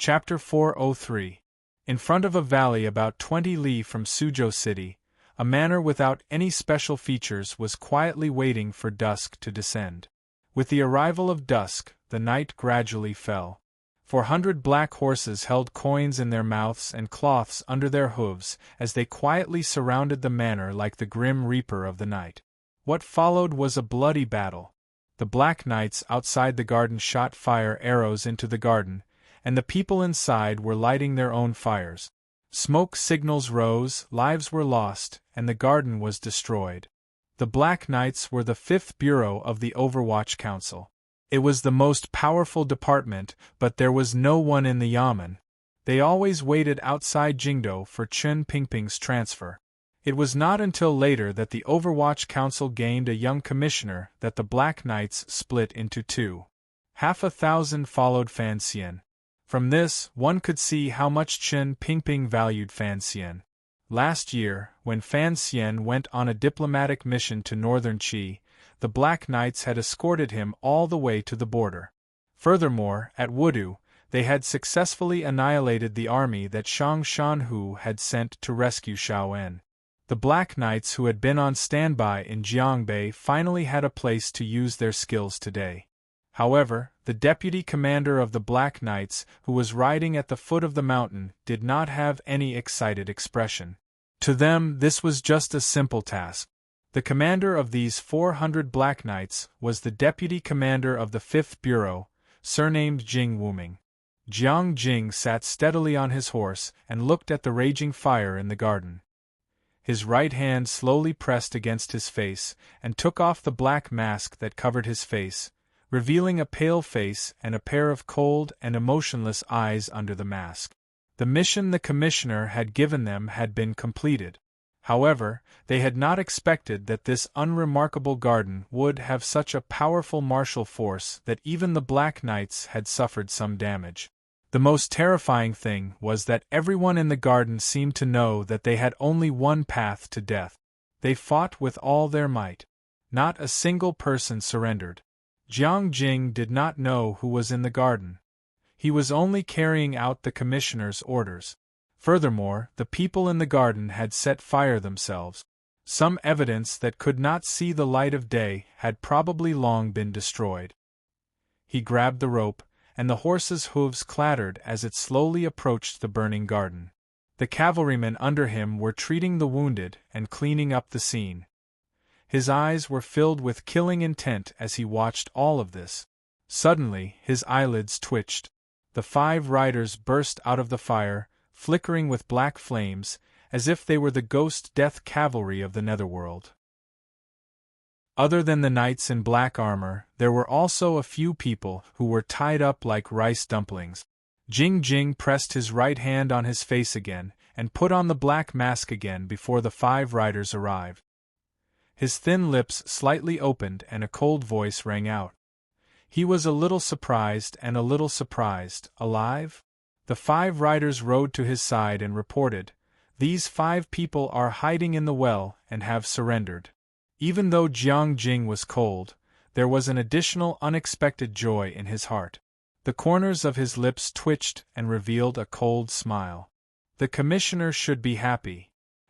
Chapter 403. In front of a valley about 20 li from Suzhou City, a manor without any special features was quietly waiting for dusk to descend. With the arrival of dusk, the night gradually fell. 400 black horses held coins in their mouths and cloths under their hooves as they quietly surrounded the manor like the grim reaper of the night. What followed was a bloody battle. The Black Knights outside the garden shot fire arrows into the garden, and the people inside were lighting their own fires. Smoke signals rose, lives were lost, and the garden was destroyed. The Black Knights were the 5th Bureau of the Overwatch Council. It was the most powerful department, but there was no one in the yamen. They always waited outside Jingdo for Chen Pingping's transfer. It was not until later that the Overwatch Council gained a young commissioner that the Black Knights split into two. 1,000 followed Fan Xian. From this, one could see how much Chen Pingping valued Fan Xian. Last year, when Fan Xian went on a diplomatic mission to northern Qi, the Black Knights had escorted him all the way to the border. Furthermore, at Wudu, they had successfully annihilated the army that Shang Shanhu had sent to rescue Shaoen. The Black Knights who had been on standby in Jiangbei finally had a place to use their skills today. However, the deputy commander of the Black Knights, who was riding at the foot of the mountain, did not have any excited expression. To them, this was just a simple task. The commander of these 400 Black Knights was the deputy commander of the 5th Bureau, surnamed Jing Wuming. Jiang Jing sat steadily on his horse and looked at the raging fire in the garden. His right hand slowly pressed against his face and took off the black mask that covered his face, revealing a pale face and a pair of cold and emotionless eyes under the mask. The mission the commissioner had given them had been completed. However, they had not expected that this unremarkable garden would have such a powerful martial force that even the Black Knights had suffered some damage. The most terrifying thing was that everyone in the garden seemed to know that they had only one path to death. They fought with all their might. Not a single person surrendered. Jiang Jing did not know who was in the garden. He was only carrying out the commissioner's orders. Furthermore, the people in the garden had set fire themselves. Some evidence that could not see the light of day had probably long been destroyed. He grabbed the rope, and the horse's hooves clattered as it slowly approached the burning garden. The cavalrymen under him were treating the wounded and cleaning up the scene. His eyes were filled with killing intent as he watched all of this. Suddenly, his eyelids twitched. The 5 riders burst out of the fire, flickering with black flames, as if they were the ghost death cavalry of the netherworld. Other than the knights in black armor, there were also a few people who were tied up like rice dumplings. Jing Jing pressed his right hand on his face again, and put on the black mask again before the 5 riders arrived. His thin lips slightly opened and a cold voice rang out. He was a little surprised and a little surprised. Alive? The 5 riders rode to his side and reported, "These 5 people are hiding in the well and have surrendered." Even though Jiang Jing was cold, there was an additional unexpected joy in his heart. The corners of his lips twitched and revealed a cold smile. The commissioner should be happy.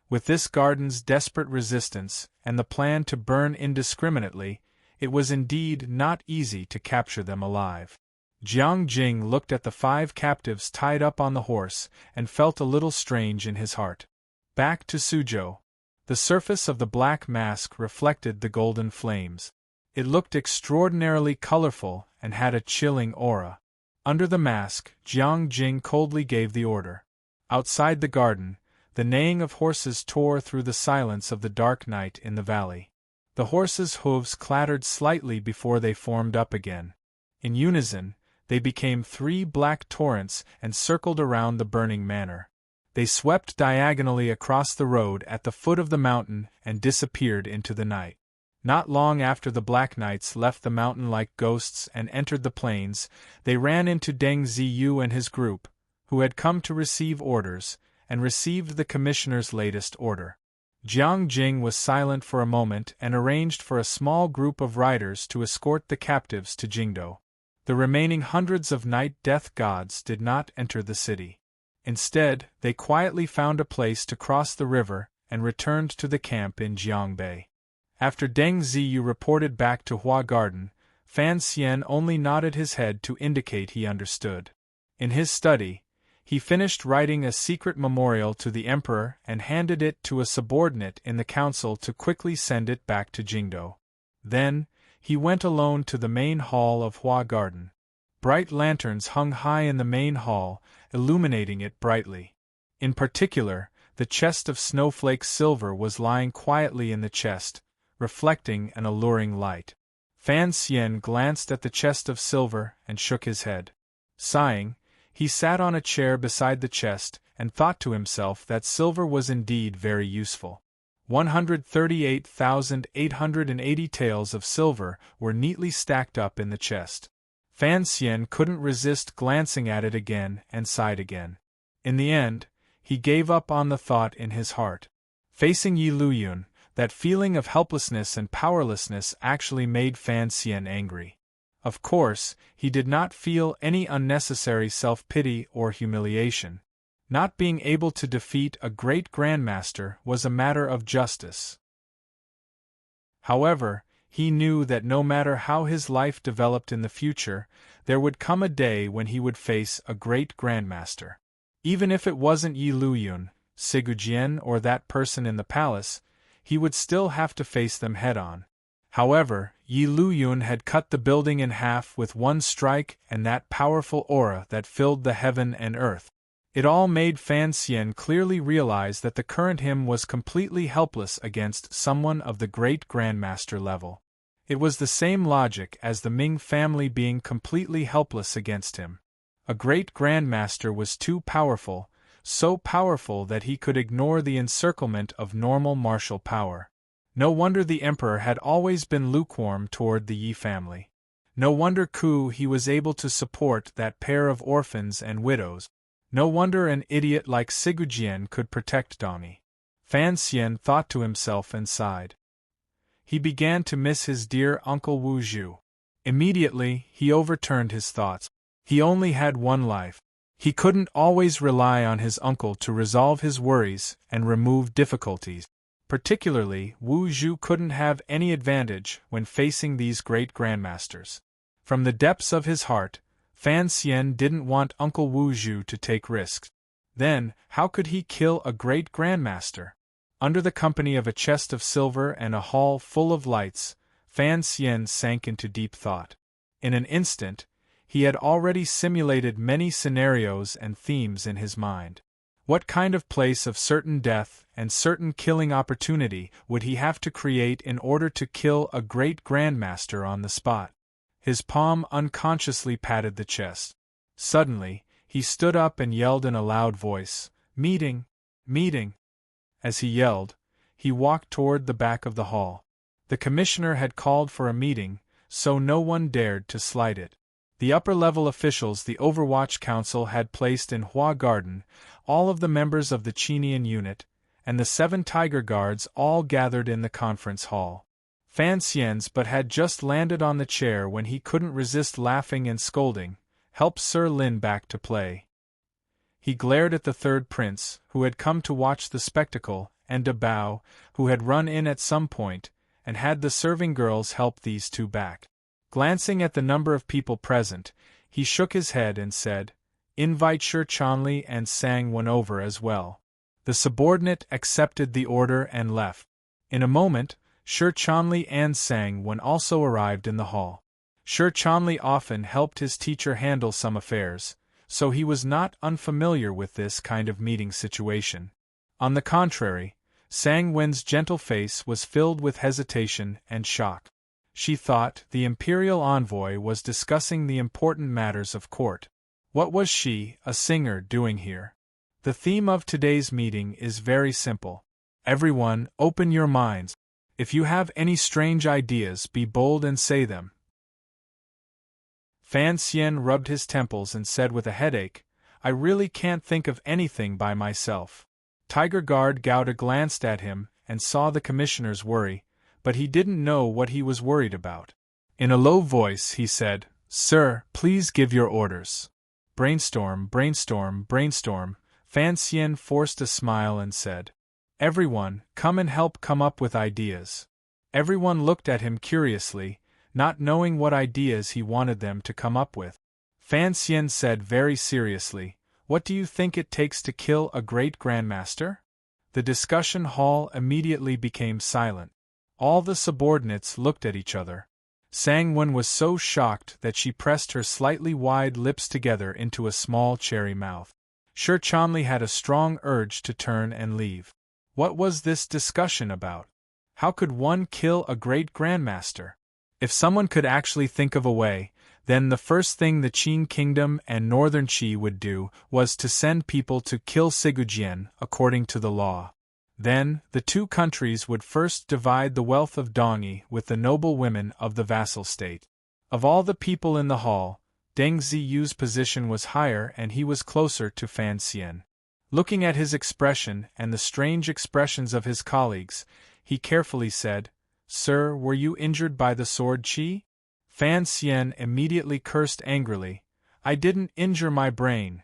With this garden's desperate resistance and the plan to burn indiscriminately, it was indeed not easy to capture them alive. Jiang Jing looked at the 5 captives tied up on the horse and felt a little strange in his heart. Back to Suzhou. The surface of the black mask reflected the golden flames. It looked extraordinarily colorful and had a chilling aura. Under the mask, Jiang Jing coldly gave the order. Outside the garden, the neighing of horses tore through the silence of the dark night in the valley. The horses' hooves clattered slightly before they formed up again. In unison, they became 3 black torrents and circled around the burning manor. They swept diagonally across the road at the foot of the mountain and disappeared into the night. Not long after the Black Knights left the mountain like ghosts and entered the plains, they ran into Deng Ziyu and his group, who had come to receive orders, and received the commissioner's latest order. Jiang Jing was silent for a moment and arranged for a small group of riders to escort the captives to Jingdo. The remaining hundreds of night death gods did not enter the city. Instead, they quietly found a place to cross the river and returned to the camp in Jiangbei. After Deng Ziyu reported back to Hua Garden, Fan Xian only nodded his head to indicate he understood. In his study, he finished writing a secret memorial to the emperor and handed it to a subordinate in the council to quickly send it back to Jingdo. Then, he went alone to the main hall of Hua Garden. Bright lanterns hung high in the main hall, illuminating it brightly. In particular, the chest of snowflake silver was lying quietly in the chest, reflecting an alluring light. Fan Xian glanced at the chest of silver and shook his head. Sighing, he sat on a chair beside the chest and thought to himself that silver was indeed very useful. 138,880 taels of silver were neatly stacked up in the chest. Fan Xian couldn't resist glancing at it again and sighed again. In the end, he gave up on the thought in his heart. Facing Yi Luyun, that feeling of helplessness and powerlessness actually made Fan Xian angry. Of course, he did not feel any unnecessary self-pity or humiliation. Not being able to defeat a great grandmaster was a matter of justice. However, he knew that no matter how his life developed in the future, there would come a day when he would face a great grandmaster. Even if it wasn't Yi Luyun, Sigujian, or that person in the palace, he would still have to face them head-on. However, Yi Luyun had cut the building in half with one strike and that powerful aura that filled the heaven and earth. It all made Fan Xian clearly realize that the current him was completely helpless against someone of the great grandmaster level. It was the same logic as the Ming family being completely helpless against him. A great grandmaster was too powerful, so powerful that he could ignore the encirclement of normal martial power. No wonder the emperor had always been lukewarm toward the Yi family. No wonder he was able to support that pair of orphans and widows. No wonder an idiot like Sigujian could protect Dongyi. Fan Xian thought to himself and sighed. He began to miss his dear Uncle Wu Zhu. Immediately, he overturned his thoughts. He only had one life. He couldn't always rely on his uncle to resolve his worries and remove difficulties. Particularly, Wu Zhu couldn't have any advantage when facing these great grandmasters. From the depths of his heart, Fan Xian didn't want Uncle Wu Zhu to take risks. Then, how could he kill a great grandmaster? Under the company of a chest of silver and a hall full of lights, Fan Xian sank into deep thought. In an instant, he had already simulated many scenarios and themes in his mind. What kind of place of certain death and certain killing opportunity would he have to create in order to kill a great grandmaster on the spot? His palm unconsciously patted the chest. Suddenly, he stood up and yelled in a loud voice, "Meeting! Meeting!" As he yelled, he walked toward the back of the hall. The commissioner had called for a meeting, so no one dared to slight it. The upper-level officials the Overwatch Council had placed in Hua Garden, all of the members of the Qinian unit, and the 7 Tiger Guards all gathered in the conference hall. Fan Xian's but had just landed on the chair when he couldn't resist laughing and scolding, "Help Sir Lin back to play." He glared at the third prince, who had come to watch the spectacle, and De Bao, who had run in at some point, and had the serving girls help these two back. Glancing at the number of people present, he shook his head and said, "Invite Shi Chanli and Sang Wen over as well." The subordinate accepted the order and left. In a moment, Shi Chanli and Sang Wen also arrived in the hall. Shi Chanli often helped his teacher handle some affairs, so he was not unfamiliar with this kind of meeting situation. On the contrary, Sang Wen's gentle face was filled with hesitation and shock. She thought the imperial envoy was discussing the important matters of court. What was she, a singer, doing here? The theme of today's meeting is very simple. Everyone, open your minds. If you have any strange ideas, be bold and say them. Fan Xian rubbed his temples and said with a headache, "I really can't think of anything by myself." Tiger Guard Gouda glanced at him and saw the commissioner's worry, but he didn't know what he was worried about. In a low voice he said, Sir, please give your orders. Brainstorm, brainstorm, brainstorm. Fan Xian forced a smile and said, Everyone, come and help come up with ideas. Everyone looked at him curiously, not knowing what ideas he wanted them to come up with. Fan Xian said very seriously, What do you think it takes to kill a great grandmaster? The discussion hall immediately became silent. All the subordinates looked at each other. Sang Wen was so shocked that she pressed her slightly wide lips together into a small cherry mouth. Shi Chanli had a strong urge to turn and leave. What was this discussion about? How could one kill a great grandmaster? If someone could actually think of a way, then the first thing the Qin kingdom and northern Qi would do was to send people to kill Sigujian according to the law. Then, the two countries would first divide the wealth of Dongyi with the noble women of the vassal state. Of all the people in the hall, Deng Ziyu's position was higher and he was closer to Fan Xian. Looking at his expression and the strange expressions of his colleagues, he carefully said, Sir, were you injured by the sword Qi? Fan Xian immediately cursed angrily, I didn't injure my brain.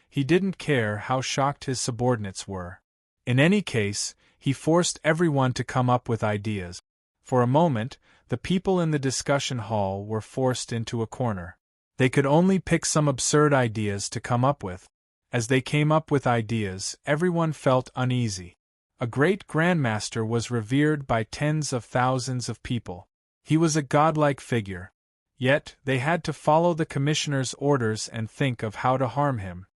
He didn't care how shocked his subordinates were. In any case, he forced everyone to come up with ideas. For a moment, the people in the discussion hall were forced into a corner. They could only pick some absurd ideas to come up with. As they came up with ideas, everyone felt uneasy. A great grandmaster was revered by tens of thousands of people. He was a godlike figure. Yet, they had to follow the commissioner's orders and think of how to harm him.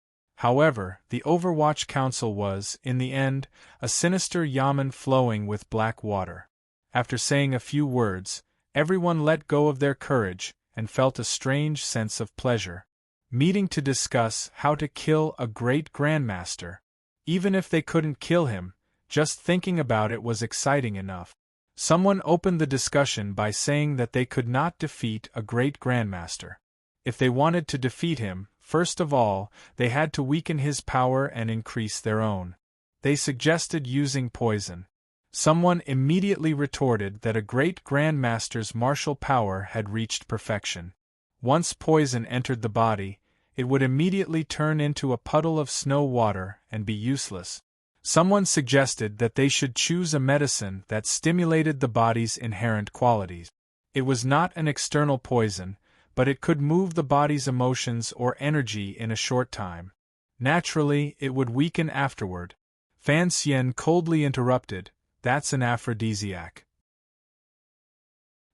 However, the Overwatch Council was, in the end, a sinister yamen flowing with black water. After saying a few words, everyone let go of their courage and felt a strange sense of pleasure. Meeting to discuss how to kill a great grandmaster. Even if they couldn't kill him, just thinking about it was exciting enough. Someone opened the discussion by saying that they could not defeat a great grandmaster. If they wanted to defeat him, first of all, they had to weaken his power and increase their own. They suggested using poison. Someone immediately retorted that a great grandmaster's martial power had reached perfection. Once poison entered the body, it would immediately turn into a puddle of snow water and be useless. Someone suggested that they should choose a medicine that stimulated the body's inherent qualities. It was not an external poison, but it could move the body's emotions or energy in a short time. Naturally, it would weaken afterward. Fan Xian coldly interrupted, That's an aphrodisiac.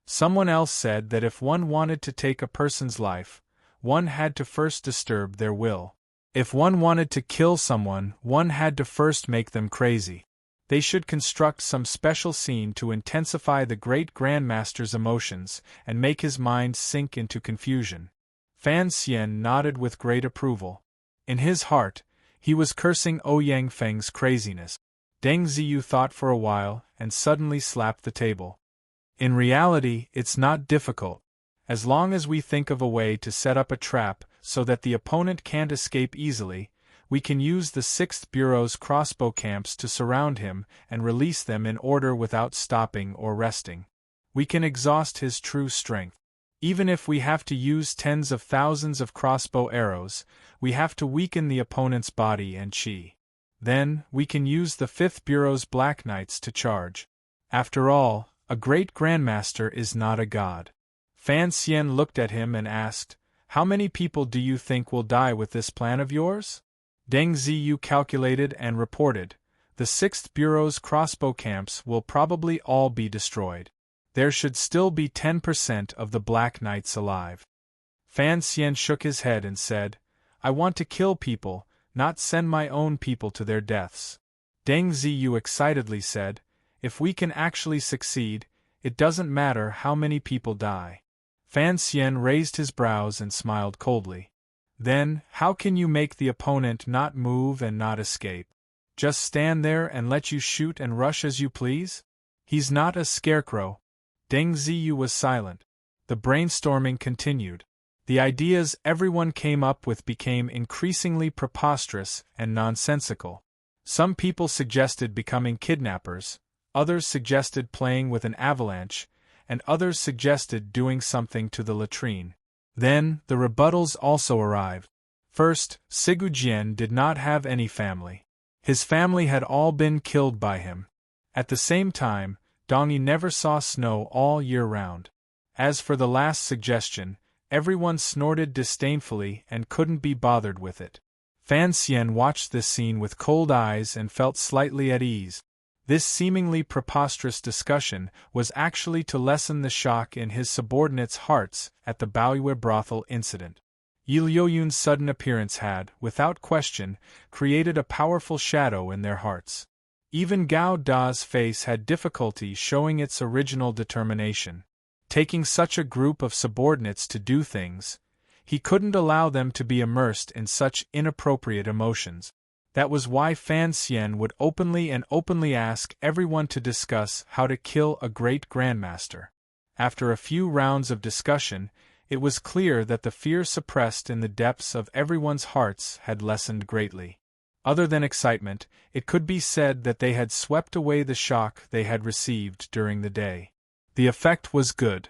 Someone else said that if one wanted to take a person's life, one had to first disturb their will. If one wanted to kill someone, one had to first make them crazy. They should construct some special scene to intensify the great grandmaster's emotions and make his mind sink into confusion. Fan Xian nodded with great approval. In his heart, he was cursing Ouyang Feng's craziness. Deng Ziyu thought for a while and suddenly slapped the table. In reality, it's not difficult. As long as we think of a way to set up a trap so that the opponent can't escape easily, we can use the 6th Bureau's crossbow camps to surround him and release them in order without stopping or resting. We can exhaust his true strength. Even if we have to use tens of thousands of crossbow arrows, we have to weaken the opponent's body and qi. Then, we can use the 5th Bureau's Black Knights to charge. After all, a great grandmaster is not a god. Fan Xian looked at him and asked, How many people do you think will die with this plan of yours? Deng Ziyu calculated and reported, The 6th Bureau's crossbow camps will probably all be destroyed. There should still be 10% of the Black Knights alive. Fan Xian shook his head and said, I want to kill people, not send my own people to their deaths. Deng Ziyu excitedly said, If we can actually succeed, it doesn't matter how many people die. Fan Xian raised his brows and smiled coldly. Then, how can you make the opponent not move and not escape? Just stand there and let you shoot and rush as you please? He's not a scarecrow. Deng Ziyu was silent. The brainstorming continued. The ideas everyone came up with became increasingly preposterous and nonsensical. Some people suggested becoming kidnappers, others suggested playing with an avalanche, and others suggested doing something to the latrine. Then, the rebuttals also arrived. First, Sigujien did not have any family. His family had all been killed by him. At the same time, Dongi never saw snow all year round. As for the last suggestion, everyone snorted disdainfully and couldn't be bothered with it. Fan Xian watched this scene with cold eyes and felt slightly at ease. This seemingly preposterous discussion was actually to lessen the shock in his subordinates' hearts at the Baoyue brothel incident. Yi Liuyun's sudden appearance had, without question, created a powerful shadow in their hearts. Even Gao Da's face had difficulty showing its original determination. Taking such a group of subordinates to do things, he couldn't allow them to be immersed in such inappropriate emotions. That was why Fan Xian would openly ask everyone to discuss how to kill a great grandmaster. After a few rounds of discussion, it was clear that the fear suppressed in the depths of everyone's hearts had lessened greatly. Other than excitement, it could be said that they had swept away the shock they had received during the day. The effect was good.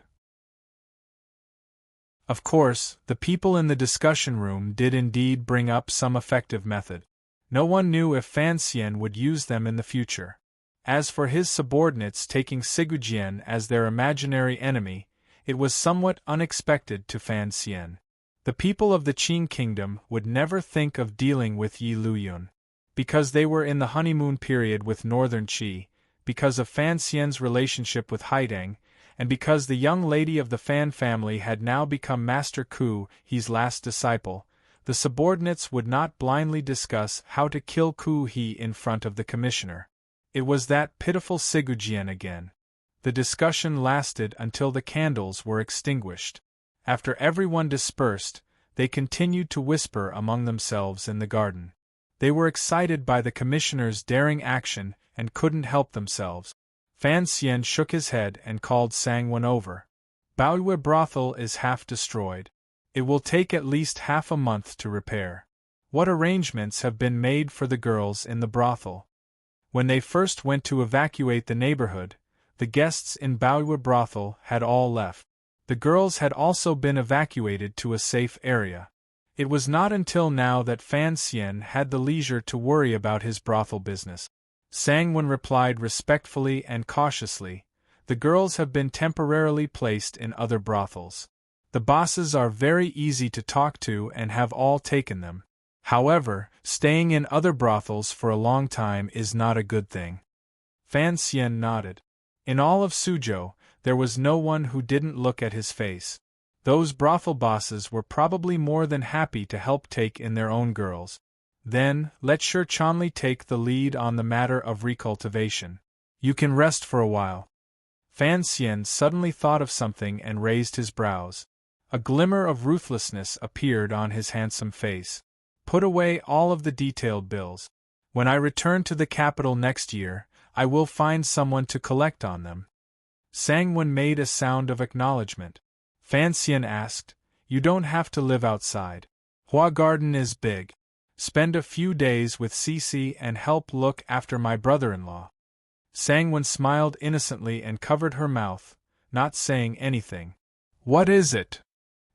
Of course, the people in the discussion room did indeed bring up some effective method. No one knew if Fan Xian would use them in the future. As for his subordinates taking Sigujien as their imaginary enemy, it was somewhat unexpected to Fan Xian. The people of the Qing kingdom would never think of dealing with Yi Luyun. Because they were in the honeymoon period with Northern Qi, because of Fan Xian's relationship with Haideng, and because the young lady of the Fan family had now become Master Ku He's last disciple, the subordinates would not blindly discuss how to kill Ku He in front of the commissioner. It was that pitiful Sigujien again. The discussion lasted until the candles were extinguished. After everyone dispersed, they continued to whisper among themselves in the garden. They were excited by the commissioner's daring action and couldn't help themselves. Fan Xian shook his head and called Sangwon over. Baoyue brothel is half destroyed. It will take at least half a month to repair. What arrangements have been made for the girls in the brothel? When they first went to evacuate the neighborhood, the guests in Baoyue brothel had all left. The girls had also been evacuated to a safe area. It was not until now that Fan Xian had the leisure to worry about his brothel business. Sangwon replied respectfully and cautiously, "The girls have been temporarily placed in other brothels. The bosses are very easy to talk to and have all taken them. However, staying in other brothels for a long time is not a good thing." Fan Xian nodded. In all of Suzhou, there was no one who didn't look at his face. Those brothel bosses were probably more than happy to help take in their own girls. Then, let Shi Chanli take the lead on the matter of recultivation. You can rest for a while. Fan Xian suddenly thought of something and raised his brows. A glimmer of ruthlessness appeared on his handsome face. Put away all of the detailed bills. When I return to the capital next year, I will find someone to collect on them. Sangwon made a sound of acknowledgement. Fan Xian asked, "You don't have to live outside. Hua Garden is big. Spend a few days with Cici and help look after my brother-in-law." Sangwon smiled innocently and covered her mouth, not saying anything. "What is it?"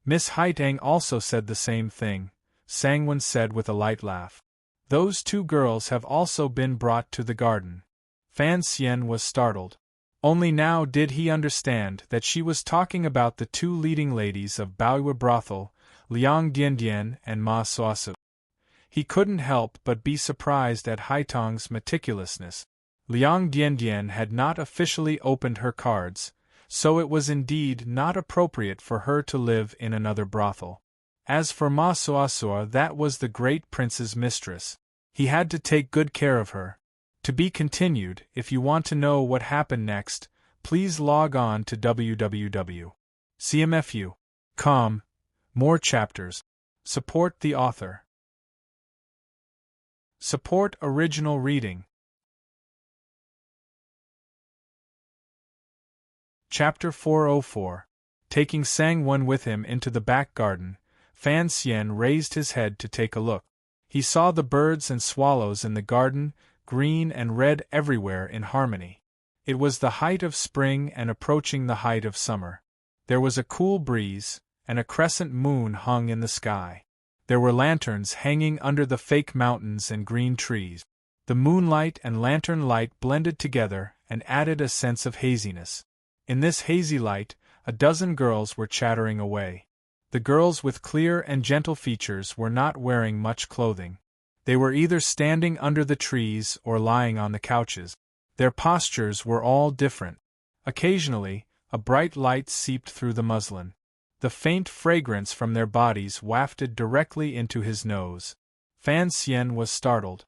Miss Haitang also said the same thing, Sangwon said with a light laugh. "Those two girls have also been brought to the garden." Fan Xian was startled. Only now did he understand that she was talking about the two leading ladies of Baoyue brothel, Liang Diandian and Ma Suasu. He couldn't help but be surprised at Haitang's meticulousness. Liang Diandian had not officially opened her cards, so it was indeed not appropriate for her to live in another brothel. As for Ma Suasua, that was the great prince's mistress. He had to take good care of her. To be continued. If you want to know what happened next, please log on to www.cmfu.com. More chapters. Support the author. Support original reading. Chapter 404. Taking Sangwon with him into the back garden, Fan Xian raised his head to take a look. He saw the birds and swallows in the garden, green and red everywhere in harmony. It was the height of spring and approaching the height of summer. There was a cool breeze, and a crescent moon hung in the sky. There were lanterns hanging under the fake mountains and green trees. The moonlight and lantern light blended together and added a sense of haziness. In this hazy light, a dozen girls were chattering away. The girls with clear and gentle features were not wearing much clothing. They were either standing under the trees or lying on the couches. Their postures were all different. Occasionally, a bright light seeped through the muslin. The faint fragrance from their bodies wafted directly into his nose. Fan Xian was startled.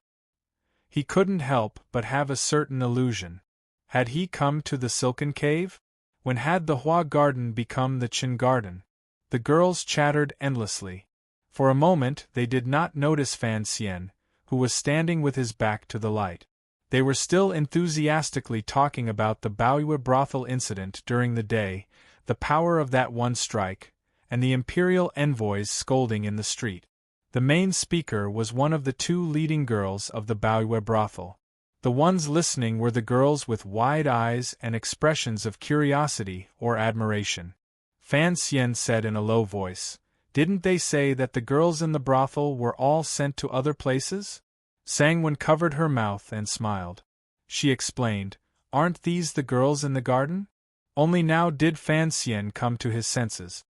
He couldn't help but have a certain illusion. Had he come to the silken cave? When had the Hua garden become the Qin garden? The girls chattered endlessly. For a moment they did not notice Fan Xian, who was standing with his back to the light. They were still enthusiastically talking about the Baoyue brothel incident during the day, the power of that one strike, and the imperial envoys scolding in the street. The main speaker was one of the two leading girls of the Baoyue brothel. The ones listening were the girls with wide eyes and expressions of curiosity or admiration. Fan Xian said in a low voice, "Didn't they say that the girls in the brothel were all sent to other places?" Sangwon covered her mouth and smiled. She explained, "Aren't these the girls in the garden?" Only now did Fan Xian come to his senses.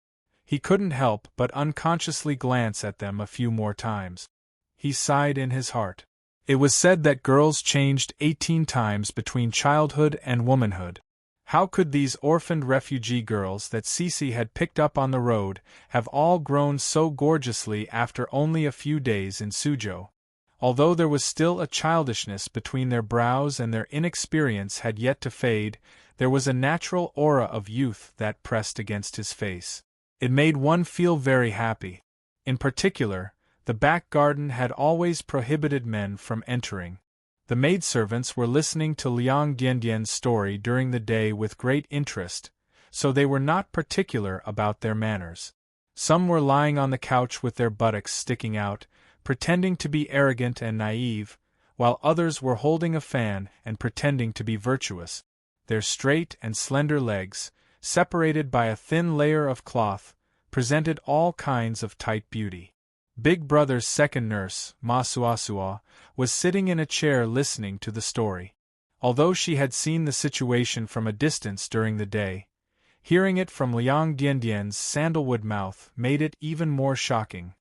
He couldn't help but unconsciously glance at them a few more times. He sighed in his heart. It was said that girls changed 18 times between childhood and womanhood. How could these orphaned refugee girls that Cece had picked up on the road have all grown so gorgeously after only a few days in Suzhou? Although there was still a childishness between their brows and their inexperience had yet to fade, there was a natural aura of youth that pressed against his face. It made one feel very happy. In particular, the back garden had always prohibited men from entering. The maidservants were listening to Liang Diandian's story during the day with great interest, so they were not particular about their manners. Some were lying on the couch with their buttocks sticking out, pretending to be arrogant and naive, while others were holding a fan and pretending to be virtuous. Their straight and slender legs, separated by a thin layer of cloth, presented all kinds of tight beauty. Big Brother's second nurse, Ma Suasua, was sitting in a chair listening to the story. Although she had seen the situation from a distance during the day, hearing it from Liang Diandian's sandalwood mouth made it even more shocking.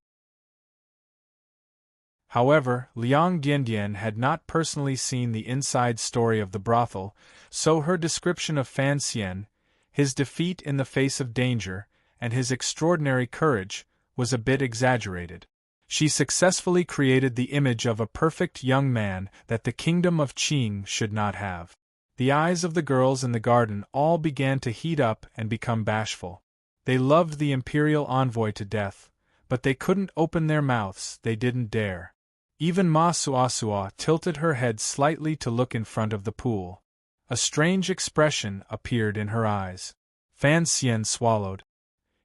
However, Liang Diandian had not personally seen the inside story of the brothel, so her description of Fan Xian, his defeat in the face of danger, and his extraordinary courage, was a bit exaggerated. She successfully created the image of a perfect young man that the kingdom of Qing should not have. The eyes of the girls in the garden all began to heat up and become bashful. They loved the imperial envoy to death, but they couldn't open their mouths, they didn't dare. Even Ma Suasua tilted her head slightly to look in front of the pool. A strange expression appeared in her eyes. Fan Xian swallowed.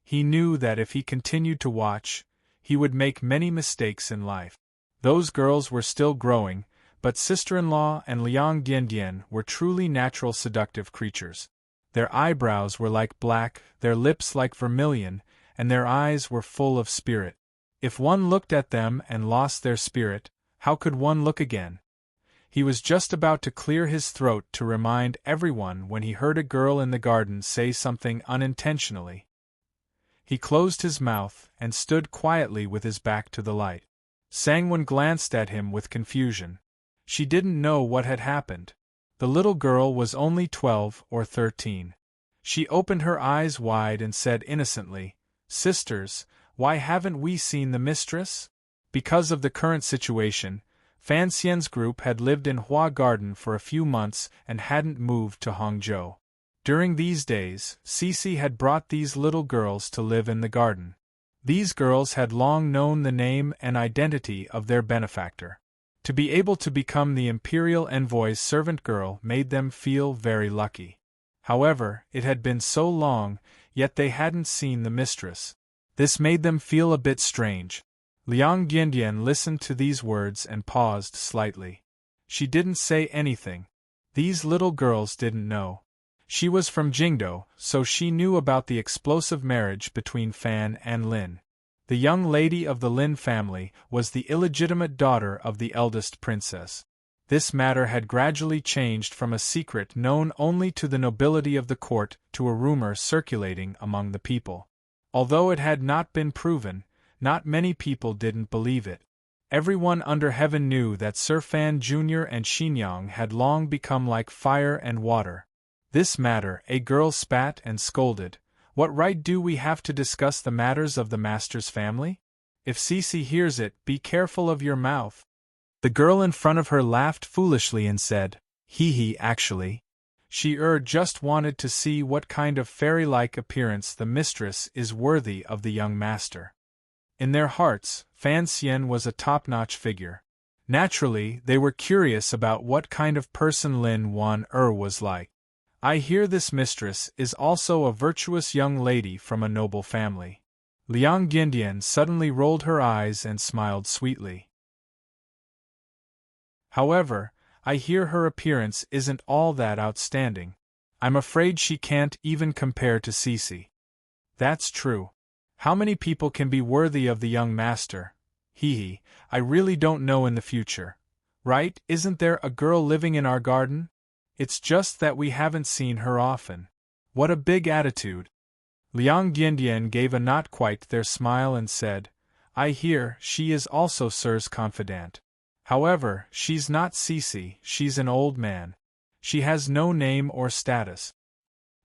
He knew that if he continued to watch, he would make many mistakes in life. Those girls were still growing, but sister-in-law and Liang Diandian were truly natural seductive creatures. Their eyebrows were like black, their lips like vermilion, and their eyes were full of spirit. If one looked at them and lost their spirit, how could one look again? He was just about to clear his throat to remind everyone when he heard a girl in the garden say something unintentionally. He closed his mouth and stood quietly with his back to the light. Sangwon glanced at him with confusion. She didn't know what had happened. The little girl was only 12 or 13. She opened her eyes wide and said innocently, "Sisters, why haven't we seen the mistress?" Because of the current situation, Fan Xian's group had lived in Hua Garden for a few months and hadn't moved to Hangzhou. During these days, Cece had brought these little girls to live in the garden. These girls had long known the name and identity of their benefactor. To be able to become the imperial envoy's servant girl made them feel very lucky. However, it had been so long, yet they hadn't seen the mistress. This made them feel a bit strange. Liang Diandian listened to these words and paused slightly. She didn't say anything. These little girls didn't know. She was from Jingdo, so she knew about the explosive marriage between Fan and Lin. The young lady of the Lin family was the illegitimate daughter of the eldest princess. This matter had gradually changed from a secret known only to the nobility of the court to a rumor circulating among the people. Although it had not been proven, not many people didn't believe it. Everyone under heaven knew that Sir Fan Jr. and Xinyang had long become like fire and water. This matter, a girl spat and scolded. What right do we have to discuss the matters of the master's family? If Cece hears it, be careful of your mouth. The girl in front of her laughed foolishly and said, Hee actually. She just wanted to see what kind of fairy-like appearance the mistress is worthy of the young master. In their hearts, Fan Xian was a top-notch figure. Naturally, they were curious about what kind of person Lin Wan was like. I hear this mistress is also a virtuous young lady from a noble family. Liang Gindian suddenly rolled her eyes and smiled sweetly. However, I hear her appearance isn't all that outstanding. I'm afraid she can't even compare to Cece. That's true. How many people can be worthy of the young master? I really don't know in the future. Right, isn't there a girl living in our garden? It's just that we haven't seen her often. What a big attitude. Liang Gindian gave a not quite there smile and said, I hear she is also Sir's confidant. However, she's not Cece, she's an old man. She has no name or status.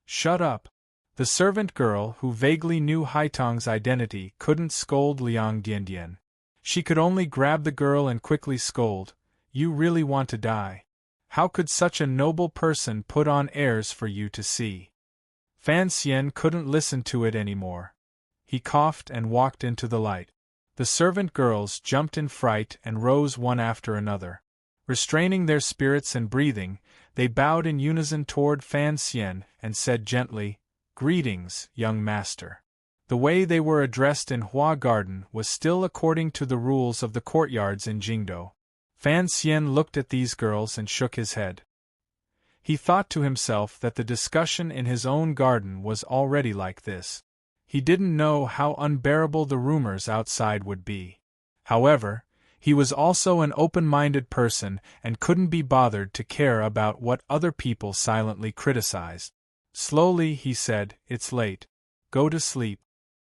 Shut up. The servant girl, who vaguely knew Haitong's identity, couldn't scold Liang Gindian. She could only grab the girl and quickly scold, You really want to die. How could such a noble person put on airs for you to see? Fan Xian couldn't listen to it anymore. He coughed and walked into the light. The servant girls jumped in fright and rose one after another. Restraining their spirits and breathing, they bowed in unison toward Fan Xian and said gently, Greetings, young master. The way they were addressed in Hua Garden was still according to the rules of the courtyards in Jingdo. Fan Xian looked at these girls and shook his head. He thought to himself that the discussion in his own garden was already like this. He didn't know how unbearable the rumors outside would be. However, he was also an open-minded person and couldn't be bothered to care about what other people silently criticized. Slowly he said, It's late. Go to sleep.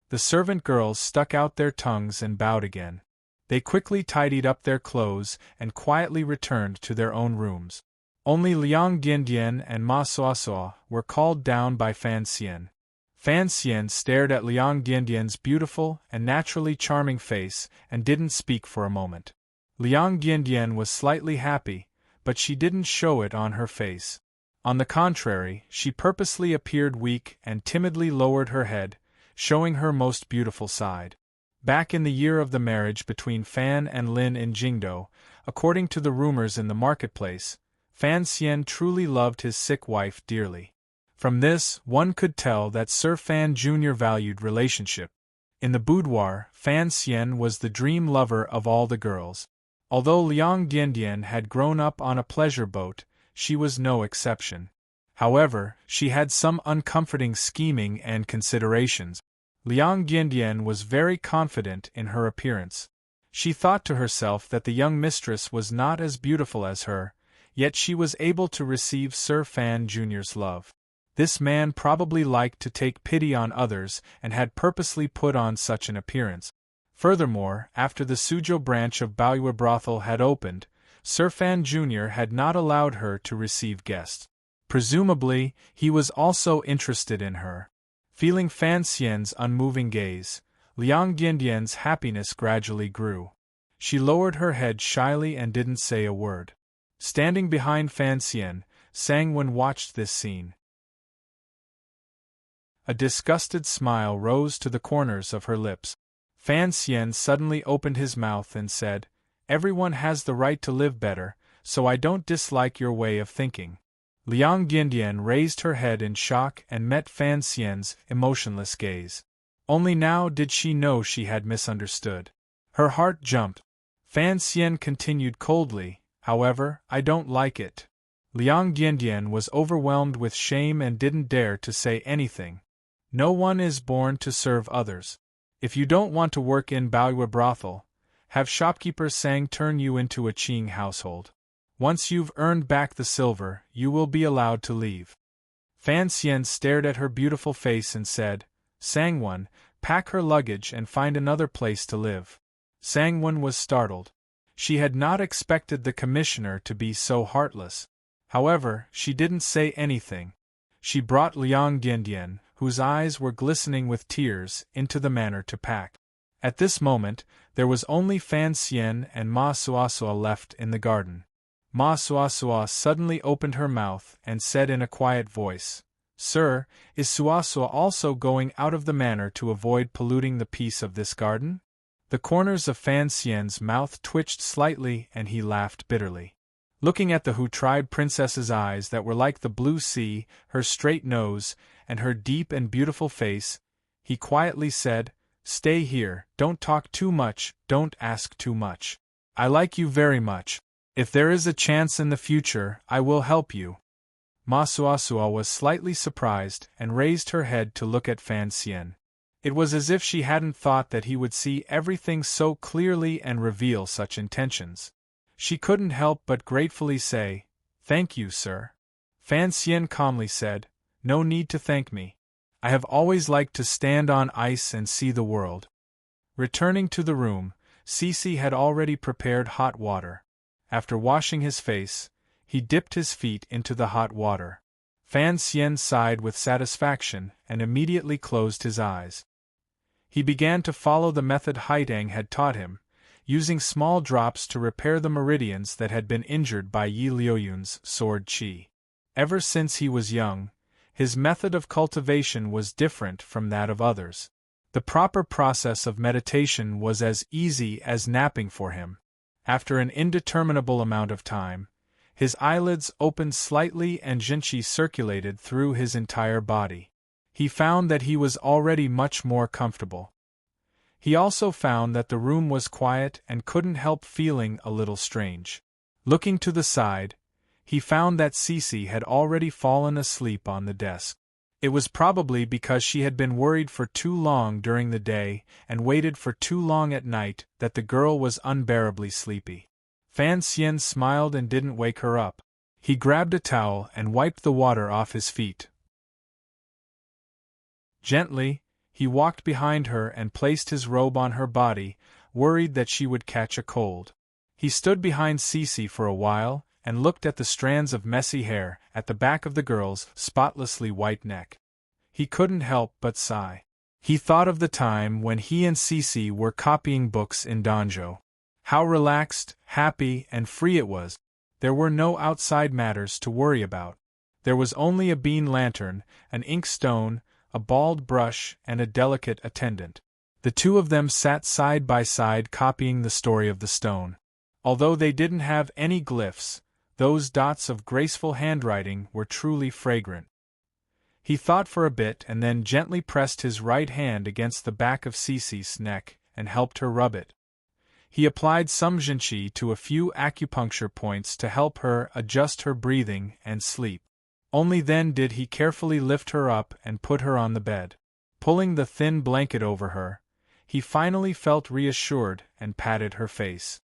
The servant girls stuck out their tongues and bowed again. They quickly tidied up their clothes and quietly returned to their own rooms. Only Liang Gindian and Ma Suasua were called down by Fan Xian. Fan Xian stared at Liang Gindian's beautiful and naturally charming face and didn't speak for a moment. Liang Gindian was slightly happy, but she didn't show it on her face. On the contrary, she purposely appeared weak and timidly lowered her head, showing her most beautiful side. Back in the year of the marriage between Fan and Lin in Jingdo, according to the rumors in the marketplace, Fan Xian truly loved his sick wife dearly. From this, one could tell that Sir Fan Jr. valued relationship. In the boudoir, Fan Xian was the dream lover of all the girls. Although Liang Gindian had grown up on a pleasure boat, she was no exception. However, she had some uncomforting scheming and considerations. Liang Gindian was very confident in her appearance. She thought to herself that the young mistress was not as beautiful as her, yet she was able to receive Sir Fan Jr.'s love. This man probably liked to take pity on others and had purposely put on such an appearance. Furthermore, after the Suzhou branch of Baoyue brothel had opened, Sir Fan Jr. had not allowed her to receive guests. Presumably, he was also interested in her. Feeling Fan Xian's unmoving gaze, Liang Gindian's happiness gradually grew. She lowered her head shyly and didn't say a word. Standing behind Fan Xian, Sang Wen watched this scene. A disgusted smile rose to the corners of her lips. Fan Xian suddenly opened his mouth and said, Everyone has the right to live better, so I don't dislike your way of thinking. Liang Gindian raised her head in shock and met Fan Xian's emotionless gaze. Only now did she know she had misunderstood. Her heart jumped. Fan Xian continued coldly, However, I don't like it. Liang Diandian was overwhelmed with shame and didn't dare to say anything. No one is born to serve others. If you don't want to work in Baoyue brothel, have shopkeeper Sang turn you into a Qing household. Once you've earned back the silver, you will be allowed to leave. Fan Xian stared at her beautiful face and said, Sangwon, pack her luggage and find another place to live. Sangwon was startled. She had not expected the commissioner to be so heartless. However, she didn't say anything. She brought Liang Diandian, whose eyes were glistening with tears, into the manor to pack. At this moment, there was only Fan Xian and Ma Suasua left in the garden. Ma Suasua suddenly opened her mouth and said in a quiet voice, Sir, is Suasua also going out of the manor to avoid polluting the peace of this garden? The corners of Fan Xian's mouth twitched slightly and he laughed bitterly. Looking at the Hu tribe princess's eyes that were like the blue sea, her straight nose, and her deep and beautiful face, he quietly said, Stay here, don't talk too much, don't ask too much. I like you very much. If there is a chance in the future, I will help you. Ma Suasua was slightly surprised and raised her head to look at Fan Xian. It was as if she hadn't thought that he would see everything so clearly and reveal such intentions. She couldn't help but gratefully say, Thank you, sir. Fan Xian calmly said, No need to thank me. I have always liked to stand on ice and see the world. Returning to the room, Cici had already prepared hot water. After washing his face, he dipped his feet into the hot water. Fan Xian sighed with satisfaction and immediately closed his eyes. He began to follow the method Haidang had taught him, using small drops to repair the meridians that had been injured by Yi Liuyun's sword qi. Ever since he was young, his method of cultivation was different from that of others. The proper process of meditation was as easy as napping for him. After an indeterminable amount of time, his eyelids opened slightly and Jinqi circulated through his entire body. He found that he was already much more comfortable. He also found that the room was quiet and couldn't help feeling a little strange. Looking to the side, he found that Cici had already fallen asleep on the desk. It was probably because she had been worried for too long during the day and waited for too long at night that the girl was unbearably sleepy. Fan Xian smiled and didn't wake her up. He grabbed a towel and wiped the water off his feet. Gently, he walked behind her and placed his robe on her body, worried that she would catch a cold. He stood behind Cici for a while and looked at the strands of messy hair at the back of the girl's spotlessly white neck. He couldn't help but sigh. He thought of the time when he and Cici were copying books in Danzhou. How relaxed, happy, and free it was. There were no outside matters to worry about. There was only a bean lantern, an ink stone, a bald brush, and a delicate attendant. The two of them sat side by side copying the story of the stone. Although they didn't have any glyphs, those dots of graceful handwriting were truly fragrant. He thought for a bit and then gently pressed his right hand against the back of Cici's neck and helped her rub it. He applied some Jinqi to a few acupuncture points to help her adjust her breathing and sleep. Only then did he carefully lift her up and put her on the bed. Pulling the thin blanket over her, he finally felt reassured and patted her face.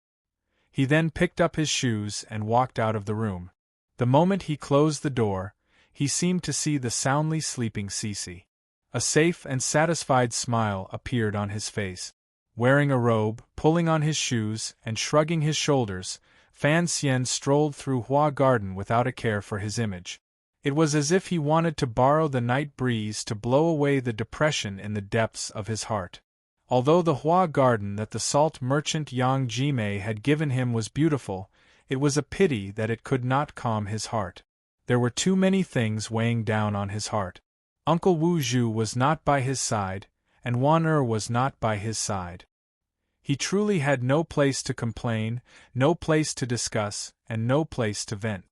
He then picked up his shoes and walked out of the room. The moment he closed the door, he seemed to see the soundly sleeping Cici. A safe and satisfied smile appeared on his face. Wearing a robe, pulling on his shoes, and shrugging his shoulders, Fan Xian strolled through Hua Garden without a care for his image. It was as if he wanted to borrow the night breeze to blow away the depression in the depths of his heart. Although the Hua Garden that the salt merchant Yang Jimei had given him was beautiful, it was a pity that it could not calm his heart. There were too many things weighing down on his heart. Uncle Wu Zhu was not by his side, and Wan was not by his side. He truly had no place to complain, no place to discuss, and no place to vent.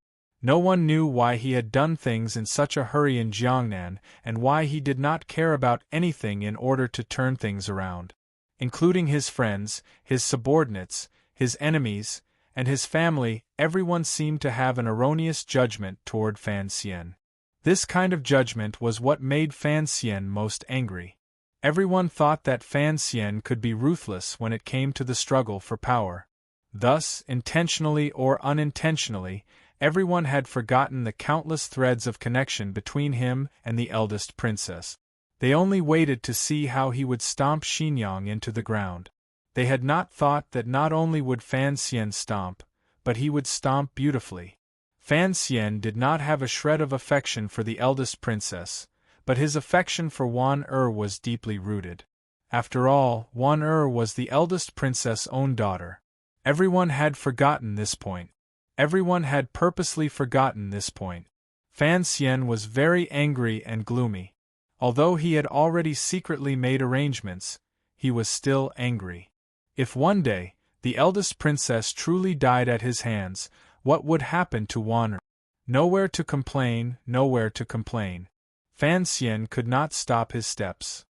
No one knew why he had done things in such a hurry in Jiangnan, and why he did not care about anything in order to turn things around. Including his friends, his subordinates, his enemies, and his family, everyone seemed to have an erroneous judgment toward Fan Xian. This kind of judgment was what made Fan Xian most angry. Everyone thought that Fan Xian could be ruthless when it came to the struggle for power. Thus, intentionally or unintentionally, everyone had forgotten the countless threads of connection between him and the eldest princess. They only waited to see how he would stomp Xinyang into the ground. They had not thought that not only would Fan Xian stomp, but he would stomp beautifully. Fan Xian did not have a shred of affection for the eldest princess, but his affection for Wan was deeply rooted. After all, Wan was the eldest princess' own daughter. Everyone had forgotten this point. Everyone had purposely forgotten this point. Fan Xian was very angry and gloomy. Although he had already secretly made arrangements, he was still angry. If one day, the eldest princess truly died at his hands, what would happen to Wan? Nowhere to complain, nowhere to complain. Fan Xian could not stop his steps.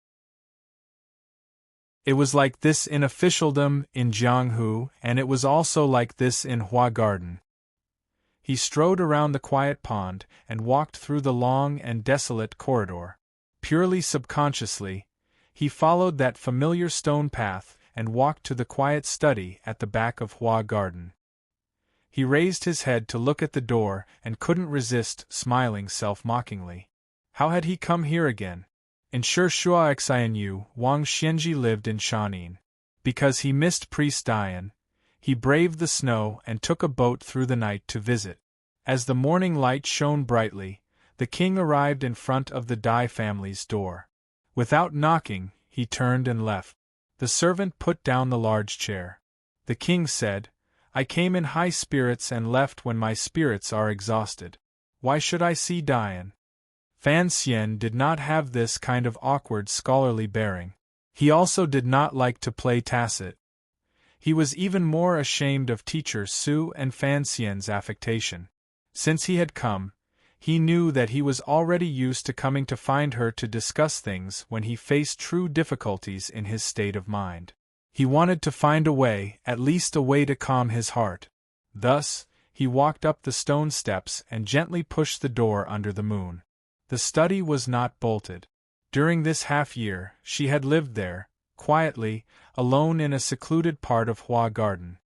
It was like this in officialdom in Jianghu, and it was also like this in Hua Garden. He strode around the quiet pond and walked through the long and desolate corridor. Purely subconsciously, he followed that familiar stone path and walked to the quiet study at the back of Hua Garden. He raised his head to look at the door and couldn't resist smiling self-mockingly. How had he come here again? In Shuaxianyu, Wang Xianji lived in Shanin. Because he missed Priest Dian, he braved the snow and took a boat through the night to visit. As the morning light shone brightly, the king arrived in front of the Dai family's door. Without knocking, he turned and left. The servant put down the large chair. The king said, "I came in high spirits and left when my spirits are exhausted. Why should I see Dian?" Fan Xian did not have this kind of awkward scholarly bearing. He also did not like to play tacit. He was even more ashamed of teacher Su and Fan Xian's affectation. Since he had come, he knew that he was already used to coming to find her to discuss things when he faced true difficulties in his state of mind. He wanted to find a way, at least a way to calm his heart. Thus, he walked up the stone steps and gently pushed the door under the moon. The study was not bolted. During this half-year, she had lived there, quietly, alone in a secluded part of Hua Garden.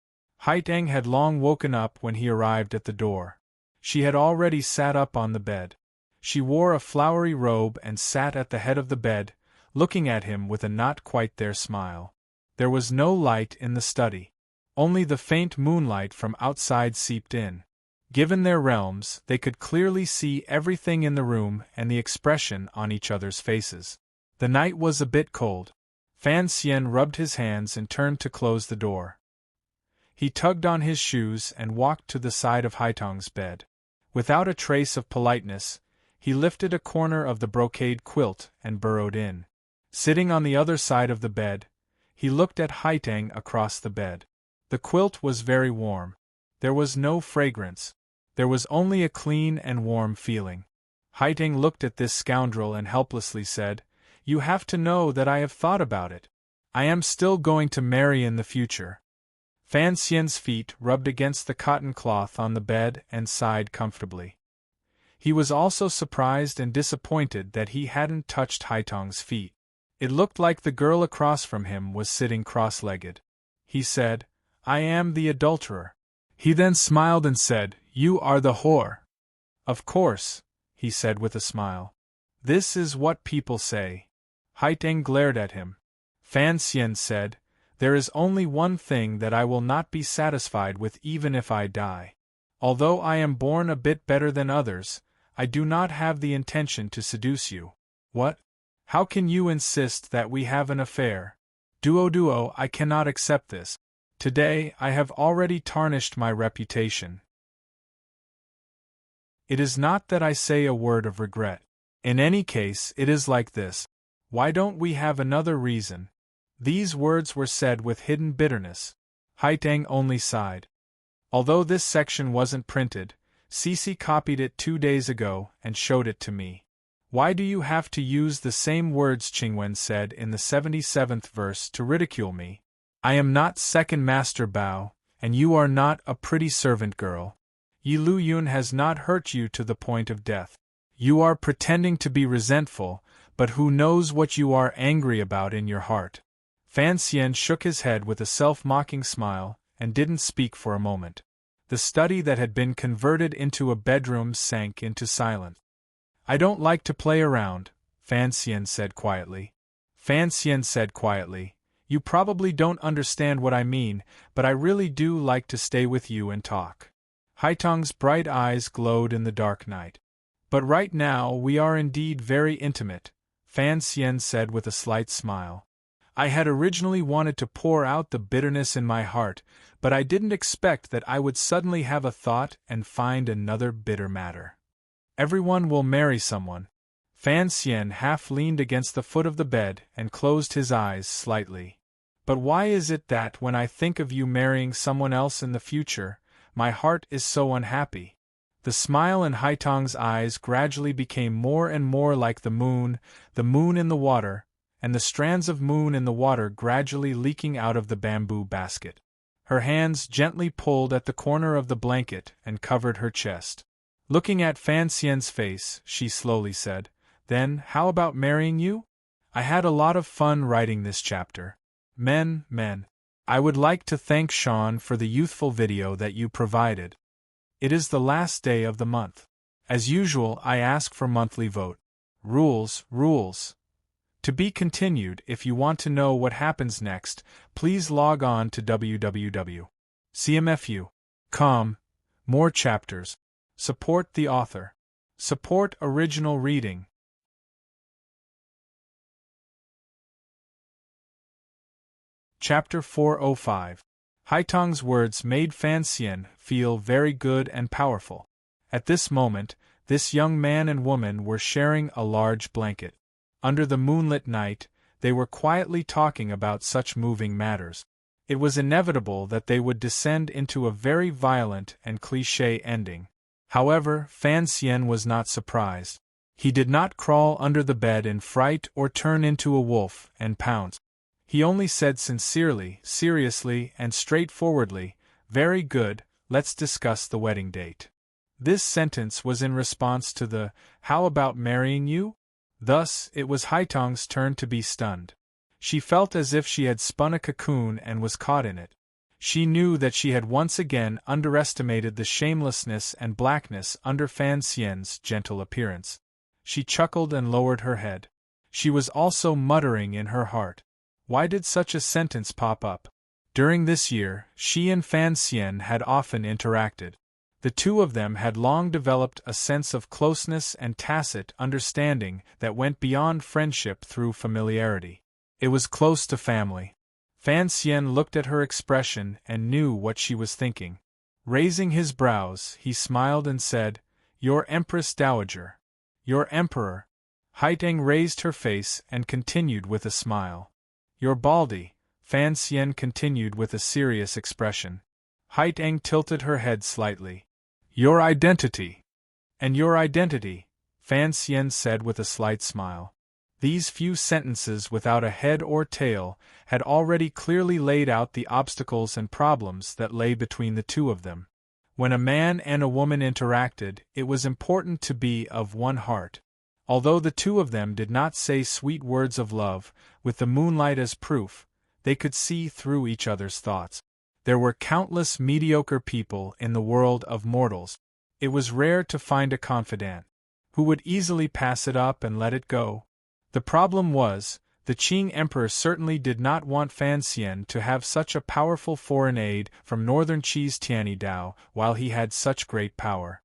Haiteng had long woken up when he arrived at the door. She had already sat up on the bed. She wore a flowery robe and sat at the head of the bed, looking at him with a not quite there smile. There was no light in the study. Only the faint moonlight from outside seeped in. Given their realms, they could clearly see everything in the room and the expression on each other's faces. The night was a bit cold. Fan Xian rubbed his hands and turned to close the door. He tugged on his shoes and walked to the side of Haitong's bed. Without a trace of politeness, he lifted a corner of the brocade quilt and burrowed in. Sitting on the other side of the bed, he looked at Haiteng across the bed. The quilt was very warm. There was no fragrance. There was only a clean and warm feeling. Haiteng looked at this scoundrel and helplessly said, "You have to know that I have thought about it. I am still going to marry in the future." Fan Xian's feet rubbed against the cotton cloth on the bed and sighed comfortably. He was also surprised and disappointed that he hadn't touched Haitong's feet. It looked like the girl across from him was sitting cross-legged. He said, "I am the adulterer." He then smiled and said, "You are the whore." "Of course," he said with a smile. "This is what people say." Haiteng glared at him. Fan Xian said, "There is only one thing that I will not be satisfied with even if I die. Although I am born a bit better than others, I do not have the intention to seduce you." "What? How can you insist that we have an affair?" Duo, I cannot accept this. Today I have already tarnished my reputation. It is not that I say a word of regret. In any case, it is like this. Why don't we have another reason? These words were said with hidden bitterness. Haiteng only sighed. Although this section wasn't printed, Cece copied it 2 days ago and showed it to me. Why do you have to use the same words Qingwen said in the 77th verse to ridicule me? I am not second master Bao, and you are not a pretty servant girl. Yi Lu Yun has not hurt you to the point of death. You are pretending to be resentful, but who knows what you are angry about in your heart. Fan Xian shook his head with a self-mocking smile, and didn't speak for a moment. The study that had been converted into a bedroom sank into silence. I don't like to play around, Fan Xian said quietly. Fan Xian said quietly, you probably don't understand what I mean, but I really do like to stay with you and talk. Haitong's bright eyes glowed in the dark night. But right now we are indeed very intimate, Fan Xian said with a slight smile. I had originally wanted to pour out the bitterness in my heart, but I didn't expect that I would suddenly have a thought and find another bitter matter. Everyone will marry someone. Fan Xian half leaned against the foot of the bed and closed his eyes slightly. But why is it that when I think of you marrying someone else in the future, my heart is so unhappy? The smile in Haitong's eyes gradually became more and more like the moon in the water, and the strands of moon in the water gradually leaking out of the bamboo basket. Her hands gently pulled at the corner of the blanket and covered her chest. Looking at Fan Xian's face, she slowly said, Then, how about marrying you? I had a lot of fun writing this chapter. Men. I would like to thank Sean for the youthful video that you provided. It is the last day of the month. As usual, I ask for monthly vote. Rules. To be continued. If you want to know what happens next, please log on to www.cmfu.com. More chapters. Support the author. Support original reading. Chapter 405. Haitong's words made Fan Xian feel very good and powerful. At this moment, this young man and woman were sharing a large blanket. Under the moonlit night, they were quietly talking about such moving matters. It was inevitable that they would descend into a very violent and cliché ending. However, Fan Xian was not surprised. He did not crawl under the bed in fright or turn into a wolf and pounce. He only said sincerely, seriously, and straightforwardly, Very good, let's discuss the wedding date. This sentence was in response to the, How about marrying you? Thus, it was Haitong's turn to be stunned. She felt as if she had spun a cocoon and was caught in it. She knew that she had once again underestimated the shamelessness and blackness under Fan Xian's gentle appearance. She chuckled and lowered her head. She was also muttering in her heart. Why did such a sentence pop up? During this year, she and Fan Xian had often interacted. The two of them had long developed a sense of closeness and tacit understanding that went beyond friendship through familiarity. It was close to family. Fan Xian looked at her expression and knew what she was thinking. Raising his brows, he smiled and said, Your Empress Dowager. Your Emperor. Haitong raised her face and continued with a smile. Your Baldy, Fan Xian continued with a serious expression. Haitong tilted her head slightly. Your identity. And your identity, Fan Xian said with a slight smile. These few sentences without a head or tail had already clearly laid out the obstacles and problems that lay between the two of them. When a man and a woman interacted, it was important to be of one heart. Although the two of them did not say sweet words of love, with the moonlight as proof, they could see through each other's thoughts. There were countless mediocre people in the world of mortals. It was rare to find a confidant who would easily pass it up and let it go. The problem was, the Qing Emperor certainly did not want Fan Xian to have such a powerful foreign aid from northern Qi's Tianidao while he had such great power.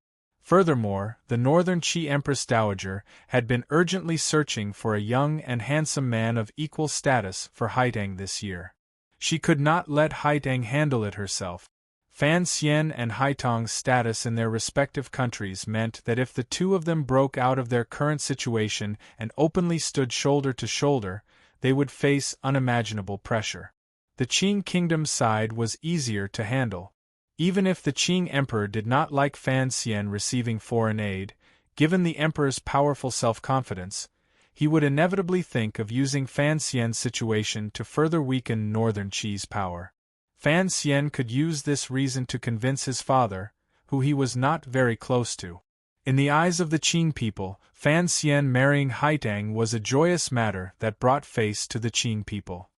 Furthermore, the northern Qi Empress Dowager had been urgently searching for a young and handsome man of equal status for Haitong this year. She could not let Haitong handle it herself. Fan Xian and Haitong's status in their respective countries meant that if the two of them broke out of their current situation and openly stood shoulder to shoulder, they would face unimaginable pressure. The Qing kingdom's side was easier to handle. Even if the Qing emperor did not like Fan Xian receiving foreign aid, given the emperor's powerful self-confidence, he would inevitably think of using Fan Xian's situation to further weaken northern Qi's power. Fan Xian could use this reason to convince his father, who he was not very close to. In the eyes of the Qin people, Fan Xian marrying Haitang was a joyous matter that brought face to the Qin people.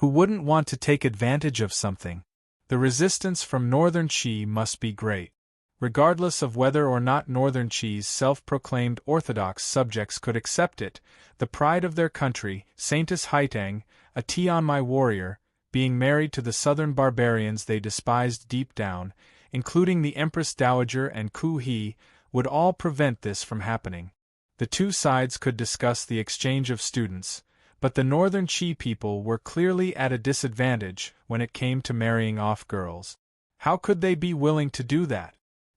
Who wouldn't want to take advantage of something? The resistance from Northern Qi must be great. Regardless of whether or not Northern Qi's self-proclaimed orthodox subjects could accept it, the pride of their country, Saintess Haitang, a Tianmai warrior, being married to the southern barbarians they despised deep down, including the Empress Dowager and Ku He, would all prevent this from happening. The two sides could discuss the exchange of students, but the Northern Qi people were clearly at a disadvantage when it came to marrying off girls. How could they be willing to do that?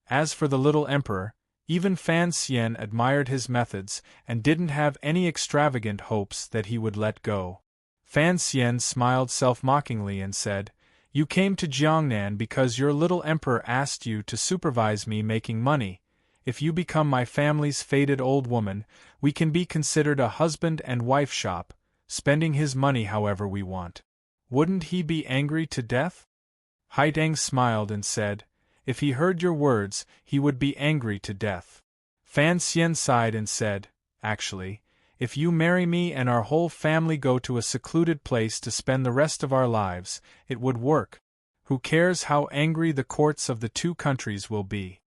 As for the little emperor, even Fan Xian admired his methods and didn't have any extravagant hopes that he would let go. Fan Xian smiled self-mockingly and said, "You came to Jiangnan because your little emperor asked you to supervise me making money. If you become my family's fated old woman, we can be considered a husband and wife shop, spending his money however we want. Wouldn't he be angry to death?" Haitang smiled and said, "If he heard your words, he would be angry to death." Fan Xian sighed and said, "Actually, if you marry me and our whole family go to a secluded place to spend the rest of our lives, it would work. Who cares how angry the courts of the two countries will be?"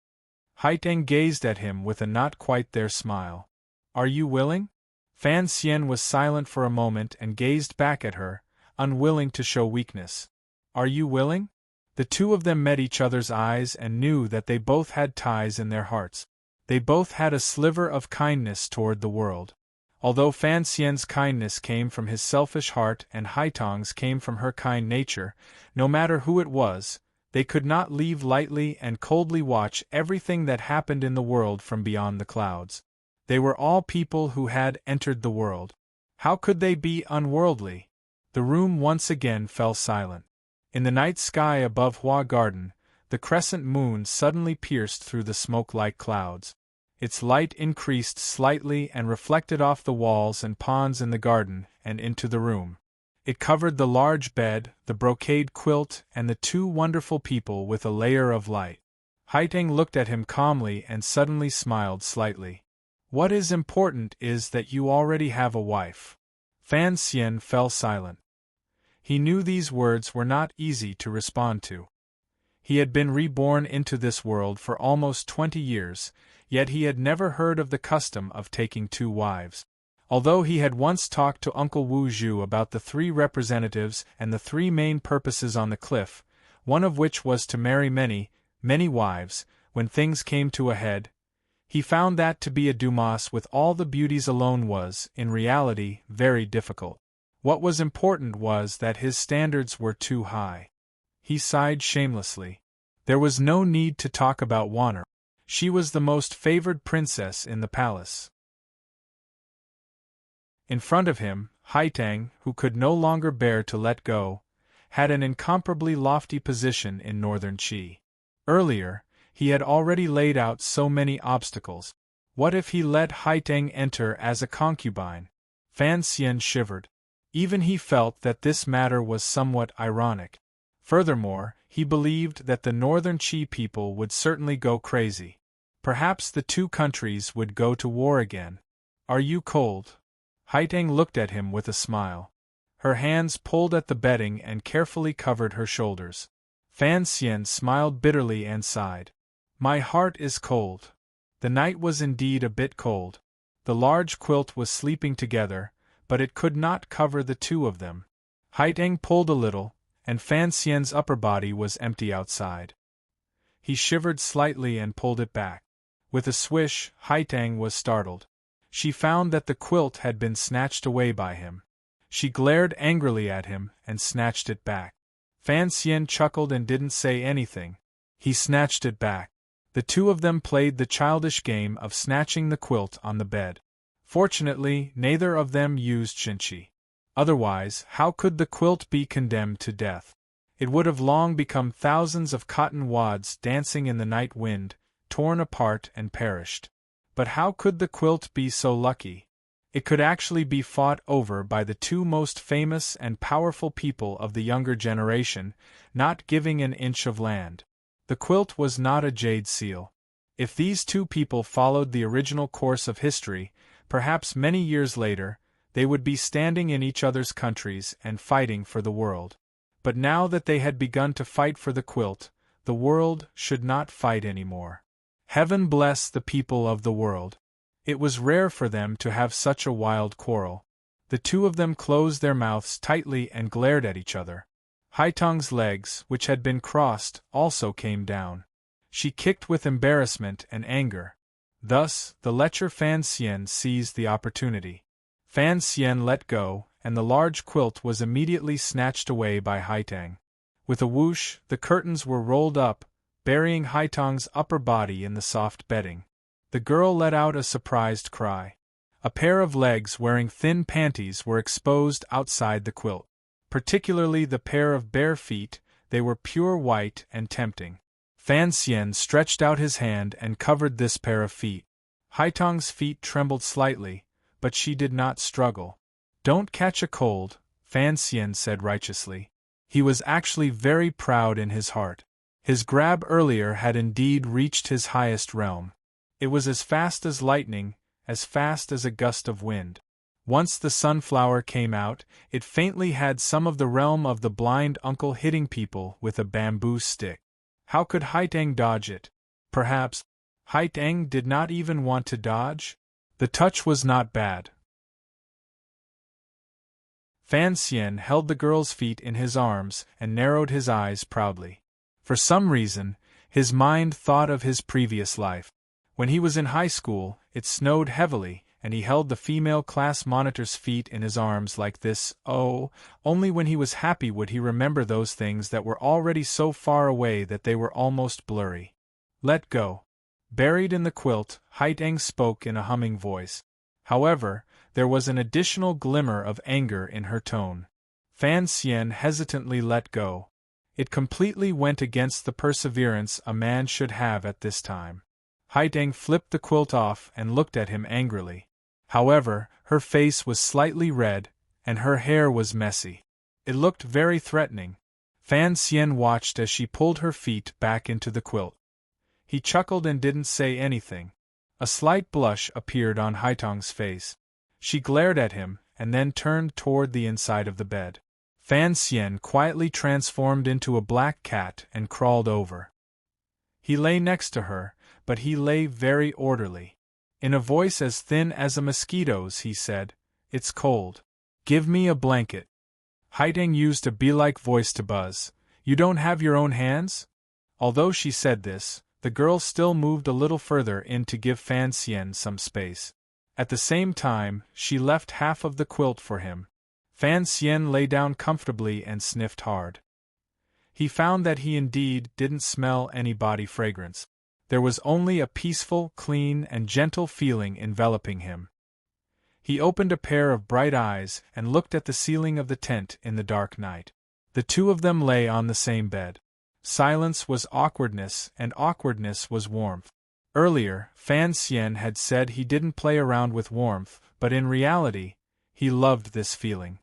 Haitang gazed at him with a not quite there smile. "Are you willing?" Fan Xian was silent for a moment and gazed back at her, unwilling to show weakness. "Are you willing?" The two of them met each other's eyes and knew that they both had ties in their hearts. They both had a sliver of kindness toward the world. Although Fan Xian's kindness came from his selfish heart and Haitang's came from her kind nature, no matter who it was, they could not leave lightly and coldly watch everything that happened in the world from beyond the clouds. They were all people who had entered the world. How could they be unworldly? The room once again fell silent. In the night sky above Hua Garden, the crescent moon suddenly pierced through the smoke-like clouds. Its light increased slightly and reflected off the walls and ponds in the garden and into the room. It covered the large bed, the brocade quilt, and the two wonderful people with a layer of light. Haitang looked at him calmly and suddenly smiled slightly. "What is important is that you already have a wife." Fan Xian fell silent. He knew these words were not easy to respond to. He had been reborn into this world for almost 20 years, yet he had never heard of the custom of taking two wives. Although he had once talked to Uncle Wu Zhu about the 3 representatives and the 3 main purposes on the cliff, one of which was to marry many, many wives, when things came to a head, he found that to be a Dumas with all the beauties alone was, in reality, very difficult. What was important was that his standards were too high. He sighed shamelessly. There was no need to talk about Wanner. She was the most favored princess in the palace. In front of him, Haitang, who could no longer bear to let go, had an incomparably lofty position in Northern Qi. Earlier, he had already laid out so many obstacles. What if he let Haitang enter as a concubine? Fan Xian shivered. Even he felt that this matter was somewhat ironic. Furthermore, he believed that the Northern Qi people would certainly go crazy. Perhaps the two countries would go to war again. "Are you cold?" Haitang looked at him with a smile. Her hands pulled at the bedding and carefully covered her shoulders. Fan Xian smiled bitterly and sighed. "My heart is cold." The night was indeed a bit cold. The large quilt was sleeping together, but it could not cover the two of them. Haitang pulled a little, and Fan Xian's upper body was empty outside. He shivered slightly and pulled it back. With a swish, Haitang was startled. She found that the quilt had been snatched away by him. She glared angrily at him and snatched it back. Fan Xian chuckled and didn't say anything. He snatched it back. The two of them played the childish game of snatching the quilt on the bed. Fortunately, neither of them used shinchi. Otherwise, how could the quilt be condemned to death? It would have long become thousands of cotton wads dancing in the night wind, torn apart and perished. But how could the quilt be so lucky? It could actually be fought over by the two most famous and powerful people of the younger generation, not giving an inch of land. The quilt was not a jade seal. If these two people followed the original course of history, perhaps many years later, they would be standing in each other's countries and fighting for the world. But now that they had begun to fight for the quilt, the world should not fight anymore. Heaven bless the people of the world. It was rare for them to have such a wild quarrel. The two of them closed their mouths tightly and glared at each other. Haitang's legs, which had been crossed, also came down. She kicked with embarrassment and anger. Thus, the lecher Fan Xian seized the opportunity. Fan Xian let go, and the large quilt was immediately snatched away by Haitang. With a whoosh, the curtains were rolled up, burying Haitang's upper body in the soft bedding. The girl let out a surprised cry. A pair of legs wearing thin panties were exposed outside the quilt. Particularly the pair of bare feet, they were pure white and tempting. Fan Xian stretched out his hand and covered this pair of feet. Haitang's feet trembled slightly, but she did not struggle. "Don't catch a cold," Fan Xian said righteously. He was actually very proud in his heart. His grab earlier had indeed reached his highest realm. It was as fast as lightning, as fast as a gust of wind. Once the sunflower came out, it faintly had some of the realm of the blind uncle hitting people with a bamboo stick. How could Haitang dodge it? Perhaps Haitang did not even want to dodge? The touch was not bad. Fan Xian held the girl's feet in his arms and narrowed his eyes proudly. For some reason, his mind thought of his previous life. When he was in high school, it snowed heavily, and he held the female class monitor's feet in his arms like this. Oh, only when he was happy would he remember those things that were already so far away that they were almost blurry. "Let go." Buried in the quilt, Haitang spoke in a humming voice. However, there was an additional glimmer of anger in her tone. Fan Xian hesitantly let go. It completely went against the perseverance a man should have at this time. Haitang flipped the quilt off and looked at him angrily. However, her face was slightly red, and her hair was messy. It looked very threatening. Fan Xian watched as she pulled her feet back into the quilt. He chuckled and didn't say anything. A slight blush appeared on Haitang's face. She glared at him, and then turned toward the inside of the bed. Fan Xian quietly transformed into a black cat and crawled over. He lay next to her, but he lay very orderly. In a voice as thin as a mosquito's he said, "It's cold. Give me a blanket." Haitang used a bee-like voice to buzz, "You don't have your own hands?" Although she said this, the girl still moved a little further in to give Fan Xian some space. At the same time, she left half of the quilt for him. Fan Xian lay down comfortably and sniffed hard. He found that he indeed didn't smell any body fragrance. There was only a peaceful, clean, and gentle feeling enveloping him. He opened a pair of bright eyes and looked at the ceiling of the tent in the dark night. The two of them lay on the same bed. Silence was awkwardness, and awkwardness was warmth. Earlier, Fan Xian had said he didn't play around with warmth, but in reality, he loved this feeling.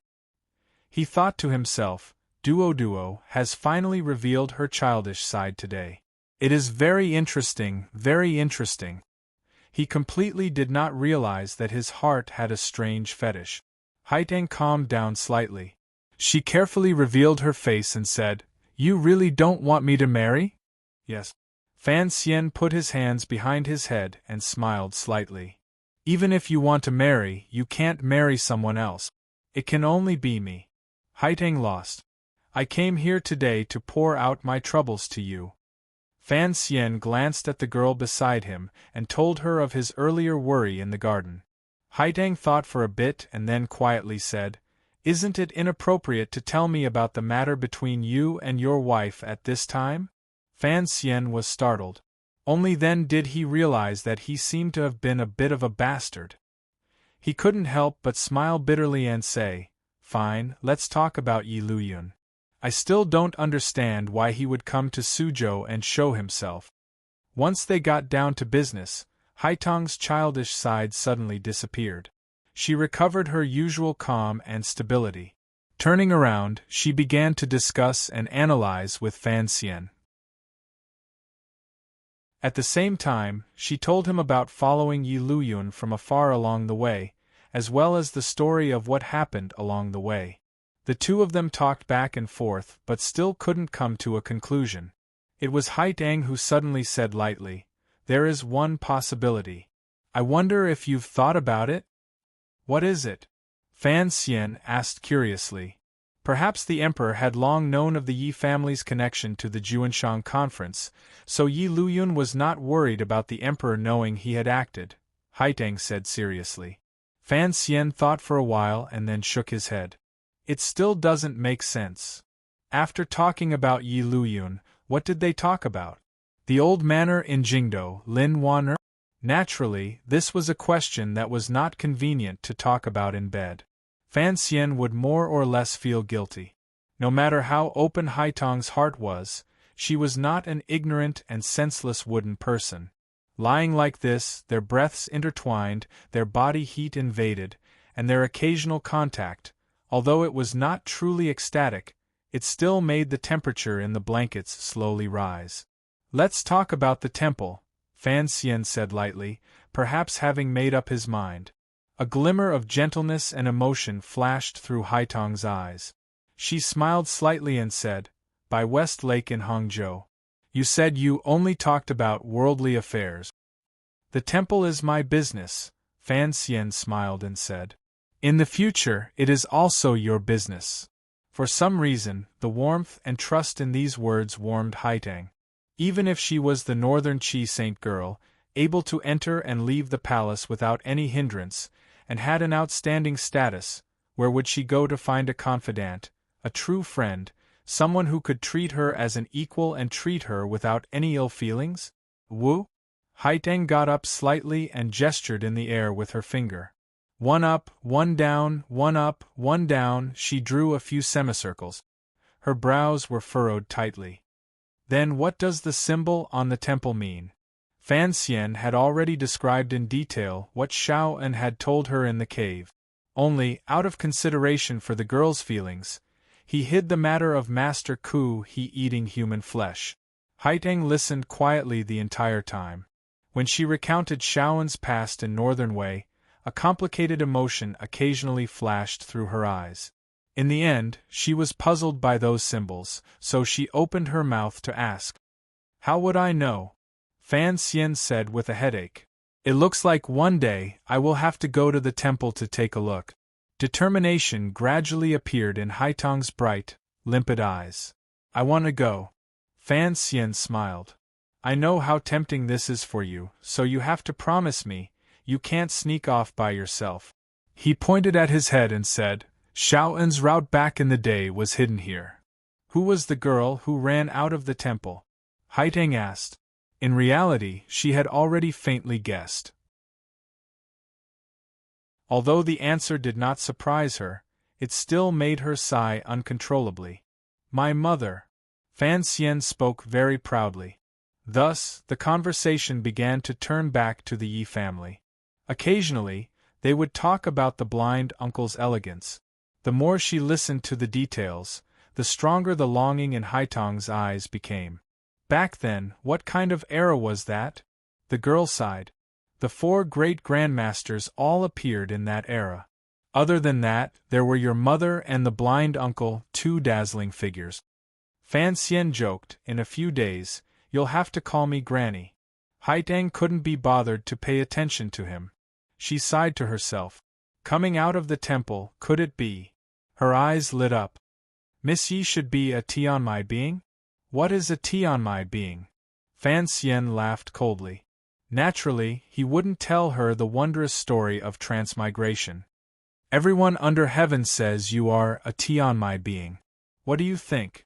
He thought to himself, Duo has finally revealed her childish side today. It is very interesting, very interesting. He completely did not realize that his heart had a strange fetish. Haitang calmed down slightly. She carefully revealed her face and said, "You really don't want me to marry?" "Yes." Fan Xian put his hands behind his head and smiled slightly. "Even if you want to marry, you can't marry someone else. It can only be me." Haitang lost. "I came here today to pour out my troubles to you." Fan Xian glanced at the girl beside him and told her of his earlier worry in the garden. Haitang thought for a bit and then quietly said, "Isn't it inappropriate to tell me about the matter between you and your wife at this time?" Fan Xian was startled. Only then did he realize that he seemed to have been a bit of a bastard. He couldn't help but smile bitterly and say, "Fine, let's talk about Yi Luyun. I still don't understand why he would come to Suzhou and show himself." Once they got down to business, Haitang's childish side suddenly disappeared. she recovered her usual calm and stability. Turning around, she began to discuss and analyze with Fan Xian. At the same time, she told him about following Yi Luyun from afar along the way, as well as the story of what happened along the way. The two of them talked back and forth but still couldn't come to a conclusion. It was Haitang who suddenly said lightly, "There is one possibility. I wonder if you've thought about it?" "What is it?" Fan Xian asked curiously. Perhaps the emperor had long known of the Yi family's connection to the Juanshang conference, so Yi Luyun was not worried about the emperor knowing he had acted, Haitang said seriously. Fan Xian thought for a while and then shook his head. It still doesn't make sense. After talking about Yi Luyun, what did they talk about? The old manor in Jingdo, Lin Wan'er? Naturally, this was a question that was not convenient to talk about in bed. Fan Xian would more or less feel guilty. No matter how open Haitang's heart was, she was not an ignorant and senseless wooden person. Lying like this, their breaths intertwined, their body heat invaded, and their occasional contact, although it was not truly ecstatic, it still made the temperature in the blankets slowly rise. "Let's talk about the temple," Fan Xian said lightly, perhaps having made up his mind. A glimmer of gentleness and emotion flashed through Haitang's eyes. She smiled slightly and said, "By West Lake in Hangzhou. You said you only talked about worldly affairs." "The temple is my business," Fan Xian smiled and said. "In the future, it is also your business." For some reason, the warmth and trust in these words warmed Haitang. Even if she was the northern Qi Saint girl, able to enter and leave the palace without any hindrance, and had an outstanding status, where would she go to find a confidant, a true friend, someone who could treat her as an equal and treat her without any ill feelings? Wu? Haitang got up slightly and gestured in the air with her finger. One up, one down, one up, one down, she drew a few semicircles. Her brows were furrowed tightly. "Then what does the symbol on the temple mean?" Fan Xian had already described in detail what Xiao En had told her in the cave. Only, out of consideration for the girl's feelings, he hid the matter of Master Ku He eating human flesh. Haitang listened quietly the entire time. When she recounted Xiao En's past in Northern Wei, a complicated emotion occasionally flashed through her eyes. In the end, she was puzzled by those symbols, so she opened her mouth to ask. "How would I know?" Fan Xian said with a headache. "It looks like one day I will have to go to the temple to take a look." Determination gradually appeared in Haitang's bright, limpid eyes. "I want to go." Fan Xian smiled. "I know how tempting this is for you, so you have to promise me, you can't sneak off by yourself." He pointed at his head and said, "Xiao En's route back in the day was hidden here." "Who was the girl who ran out of the temple?" Haitang asked. In reality, she had already faintly guessed. Although the answer did not surprise her, it still made her sigh uncontrollably. "My mother." Fan Xian spoke very proudly. Thus, the conversation began to turn back to the Yi family. Occasionally, they would talk about the blind uncle's elegance. The more she listened to the details, the stronger the longing in Haitang's eyes became. Back then, what kind of era was that? The girl sighed. The 4 great-grandmasters all appeared in that era. Other than that, there were your mother and the blind uncle, 2 dazzling figures. Fan Xian joked, "In a few days, you'll have to call me Granny." Haitang couldn't be bothered to pay attention to him. She sighed to herself. Coming out of the temple, could it be? Her eyes lit up. Miss Yi should be a Tianmai being? What is a Tianmai being? Fan Xian laughed coldly. Naturally, he wouldn't tell her the wondrous story of transmigration. "Everyone under heaven says you are a Tianmai being. What do you think?"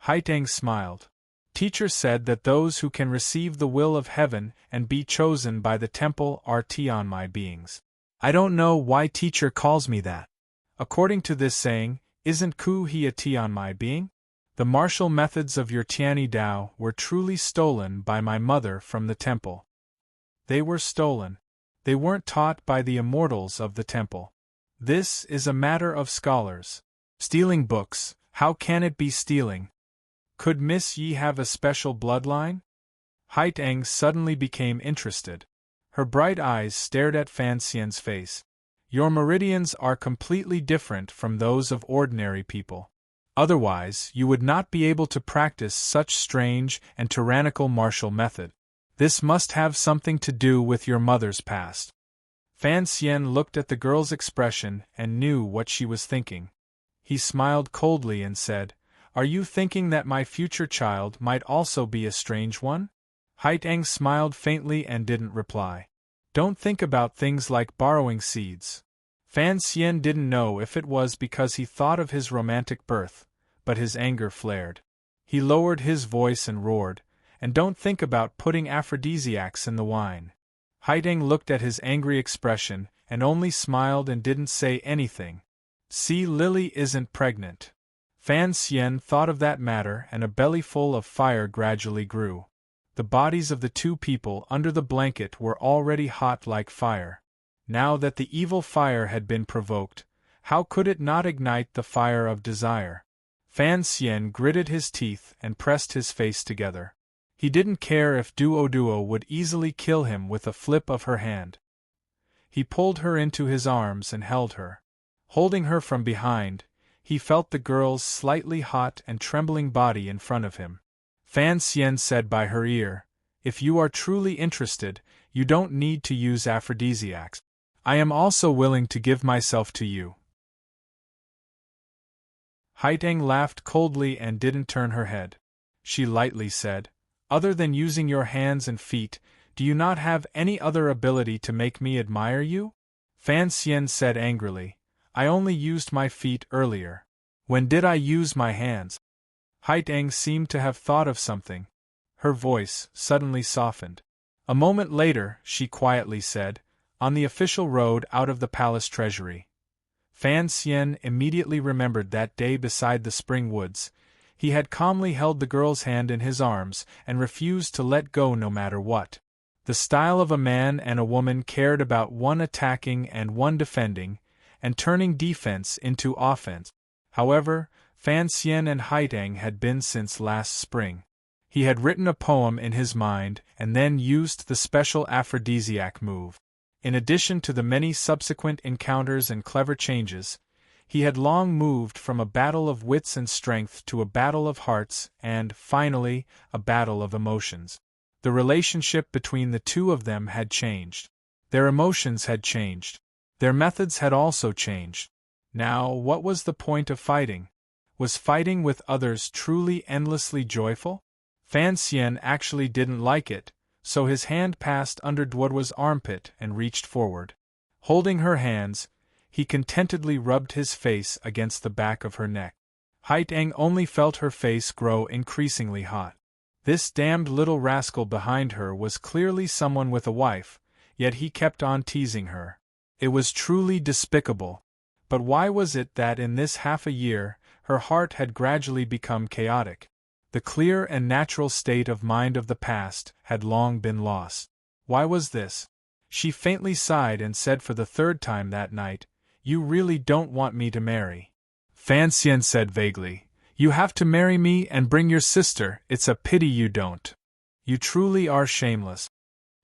Haitang smiled. "Teacher said that those who can receive the will of heaven and be chosen by the temple are Tianmai beings. I don't know why teacher calls me that. According to this saying, isn't Ku He a Tianmai being? The martial methods of your Tianyi Dao were truly stolen by my mother from the temple." "They were stolen." They weren't taught by the immortals of the temple. This is a matter of scholars. Stealing books, how can it be stealing? Could Miss Yi have a special bloodline? Haiteng suddenly became interested. Her bright eyes stared at Fan Xian's face. Your meridians are completely different from those of ordinary people. Otherwise, you would not be able to practice such strange and tyrannical martial method. This must have something to do with your mother's past. Fan Xian looked at the girl's expression and knew what she was thinking. He smiled coldly and said, "Are you thinking that my future child might also be a strange one?" Haiteng smiled faintly and didn't reply. Don't think about things like borrowing seeds. Fan Xian didn't know if it was because he thought of his romantic birth, but his anger flared. He lowered his voice and roared, "And don't think about putting aphrodisiacs in the wine." Haiteng looked at his angry expression and only smiled and didn't say anything. See, Lily isn't pregnant. Fan Xian thought of that matter and a bellyful of fire gradually grew. The bodies of the two people under the blanket were already hot like fire. Now that the evil fire had been provoked, how could it not ignite the fire of desire? Fan Xian gritted his teeth and pressed his face together. He didn't care if Duo would easily kill him with a flip of her hand. He pulled her into his arms and held her. Holding her from behind, he felt the girl's slightly hot and trembling body in front of him. Fan Xian said by her ear, "If you are truly interested, you don't need to use aphrodisiacs. I am also willing to give myself to you." Haiteng laughed coldly and didn't turn her head. She lightly said, "Other than using your hands and feet, do you not have any other ability to make me admire you?" Fan Xian said angrily, "I only used my feet earlier. When did I use my hands?" Haiteng seemed to have thought of something. Her voice suddenly softened. A moment later, she quietly said, "On the official road out of the palace treasury." Fan Xian immediately remembered that day beside the spring woods. He had calmly held the girl's hand in his arms and refused to let go no matter what. The style of a man and a woman cared about one attacking and one defending, and turning defense into offense. However, Fan Xian and Haiteng had been since last spring. He had written a poem in his mind and then used the special aphrodisiac move. In addition to the many subsequent encounters and clever changes, he had long moved from a battle of wits and strength to a battle of hearts and, finally, a battle of emotions. The relationship between the two of them had changed. Their emotions had changed. Their methods had also changed. Now, what was the point of fighting? Was fighting with others truly endlessly joyful? Fan Xian actually didn't like it, so his hand passed under Duoduo's armpit and reached forward. Holding her hands, he contentedly rubbed his face against the back of her neck. Haiteng only felt her face grow increasingly hot. This damned little rascal behind her was clearly someone with a wife, yet he kept on teasing her. It was truly despicable. But why was it that in this half a year, her heart had gradually become chaotic? The clear and natural state of mind of the past had long been lost. Why was this? She faintly sighed and said for the third time that night, "You really don't want me to marry." Fan Xian said vaguely, "You have to marry me and bring your sister, it's a pity you don't. You truly are shameless."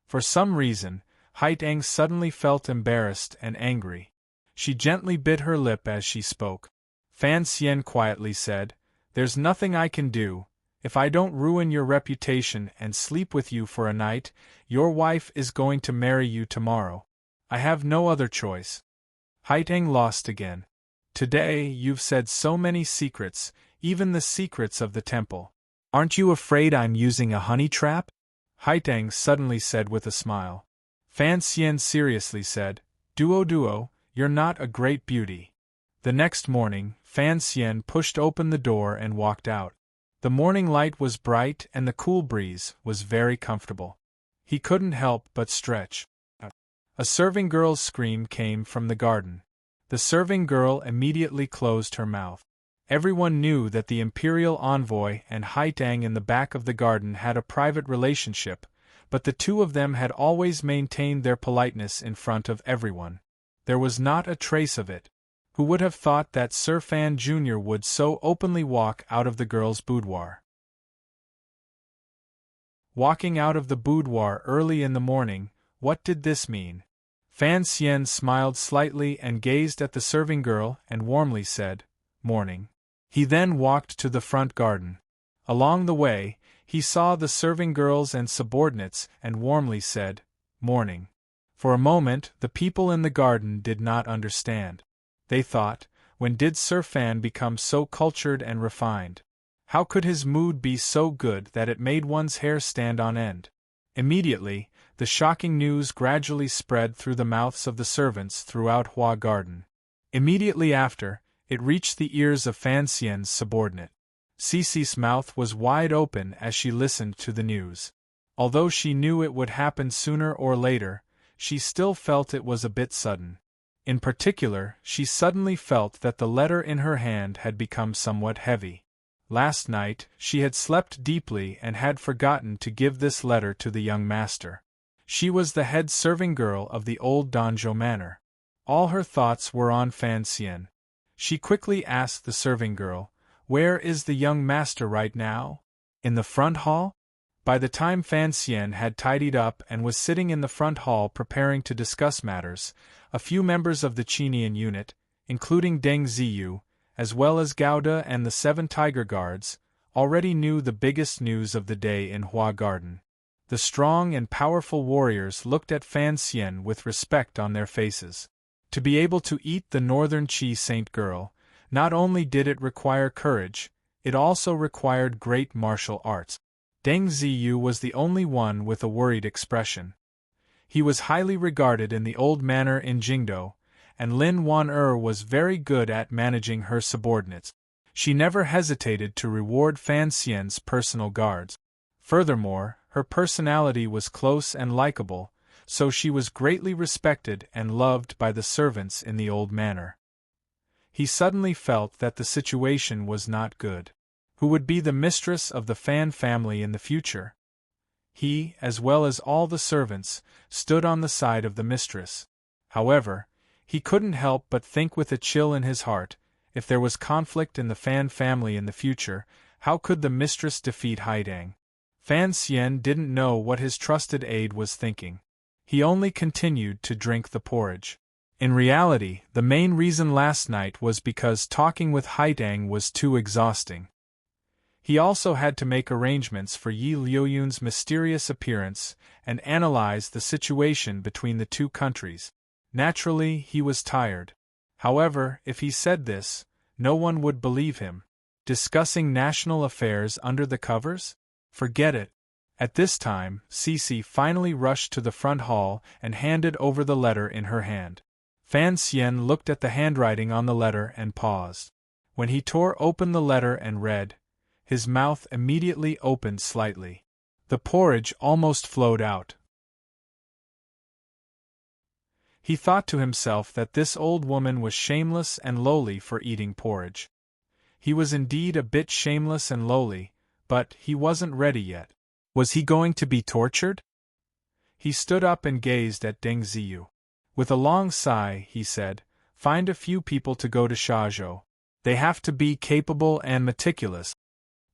For some reason, Haiteng suddenly felt embarrassed and angry. She gently bit her lip as she spoke. Fan Xian quietly said, "There's nothing I can do. If I don't ruin your reputation and sleep with you for a night, your wife is going to marry you tomorrow. I have no other choice." Haiteng lost again. "Today you've said so many secrets, even the secrets of the temple. Aren't you afraid I'm using a honey trap?" Haiteng suddenly said with a smile. Fan Xian seriously said, Duo, you're not a great beauty." The next morning, Fan Xian pushed open the door and walked out. The morning light was bright and the cool breeze was very comfortable. He couldn't help but stretch. A serving girl's scream came from the garden. The serving girl immediately closed her mouth. Everyone knew that the imperial envoy and Haiteng in the back of the garden had a private relationship, but the two of them had always maintained their politeness in front of everyone. There was not a trace of it. Who would have thought that Sir Fan Jr. would so openly walk out of the girl's boudoir? Walking out of the boudoir early in the morning, what did this mean? Fan Xian smiled slightly and gazed at the serving girl and warmly said, "Morning." He then walked to the front garden. Along the way, he saw the serving girls and subordinates and warmly said, "Morning." For a moment, the people in the garden did not understand. They thought, when did Sir Fan become so cultured and refined? How could his mood be so good that it made one's hair stand on end? Immediately, the shocking news gradually spread through the mouths of the servants throughout Hua Garden. Immediately after, it reached the ears of Fan Xian's subordinate. Cici's mouth was wide open as she listened to the news. Although she knew it would happen sooner or later, she still felt it was a bit sudden. In particular, she suddenly felt that the letter in her hand had become somewhat heavy. Last night, she had slept deeply and had forgotten to give this letter to the young master. She was the head serving girl of the old Danzhou manor. All her thoughts were on Fan Xian. She quickly asked the serving girl, "Where is the young master right now? In the front hall?" By the time Fan Xian had tidied up and was sitting in the front hall preparing to discuss matters, a few members of the Qinian unit, including Deng Ziyu, as well as Gouda and the 7 Tiger Guards, already knew the biggest news of the day in Hua Garden. The strong and powerful warriors looked at Fan Xian with respect on their faces. To be able to eat the northern Qi Saint girl, not only did it require courage, it also required great martial arts. Deng Ziyu was the only one with a worried expression. He was highly regarded in the old manor in Jingdou, and Lin Wan'er was very good at managing her subordinates. She never hesitated to reward Fan Xian's personal guards. Furthermore, her personality was close and likable, so she was greatly respected and loved by the servants in the old manor. He suddenly felt that the situation was not good. Who would be the mistress of the Fan family in the future? He, as well as all the servants, stood on the side of the mistress. However, he couldn't help but think with a chill in his heart, if there was conflict in the Fan family in the future, how could the mistress defeat Haidang? Fan Xian didn't know what his trusted aide was thinking. He only continued to drink the porridge. In reality, the main reason last night was because talking with Haidang was too exhausting. He also had to make arrangements for Yi Liuyun's mysterious appearance and analyze the situation between the two countries. Naturally, he was tired. However, if he said this, no one would believe him. Discussing national affairs under the covers? Forget it. At this time, Cici finally rushed to the front hall and handed over the letter in her hand. Fan Xian looked at the handwriting on the letter and paused. When he tore open the letter and read, his mouth immediately opened slightly. The porridge almost flowed out. He thought to himself that this old woman was shameless and lowly for eating porridge. He was indeed a bit shameless and lowly, but he wasn't ready yet. Was he going to be tortured? He stood up and gazed at Deng Ziyu. With a long sigh, he said, "Find a few people to go to Shazhou. They have to be capable and meticulous."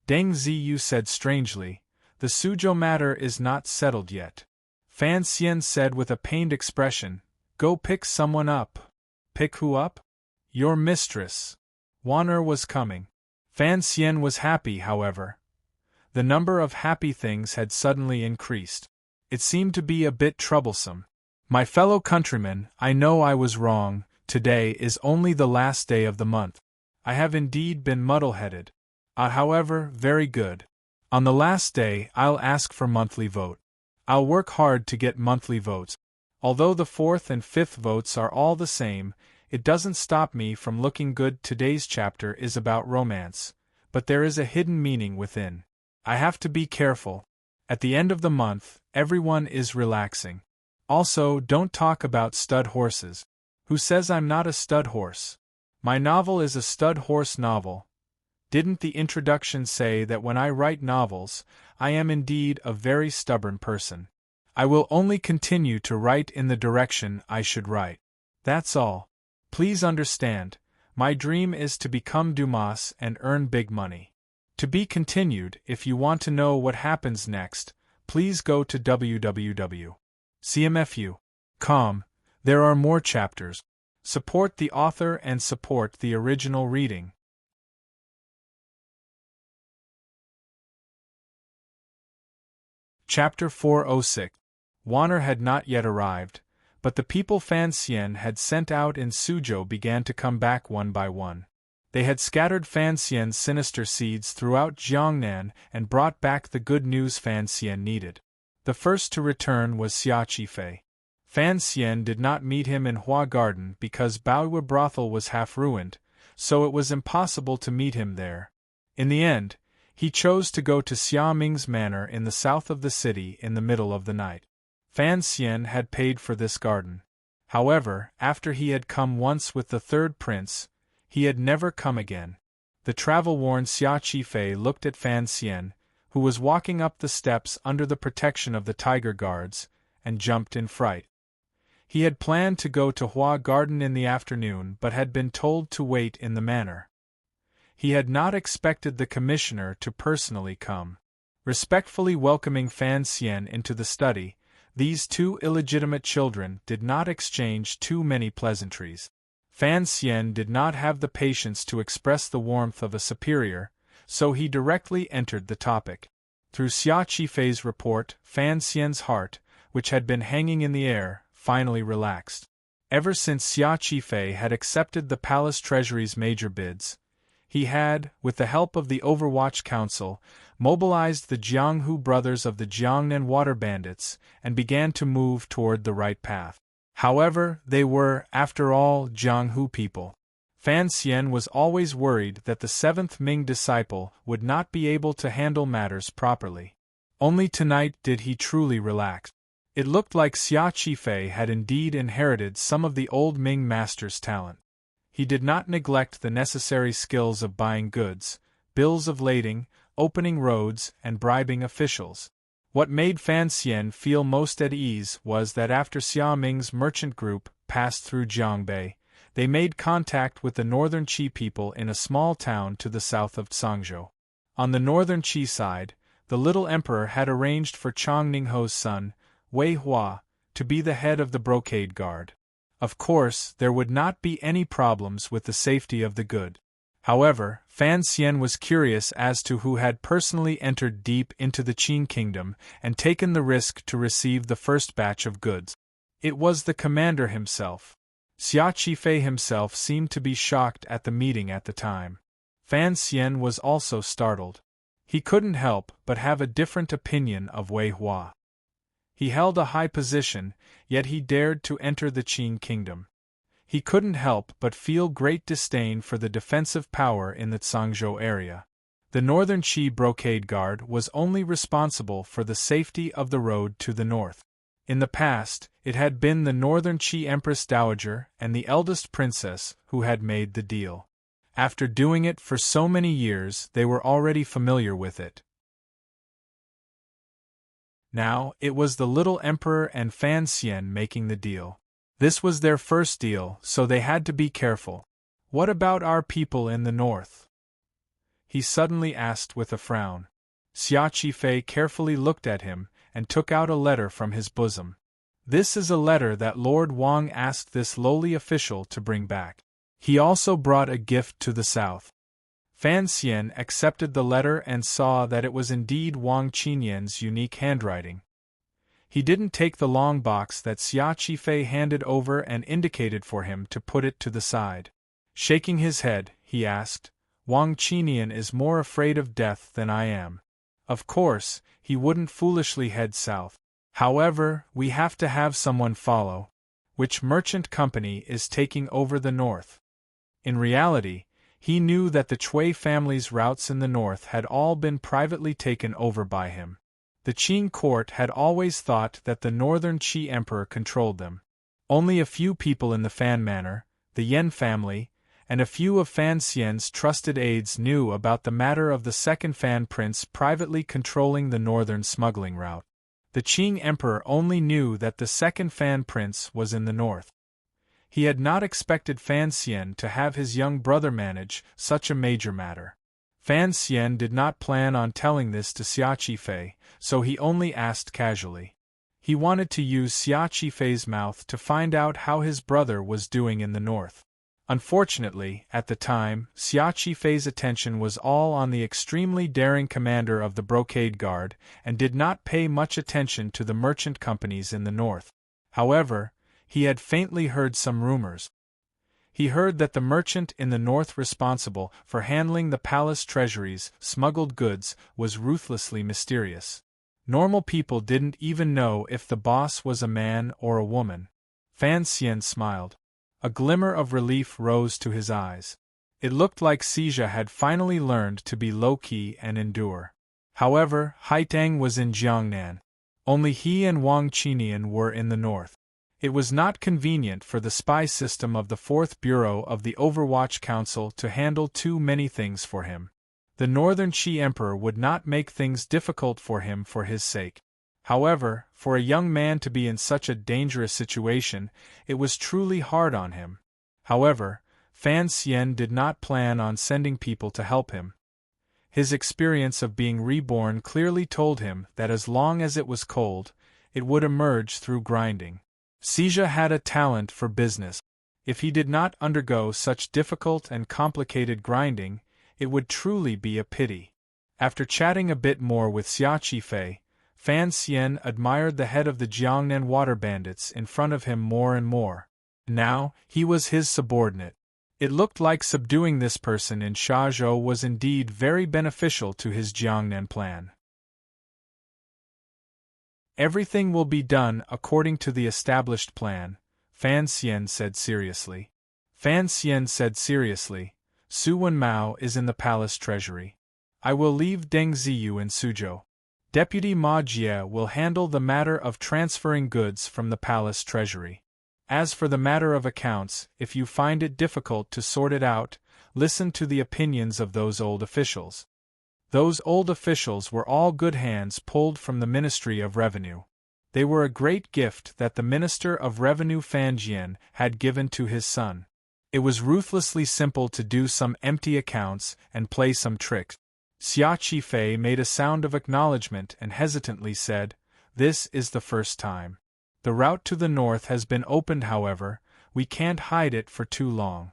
Deng Ziyu said strangely, "The Suzhou matter is not settled yet." Fan Xian said with a pained expression, "Go pick someone up." "Pick who up?" "Your mistress." Wan'er was coming. Fan Xian was happy, however. The number of happy things had suddenly increased. It seemed to be a bit troublesome. "My fellow countrymen, I know I was wrong. Today is only the last day of the month. I have indeed been muddle-headed. However, very good. On the last day, I'll ask for monthly vote. I'll work hard to get monthly votes. Although the 4th and 5th votes are all the same, it doesn't stop me from looking good. Today's chapter is about romance, but there is a hidden meaning within. I have to be careful. At the end of the month, everyone is relaxing. Also, don't talk about stud horses. Who says I'm not a stud horse? My novel is a stud horse novel. Didn't the introduction say that when I write novels, I am indeed a very stubborn person? I will only continue to write in the direction I should write. That's all. Please understand, my dream is to become Dumas and earn big money. To be continued. If you want to know what happens next, please go to www.cmfu.com. There are more chapters. Support the author and support the original reading. Chapter 406. Warner had not yet arrived, but the people Fan Xian had sent out in Suzhou began to come back one by one. They had scattered Fan Xian's sinister seeds throughout Jiangnan and brought back the good news Fan Xian needed. The first to return was Xia Qifei. Fan Xian did not meet him in Hua Garden because Baoyue brothel was half ruined, so it was impossible to meet him there. In the end, he chose to go to Xia Ming's manor in the south of the city in the middle of the night. Fan Xian had paid for this garden. However, after he had come once with the third prince, he had never come again. The travel-worn Xia Qifei looked at Fan Xian, who was walking up the steps under the protection of the tiger guards, and jumped in fright. He had planned to go to Hua Garden in the afternoon but had been told to wait in the manor. He had not expected the commissioner to personally come. Respectfully welcoming Fan Xian into the study, these two illegitimate children did not exchange too many pleasantries. Fan Xian did not have the patience to express the warmth of a superior, so he directly entered the topic. Through Xia Qifei's report, Fan Xian's heart, which had been hanging in the air, finally relaxed. Ever since Xia Qifei had accepted the palace treasury's major bids, he had, with the help of the Overwatch Council, mobilized the Jianghu brothers of the Jiangnan water bandits and began to move toward the right path. However, they were, after all, Jianghu people. Fan Xian was always worried that the seventh Ming disciple would not be able to handle matters properly. Only tonight did he truly relax. It looked like Xia Qifei had indeed inherited some of the old Ming master's talent. He did not neglect the necessary skills of buying goods, bills of lading, opening roads, and bribing officials. What made Fan Xian feel most at ease was that after Xia Ming's merchant group passed through Jiangbei, they made contact with the northern Qi people in a small town to the south of Cangzhou. On the northern Qi side, the little emperor had arranged for Chang Ningho's son, Wei Hua, to be the head of the brocade guard. Of course, there would not be any problems with the safety of the good. However, Fan Xian was curious as to who had personally entered deep into the Qin kingdom and taken the risk to receive the first batch of goods. It was the commander himself. Xia Qifei himself seemed to be shocked at the meeting at the time. Fan Xian was also startled. He couldn't help but have a different opinion of Wei Hua. He held a high position, yet he dared to enter the Qin kingdom. He couldn't help but feel great disdain for the defensive power in the Cangzhou area. The northern Qi brocade guard was only responsible for the safety of the road to the north. In the past, it had been the northern Qi Empress Dowager and the eldest princess who had made the deal. After doing it for so many years, they were already familiar with it. Now, it was the little emperor and Fan Xian making the deal. This was their first deal, so they had to be careful. What about our people in the north? He suddenly asked with a frown. Xia Qifei carefully looked at him and took out a letter from his bosom. This is a letter that Lord Wang asked this lowly official to bring back. He also brought a gift to the south. Fan Xian accepted the letter and saw that it was indeed Wang Qinyan's unique handwriting. He didn't take the long box that Xia Qifei handed over and indicated for him to put it to the side. Shaking his head, he asked, "Wang Qinyan is more afraid of death than I am. Of course, he wouldn't foolishly head south. However, we have to have someone follow. Which merchant company is taking over the north?" In reality, he knew that the Cui family's routes in the north had all been privately taken over by him. The Qin court had always thought that the northern Qi emperor controlled them. Only a few people in the Fan manor, the Yen family, and a few of Fan Xian's trusted aides knew about the matter of the second Fan prince privately controlling the northern smuggling route. The Qing emperor only knew that the second Fan prince was in the north. He had not expected Fan Xian to have his young brother manage such a major matter. Fan Xian did not plan on telling this to Xia Qifei, so he only asked casually. He wanted to use Xia Qifei's mouth to find out how his brother was doing in the north. Unfortunately, at the time, Xia Qifei's attention was all on the extremely daring commander of the Brocade Guard, and did not pay much attention to the merchant companies in the north. However, he had faintly heard some rumors. He heard that the merchant in the north responsible for handling the palace treasury's smuggled goods was ruthlessly mysterious. Normal people didn't even know if the boss was a man or a woman. Fan Xian smiled. A glimmer of relief rose to his eyes. It looked like Xia had finally learned to be low-key and endure. However, Haitang was in Jiangnan. Only he and Wang Qinian were in the north. It was not convenient for the spy system of the 4th Bureau of the Overwatch Council to handle too many things for him. The Northern Qi Emperor would not make things difficult for him for his sake. However, for a young man to be in such a dangerous situation, it was truly hard on him. However, Fan Xian did not plan on sending people to help him. His experience of being reborn clearly told him that as long as it was cold, it would emerge through grinding. Xia had a talent for business. If he did not undergo such difficult and complicated grinding, it would truly be a pity. After chatting a bit more with Xia Qifei, Fan Xian admired the head of the Jiangnan water bandits in front of him more and more. Now, he was his subordinate. It looked like subduing this person in Shazhou was indeed very beneficial to his Jiangnan plan. Everything will be done according to the established plan, Fan Xian said seriously. Fan Xian said seriously, Su Wenmao is in the palace treasury. I will leave Deng Ziyu in Suzhou. Deputy Ma Jie will handle the matter of transferring goods from the palace treasury. As for the matter of accounts, if you find it difficult to sort it out, listen to the opinions of those old officials. Those old officials were all good hands pulled from the Ministry of Revenue. They were a great gift that the Minister of Revenue Fan Jian had given to his son. It was ruthlessly simple to do some empty accounts and play some tricks. Xia Qifei made a sound of acknowledgement and hesitantly said, "This is the first time. The route to the north has been opened, however, we can't hide it for too long."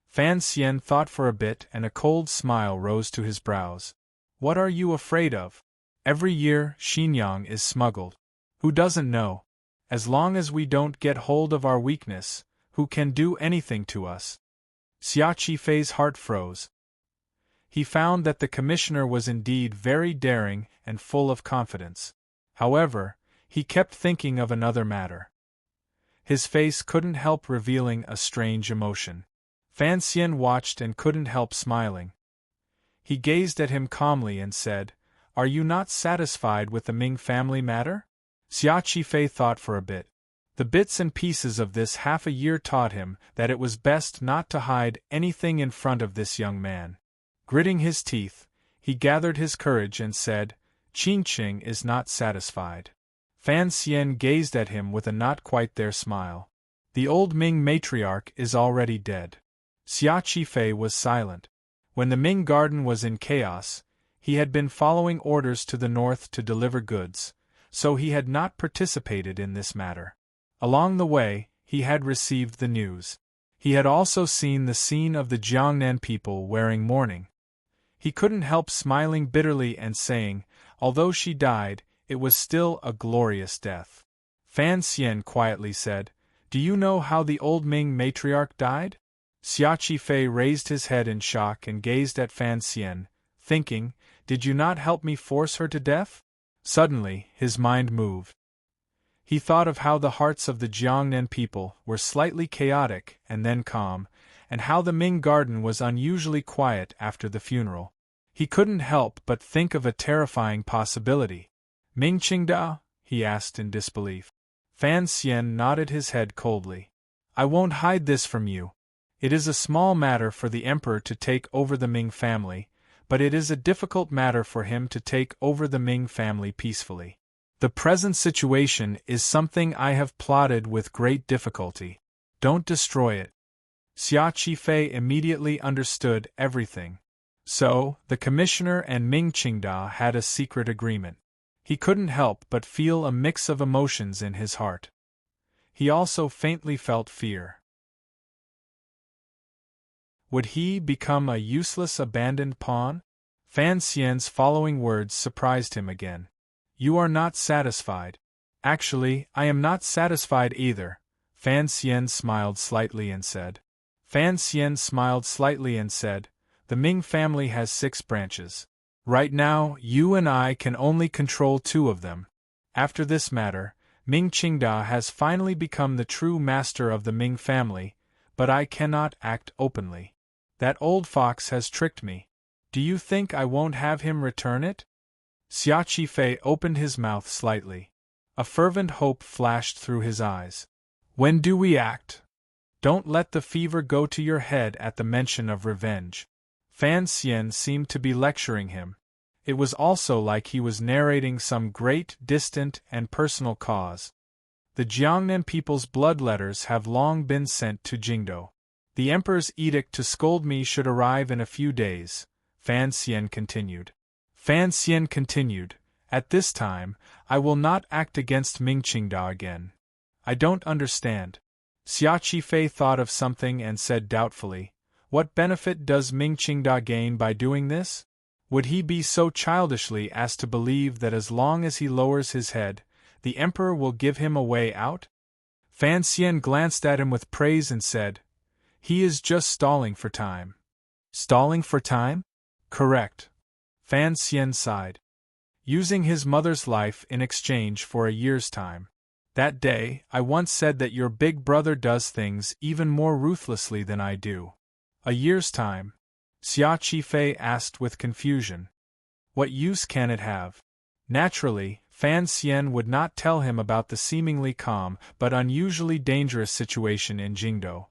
Fan Xian thought for a bit and a cold smile rose to his brows. "What are you afraid of? Every year, Xinjiang is smuggled. Who doesn't know? As long as we don't get hold of our weakness, who can do anything to us?" Xia Qifei's heart froze. He found that the commissioner was indeed very daring and full of confidence. However, he kept thinking of another matter. His face couldn't help revealing a strange emotion. Fan Xian watched and couldn't help smiling. He gazed at him calmly and said, "Are you not satisfied with the Ming family matter?" Xia Qifei thought for a bit. The bits and pieces of this half a year taught him that it was best not to hide anything in front of this young man. Gritting his teeth, he gathered his courage and said, "Qingqing is not satisfied." Fan Xian gazed at him with a not quite there smile. "The old Ming matriarch is already dead." Xia Qifei was silent. When the Ming garden was in chaos, he had been following orders to the north to deliver goods, so he had not participated in this matter. Along the way, he had received the news. He had also seen the scene of the Jiangnan people wearing mourning. He couldn't help smiling bitterly and saying, "Although she died, it was still a glorious death." Fan Xian quietly said, "Do you know how the old Ming matriarch died?" Xia Qifei raised his head in shock and gazed at Fan Xian, thinking, "Did you not help me force her to death?" Suddenly, his mind moved. He thought of how the hearts of the Jiangnan people were slightly chaotic and then calm, and how the Ming garden was unusually quiet after the funeral. He couldn't help but think of a terrifying possibility. "Ming Qingda?" he asked in disbelief. Fan Xian nodded his head coldly. "I won't hide this from you. It is a small matter for the emperor to take over the Ming family, but it is a difficult matter for him to take over the Ming family peacefully. The present situation is something I have plotted with great difficulty. Don't destroy it. Xia Qifei immediately understood everything. So, the commissioner and Ming Qingda had a secret agreement. He couldn't help but feel a mix of emotions in his heart. He also faintly felt fear. Would he become a useless abandoned pawn? Fan Xian's following words surprised him again. You are not satisfied. Actually, I am not satisfied either, Fan Xian smiled slightly and said. The Ming family has 6 branches. Right now, you and I can only control 2 of them. After this matter, Ming Qingda has finally become the true master of the Ming family, but I cannot act openly. That old fox has tricked me. Do you think I won't have him return it? Xia Qifei opened his mouth slightly. A fervent hope flashed through his eyes. When do we act? Don't let the fever go to your head at the mention of revenge. Fan Xian seemed to be lecturing him. It was also like he was narrating some great, distant, and personal cause. The Jiangnan people's blood letters have long been sent to Jingdo. The emperor's edict to scold me should arrive in a few days, Fan Xian continued. At this time, I will not act against Ming Qingda again. I don't understand. Xia Qifei thought of something and said doubtfully, what benefit does Ming Qingda gain by doing this? Would he be so childishly as to believe that as long as he lowers his head, the emperor will give him a way out? Fan Xian glanced at him with praise and said, he is just stalling for time. Stalling for time? Correct. Fan Xian sighed. Using his mother's life in exchange for a year's time. That day, I once said that your big brother does things even more ruthlessly than I do. A year's time? Xia Qifei asked with confusion. What use can it have? Naturally, Fan Xian would not tell him about the seemingly calm but unusually dangerous situation in Jingdo.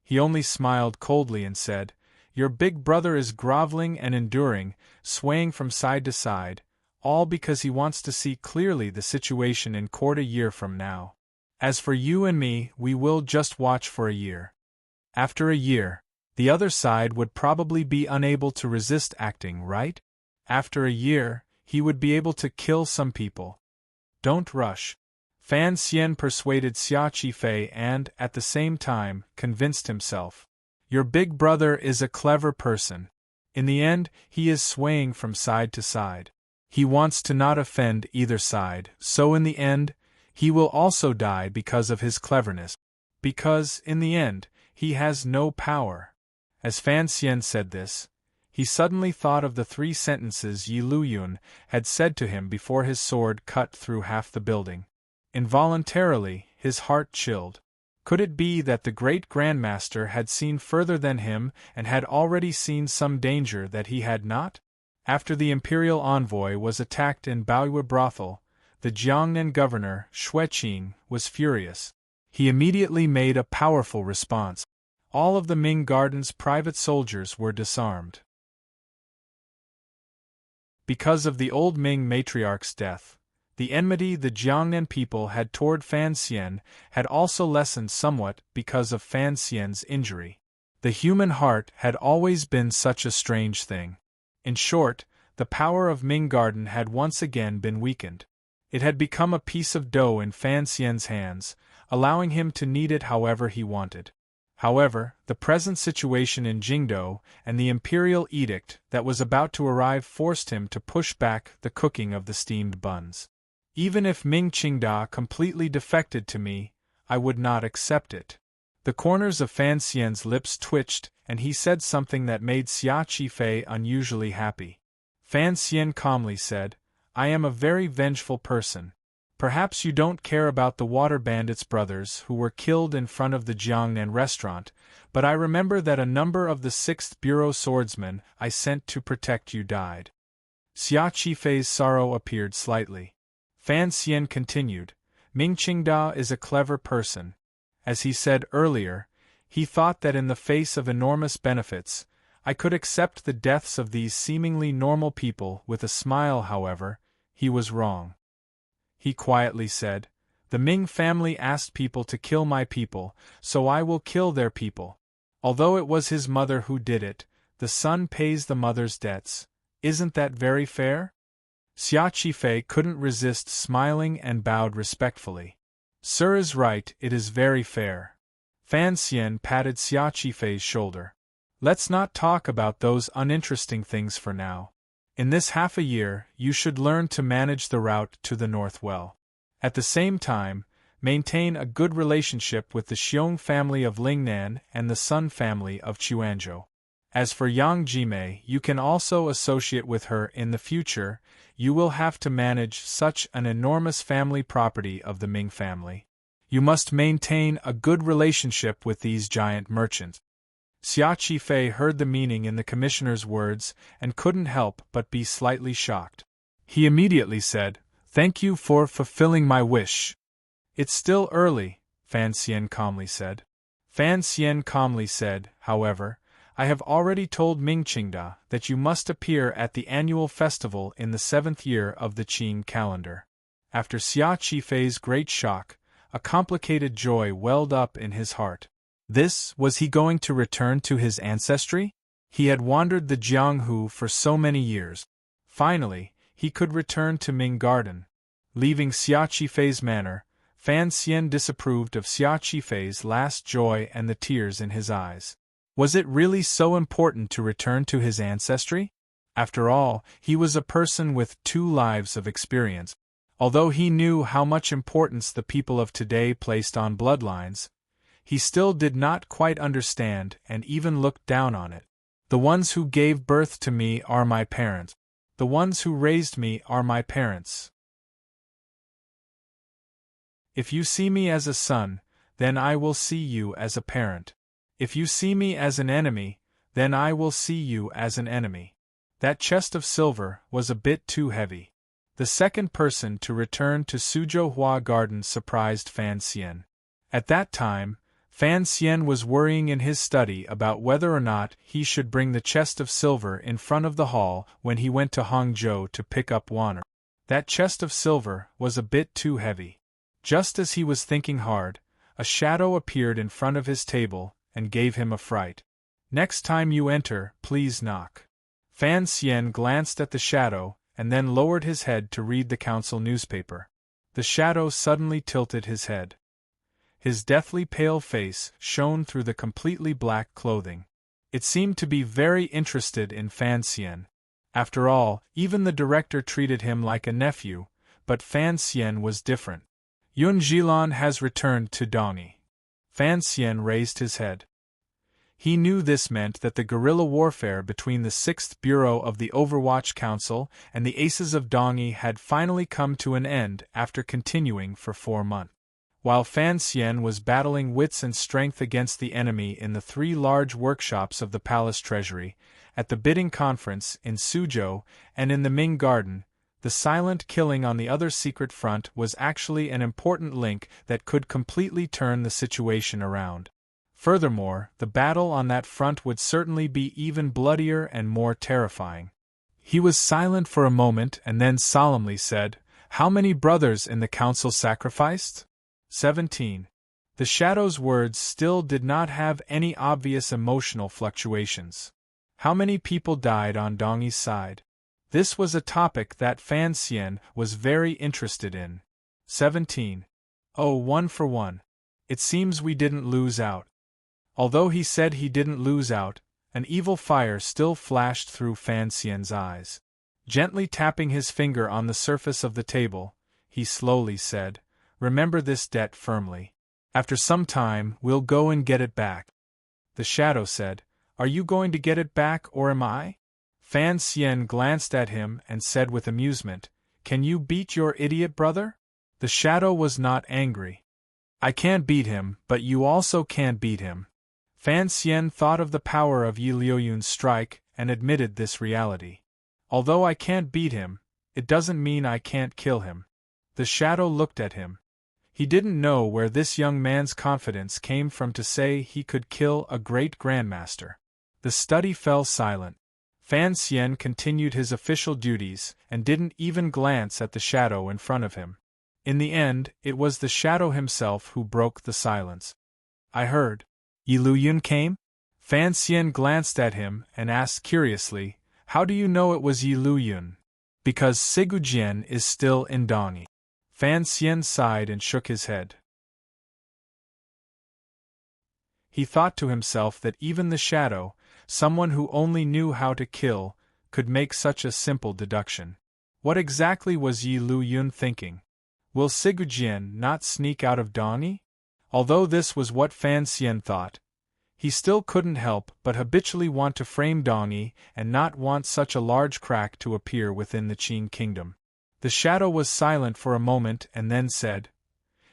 He only smiled coldly and said, your big brother is groveling and enduring, swaying from side to side, all because he wants to see clearly the situation in court a year from now. As for you and me, we will just watch for a year. After a year, the other side would probably be unable to resist acting, right? After a year, he would be able to kill some people. Don't rush. Fan Xian persuaded Xia Qifei and, at the same time, convinced himself. Your big brother is a clever person. In the end, he is swaying from side to side. He wants to not offend either side, so in the end, he will also die because of his cleverness. Because, in the end, he has no power. As Fan Xian said this, he suddenly thought of the 3 sentences Yi Luyun had said to him before his sword cut through half the building. Involuntarily, his heart chilled. Could it be that the great Grandmaster had seen further than him and had already seen some danger that he had not? After the imperial envoy was attacked in Baoyue brothel, the Jiangnan governor, Xueqing, was furious. He immediately made a powerful response. All of the Ming Garden's private soldiers were disarmed. Because of the old Ming matriarch's death, the enmity the Jiangnan people had toward Fan Xian had also lessened somewhat because of Fan Xian's injury. The human heart had always been such a strange thing. In short, the power of Ming Garden had once again been weakened. It had become a piece of dough in Fan Xian's hands, allowing him to knead it however he wanted. However, the present situation in Jingdo and the imperial edict that was about to arrive forced him to push back the cooking of the steamed buns. Even if Ming Qingda completely defected to me, I would not accept it. The corners of Fan Xian's lips twitched, and he said something that made Xia Qifei unusually happy. Fan Xian calmly said, I am a very vengeful person. Perhaps you don't care about the water bandits' brothers who were killed in front of the Jiangnan restaurant, but I remember that a number of the 6th Bureau swordsmen I sent to protect you died. Xia Qifei's sorrow appeared slightly. Fan Xian continued, Ming Qingda is a clever person. As he said earlier, he thought that in the face of enormous benefits, I could accept the deaths of these seemingly normal people with a smile. However, he was wrong. he quietly said. The Ming family asked people to kill my people, so I will kill their people. Although it was his mother who did it, the son pays the mother's debts. Isn't that very fair? Xia Qifei couldn't resist smiling and bowed respectfully. Sir is right, it is very fair. Fan Xian patted Xia Qifei's shoulder. Let's not talk about those uninteresting things for now. In this half a year, you should learn to manage the route to the north well. At the same time, maintain a good relationship with the Xiong family of Lingnan and the Sun family of Quanzhou. As for Yang Jimei, you can also associate with her in the future. You will have to manage such an enormous family property of the Ming family. You must maintain a good relationship with these giant merchants. Xia Qifei heard the meaning in the commissioner's words and couldn't help but be slightly shocked. He immediately said, "Thank you for fulfilling my wish." "It's still early," Fan Xian calmly said. Fan Xian calmly said, however, "I have already told Ming Qingda that you must appear at the annual festival in the 7th year of the Qing calendar." After Xia Qifei's great shock, a complicated joy welled up in his heart. Was he going to return to his ancestry? He had wandered the Jianghu for so many years. Finally, he could return to Ming Garden. Leaving Xia Qifei's manor, Fan Xian disapproved of Xia Qifei's last joy and the tears in his eyes. Was it really so important to return to his ancestry? After all, he was a person with 2 lives of experience. Although he knew how much importance the people of today placed on bloodlines, he still did not quite understand and even looked down on it. The ones who gave birth to me are my parents. The ones who raised me are my parents. If you see me as a son, then I will see you as a parent. If you see me as an enemy, then I will see you as an enemy. That chest of silver was a bit too heavy. The second person to return to Suzhou Hua Garden surprised Fan Xian. At that time, Fan Xian was worrying in his study about whether or not he should bring the chest of silver in front of the hall when he went to Hangzhou to pick up water. That chest of silver was a bit too heavy. Just as he was thinking hard, a shadow appeared in front of his table and gave him a fright. "Next time you enter, please knock." Fan Xian glanced at the shadow and then lowered his head to read the council newspaper. The shadow suddenly tilted his head. His deathly pale face shone through the completely black clothing. It seemed to be very interested in Fan Xian. After all, even the director treated him like a nephew, but Fan Xian was different. "Yun Zhilan has returned to Dongyi." Fan Xian raised his head. He knew this meant that the guerrilla warfare between the 6th Bureau of the Overwatch Council and the Aces of Dongyi had finally come to an end after continuing for 4 months. While Fan Xian was battling wits and strength against the enemy in the 3 large workshops of the palace treasury, at the bidding conference in Suzhou, and in the Ming Garden, the silent killing on the other secret front was actually an important link that could completely turn the situation around. Furthermore, the battle on that front would certainly be even bloodier and more terrifying. He was silent for a moment and then solemnly said, "How many brothers in the council sacrificed?" 17. The Shadow's words still did not have any obvious emotional fluctuations. How many people died on Dongyi's side? This was a topic that Fan Xian was very interested in. 17. Oh, 1 for 1. It seems we didn't lose out. Although he said he didn't lose out, an evil fire still flashed through Fan Xian's eyes. Gently tapping his finger on the surface of the table, he slowly said, "Remember this debt firmly. After some time, we'll go and get it back." The shadow said, "Are you going to get it back or am I?" Fan Xian glanced at him and said with amusement, "Can you beat your idiot brother?" The shadow was not angry. "I can't beat him, but you also can't beat him." Fan Xian thought of the power of Yi Liuyun's strike and admitted this reality. "Although I can't beat him, it doesn't mean I can't kill him." The shadow looked at him. He didn't know where this young man's confidence came from to say he could kill a great grandmaster. The study fell silent. Fan Xian continued his official duties and didn't even glance at the shadow in front of him. In the end, it was the shadow himself who broke the silence. I heard. Yi Luyun came? Fan Xian glanced at him and asked curiously, how do you know it was Yi Luyun? Because Sigujian is still in Dongyi. Fan Xian sighed and shook his head. He thought to himself that even the shadow, someone who only knew how to kill, could make such a simple deduction. What exactly was Yi Luyun thinking? Will Sigujian not sneak out of Dongyi? Although this was what Fan Xian thought, he still couldn't help but habitually want to frame Dongyi and not want such a large crack to appear within the Qin kingdom. The shadow was silent for a moment and then said,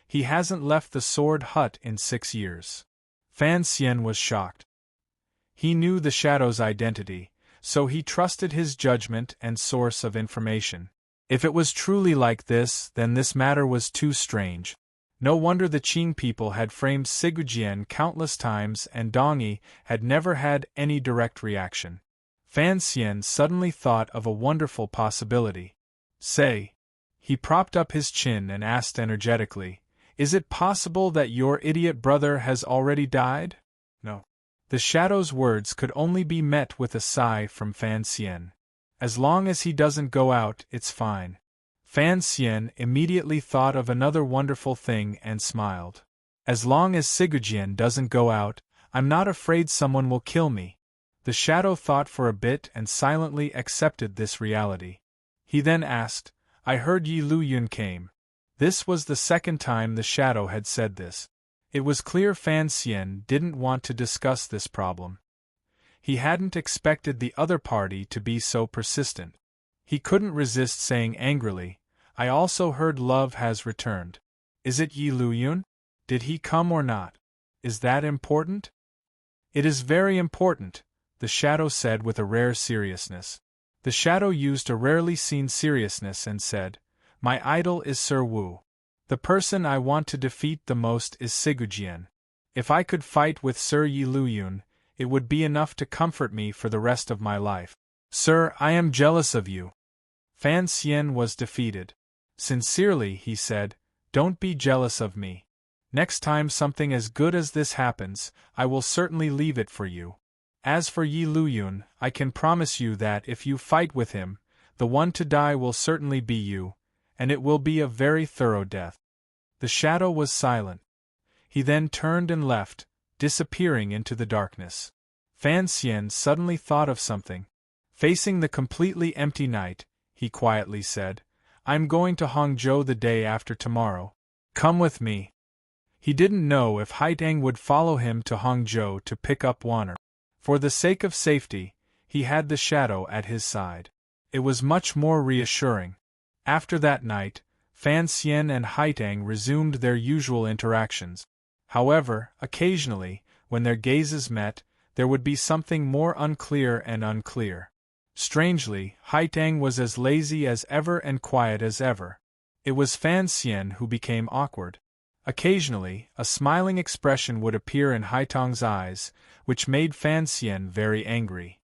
he hasn't left the sword hut in 6 years. Fan Xian was shocked. He knew the shadow's identity, so he trusted his judgment and source of information. If it was truly like this, then this matter was too strange. No wonder the Qin people had framed Sigujian countless times and Dongyi had never had any direct reaction. Fan Xian suddenly thought of a wonderful possibility. Say. He propped up his chin and asked energetically, is it possible that your idiot brother has already died? No. The shadow's words could only be met with a sigh from Fan Xian. As long as he doesn't go out, it's fine. Fan Xian immediately thought of another wonderful thing and smiled. As long as Sigujian doesn't go out, I'm not afraid someone will kill me. The shadow thought for a bit and silently accepted this reality. He then asked, I heard Yi Luyun came. This was the second time the shadow had said this. It was clear Fan Xian didn't want to discuss this problem. He hadn't expected the other party to be so persistent. He couldn't resist saying angrily, I also heard love has returned. Is it Yi Luyun? Did he come or not? Is that important? It is very important, the shadow said with a rare seriousness. The shadow used a rarely seen seriousness and said, my idol is Sir Wu. The person I want to defeat the most is Sigujian. If I could fight with Sir Yi Luyun, it would be enough to comfort me for the rest of my life. Sir, I am jealous of you. Fan Xian was defeated. Sincerely, he said, don't be jealous of me. Next time something as good as this happens, I will certainly leave it for you. As for Yi Luyun, I can promise you that if you fight with him, the one to die will certainly be you, and it will be a very thorough death. The shadow was silent. He then turned and left, disappearing into the darkness. Fan Xian suddenly thought of something. Facing the completely empty night, he quietly said, I'm going to Hangzhou the day after tomorrow. Come with me. He didn't know if Haitang would follow him to Hangzhou to pick up Wanner. For the sake of safety, he had the shadow at his side. It was much more reassuring. After that night, Fan Xian and Haitang resumed their usual interactions. However, occasionally, when their gazes met, there would be something more unclear and unclear. Strangely, Haitang was as lazy as ever and quiet as ever. It was Fan Xian who became awkward. Occasionally, a smiling expression would appear in Haitang's eyes, which made Fan Xian very angry.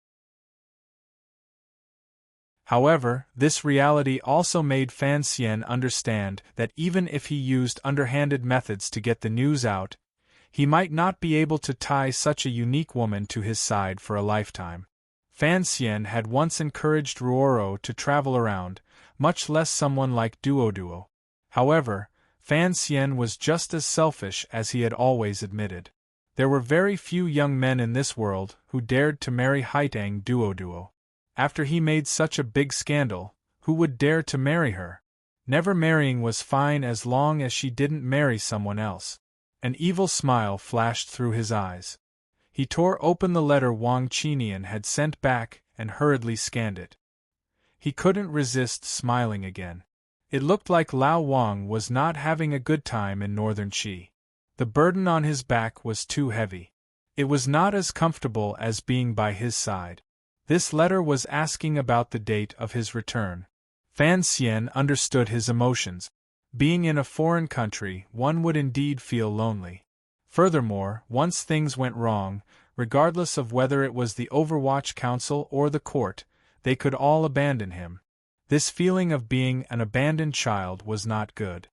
However, this reality also made Fan Xian understand that even if he used underhanded methods to get the news out, he might not be able to tie such a unique woman to his side for a lifetime. Fan Xian had once encouraged Ruoro to travel around, much less someone like Duoduo. However, Fan Xian was just as selfish as he had always admitted. There were very few young men in this world who dared to marry Haitang Duoduo. After he made such a big scandal, who would dare to marry her? Never marrying was fine as long as she didn't marry someone else. An evil smile flashed through his eyes. He tore open the letter Wang Qinian had sent back and hurriedly scanned it. He couldn't resist smiling again. It looked like Lao Wang was not having a good time in northern Qi. The burden on his back was too heavy. It was not as comfortable as being by his side. This letter was asking about the date of his return. Fan Xian understood his emotions. Being in a foreign country, one would indeed feel lonely. Furthermore, once things went wrong, regardless of whether it was the Overwatch Council or the court, they could all abandon him. This feeling of being an abandoned child was not good.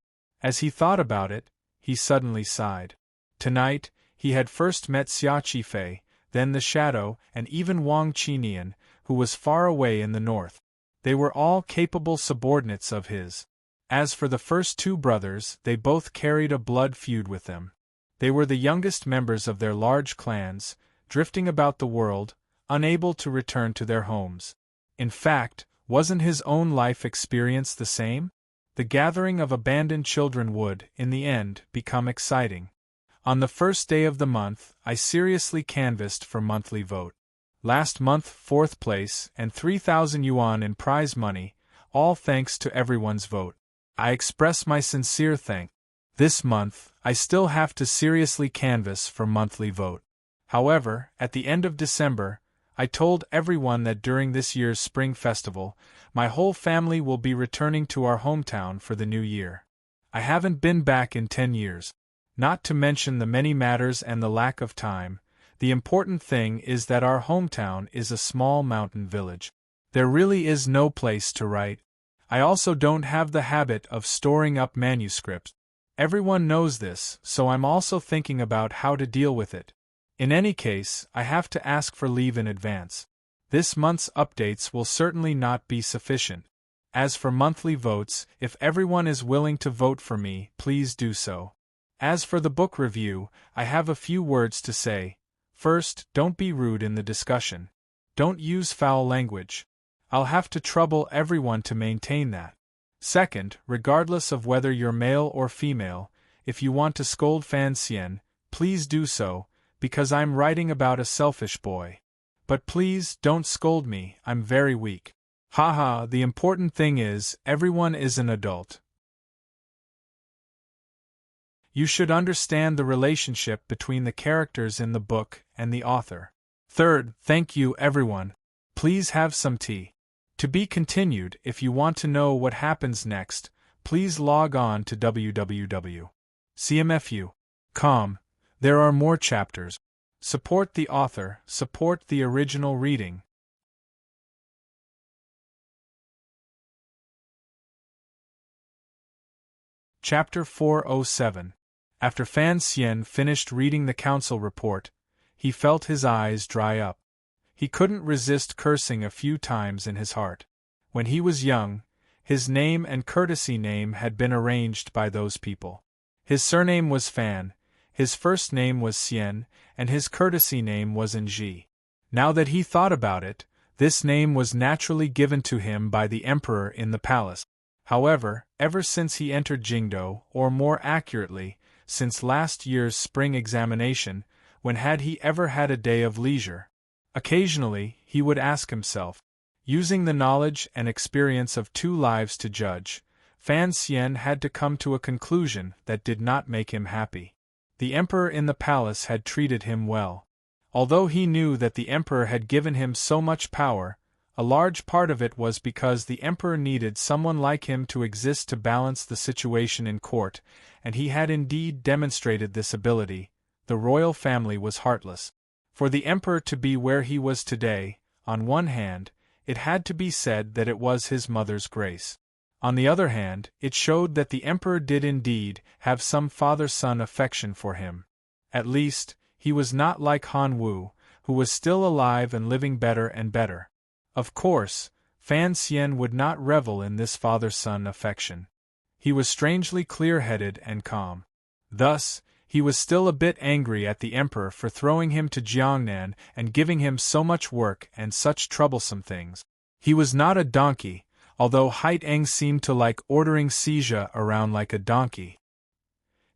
As he thought about it, he suddenly sighed. Tonight, he had first met Xia Qifei, then the Shadow, and even Wang Qinian, who was far away in the north. They were all capable subordinates of his. As for the first two brothers, they both carried a blood feud with them. They were the youngest members of their large clans, drifting about the world, unable to return to their homes. In fact, wasn't his own life experience the same? The gathering of abandoned children would, in the end, become exciting. On the first day of the month, I seriously canvassed for monthly vote. Last month 4th place and 3,000 yuan in prize money, all thanks to everyone's vote. I express my sincere thanks. This month, I still have to seriously canvass for monthly vote. However, at the end of December, I told everyone that during this year's spring festival, my whole family will be returning to our hometown for the new year. I haven't been back in 10 years. Not to mention the many matters and the lack of time, the important thing is that our hometown is a small mountain village. There really is no place to write. I also don't have the habit of storing up manuscripts. Everyone knows this, so I'm also thinking about how to deal with it. In any case, I have to ask for leave in advance. This month's updates will certainly not be sufficient. As for monthly votes, if everyone is willing to vote for me, please do so. As for the book review, I have a few words to say. First, don't be rude in the discussion. Don't use foul language. I'll have to trouble everyone to maintain that. Second, regardless of whether you're male or female, if you want to scold Fan Xian, please do so, because I'm writing about a selfish boy. But please don't scold me, I'm very weak. Haha, the important thing is, everyone is an adult. You should understand the relationship between the characters in the book and the author. Third, thank you everyone. Please have some tea. To be continued. If you want to know what happens next, please log on to www.cmfu.com. There are more chapters. Support the author, support the original reading. Chapter 407. After Fan Xian finished reading the council report, he felt his eyes dry up. He couldn't resist cursing a few times in his heart. When he was young, his name and courtesy name had been arranged by those people. His surname was Fan, his first name was Xian, and his courtesy name was Nji. Now that he thought about it, this name was naturally given to him by the emperor in the palace. However, ever since he entered Jingdo, or more accurately, since last year's spring examination, when had he ever had a day of leisure? Occasionally, he would ask himself. Using the knowledge and experience of 2 lives to judge, Fan Xian had to come to a conclusion that did not make him happy. The emperor in the palace had treated him well. Although he knew that the emperor had given him so much power, a large part of it was because the emperor needed someone like him to exist to balance the situation in court, and he had indeed demonstrated this ability. The royal family was heartless. For the emperor to be where he was today, on one hand, it had to be said that it was his mother's grace. On the other hand, it showed that the emperor did indeed have some father-son affection for him. At least, he was not like Han Wu, who was still alive and living better and better. Of course, Fan Xian would not revel in this father-son affection. He was strangely clear-headed and calm. Thus, he was still a bit angry at the emperor for throwing him to Jiangnan and giving him so much work and such troublesome things. He was not a donkey, although Haiteng seemed to like ordering Xia around like a donkey.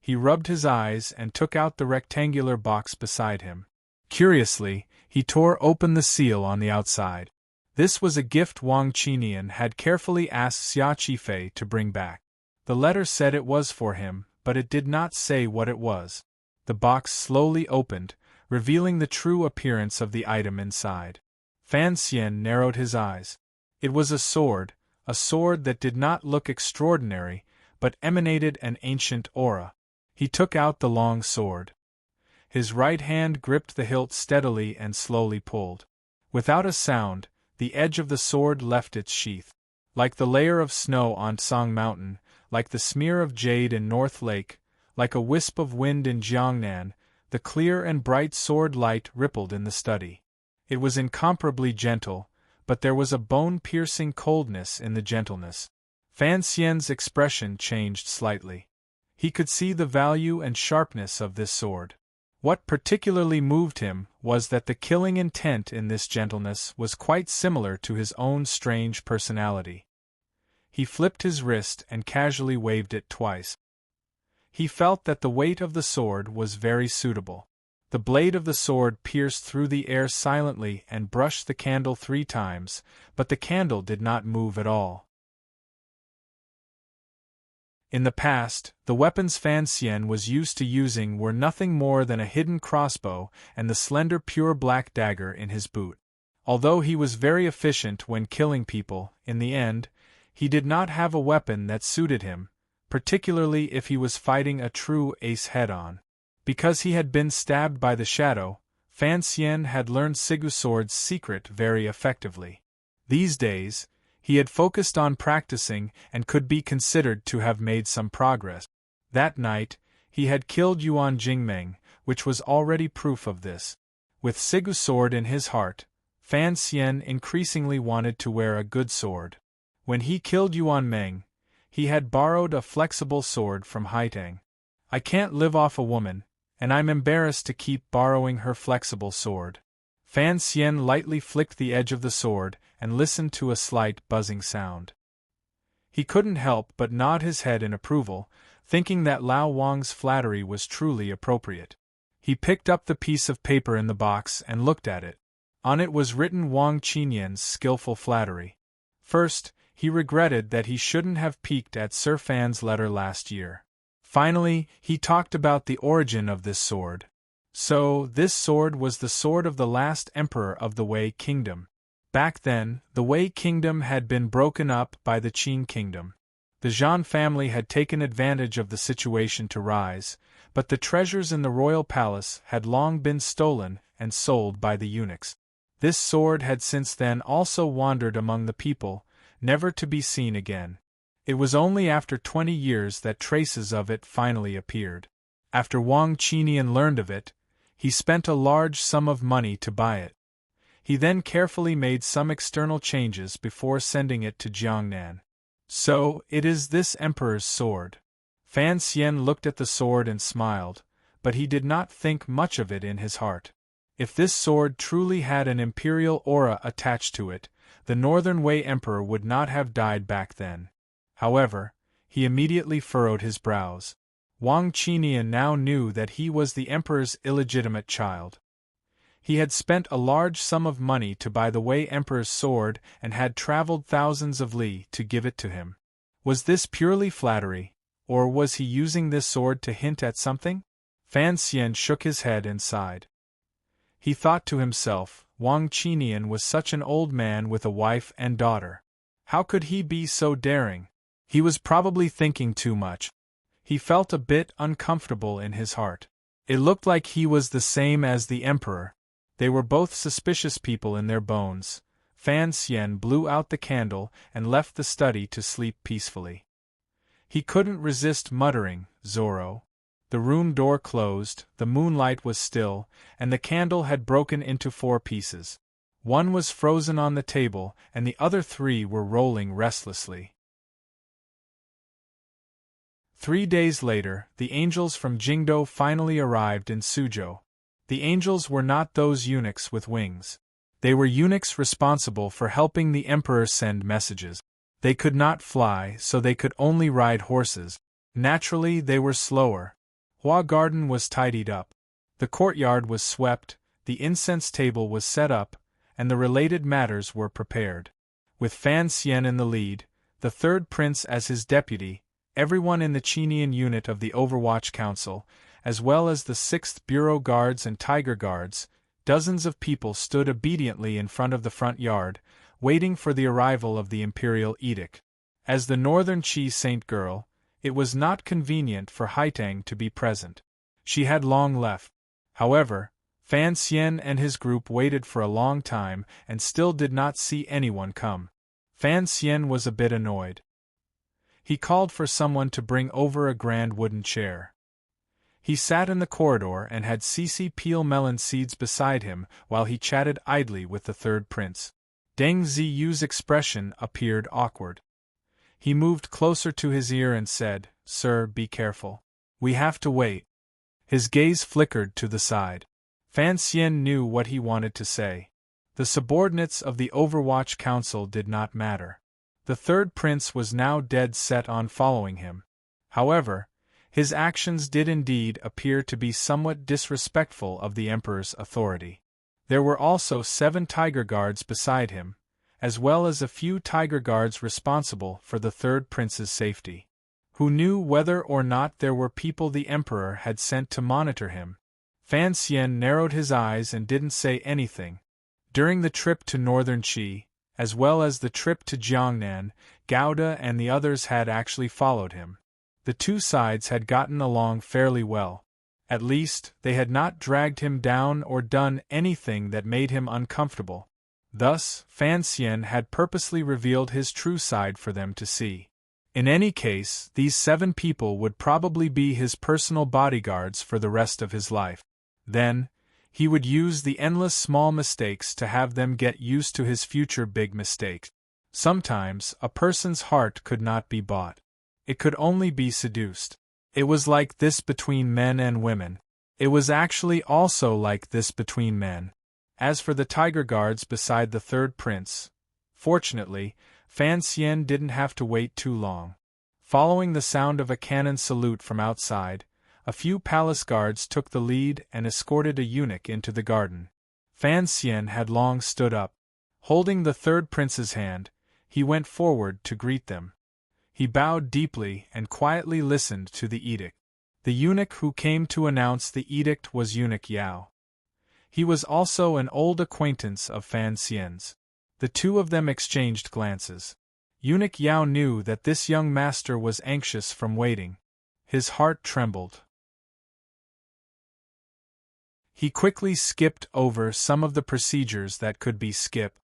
He rubbed his eyes and took out the rectangular box beside him. Curiously, he tore open the seal on the outside. This was a gift Wang Qinian had carefully asked Xia Qifei to bring back. The letter said it was for him, but it did not say what it was. The box slowly opened, revealing the true appearance of the item inside. Fan Xian narrowed his eyes. It was a sword that did not look extraordinary, but emanated an ancient aura. He took out the long sword. His right hand gripped the hilt steadily and slowly pulled. Without a sound, the edge of the sword left its sheath. Like the layer of snow on Song Mountain, like the smear of jade in North Lake, like a wisp of wind in Jiangnan, the clear and bright sword light rippled in the study. It was incomparably gentle, but there was a bone-piercing coldness in the gentleness. Fan Xian's expression changed slightly. He could see the value and sharpness of this sword. What particularly moved him was that the killing intent in this gentleness was quite similar to his own strange personality. He flipped his wrist and casually waved it twice. He felt that the weight of the sword was very suitable. The blade of the sword pierced through the air silently and brushed the candle 3 times, but the candle did not move at all. In the past, the weapons Fan Xian was used to using were nothing more than a hidden crossbow and the slender pure black dagger in his boot. Although he was very efficient when killing people, in the end, he did not have a weapon that suited him, particularly if he was fighting a true ace head-on. Because he had been stabbed by the shadow, Fan Xian had learned Sigu Sword's secret very effectively. These days, he had focused on practicing and could be considered to have made some progress. That night, he had killed Yuan Jingmeng, which was already proof of this. With Sigu Sword in his heart, Fan Xian increasingly wanted to wear a good sword. When he killed Yuan Meng, he had borrowed a flexible sword from Haitang. I can't live off a woman, and I'm embarrassed to keep borrowing her flexible sword. Fan Xian lightly flicked the edge of the sword and listened to a slight buzzing sound. He couldn't help but nod his head in approval, thinking that Lao Wang's flattery was truly appropriate. He picked up the piece of paper in the box and looked at it. On it was written Wang Qinyan's skillful flattery. First, he regretted that he shouldn't have peeked at Sir Fan's letter last year. Finally, he talked about the origin of this sword. So, this sword was the sword of the last emperor of the Wei Kingdom. Back then, the Wei Kingdom had been broken up by the Qin Kingdom. The Zhan family had taken advantage of the situation to rise, but the treasures in the royal palace had long been stolen and sold by the eunuchs. This sword had since then also wandered among the people, never to be seen again. It was only after 20 years that traces of it finally appeared. After Wang Qinian learned of it, he spent a large sum of money to buy it. He then carefully made some external changes before sending it to Jiangnan. So, it is this emperor's sword. Fan Xian looked at the sword and smiled, but he did not think much of it in his heart. If this sword truly had an imperial aura attached to it, the Northern Wei Emperor would not have died back then. However, he immediately furrowed his brows. Wang Qinian now knew that he was the emperor's illegitimate child. He had spent a large sum of money to buy the Wei Emperor's sword and had traveled thousands of li to give it to him. Was this purely flattery, or was he using this sword to hint at something? Fan Xian shook his head and sighed. He thought to himself, Wang Qinian was such an old man with a wife and daughter. How could he be so daring? He was probably thinking too much. He felt a bit uncomfortable in his heart. It looked like he was the same as the emperor. They were both suspicious people in their bones. Fan Xian blew out the candle and left the study to sleep peacefully. He couldn't resist muttering, Zorro. The room door closed, the moonlight was still, and the candle had broken into 4 pieces. One was frozen on the table, and the other 3 were rolling restlessly. 3 days later, the angels from Jingdou finally arrived in Suzhou. The angels were not those eunuchs with wings. They were eunuchs responsible for helping the emperor send messages. They could not fly, so they could only ride horses. Naturally, they were slower. Hua Garden was tidied up. The courtyard was swept, the incense table was set up, and the related matters were prepared. With Fan Xian in the lead, the 3rd prince as his deputy, everyone in the Qinian unit of the Overwatch Council, as well as the 6th Bureau Guards and Tiger Guards, dozens of people stood obediently in front of the front yard, waiting for the arrival of the imperial edict. As the Northern Qi Saint girl, it was not convenient for Haitang to be present. She had long left. However, Fan Xian and his group waited for a long time and still did not see anyone come. Fan Xian was a bit annoyed. He called for someone to bring over a grand wooden chair. He sat in the corridor and had Cici peel melon seeds beside him while he chatted idly with the third prince. Deng Ziyu's expression appeared awkward. He moved closer to his ear and said, "Sir, be careful. We have to wait." His gaze flickered to the side. Fan Xian knew what he wanted to say. The subordinates of the Overwatch Council did not matter. The third prince was now dead set on following him. However, his actions did indeed appear to be somewhat disrespectful of the emperor's authority. There were also 7 tiger guards beside him, as well as a few tiger guards responsible for the third prince's safety, who knew whether or not there were people the emperor had sent to monitor him. Fan Xian narrowed his eyes and didn't say anything. During the trip to northern Qi, as well as the trip to Jiangnan, Gouda and the others had actually followed him. The two sides had gotten along fairly well. At least, they had not dragged him down or done anything that made him uncomfortable. Thus, Fan Xian had purposely revealed his true side for them to see. In any case, these 7 people would probably be his personal bodyguards for the rest of his life. Then, he would use the endless small mistakes to have them get used to his future big mistakes. Sometimes, a person's heart could not be bought. It could only be seduced. It was like this between men and women. It was actually also like this between men. As for the tiger guards beside the third prince, fortunately, Fan Xian didn't have to wait too long. Following the sound of a cannon salute from outside, a few palace guards took the lead and escorted a eunuch into the garden. Fan Xian had long stood up. Holding the third prince's hand, he went forward to greet them. He bowed deeply and quietly listened to the edict. The eunuch who came to announce the edict was Eunuch Yao. He was also an old acquaintance of Fan Xian's. The two of them exchanged glances. Eunuch Yao knew that this young master was anxious from waiting. His heart trembled. He quickly skipped over some of the procedures that could be skipped.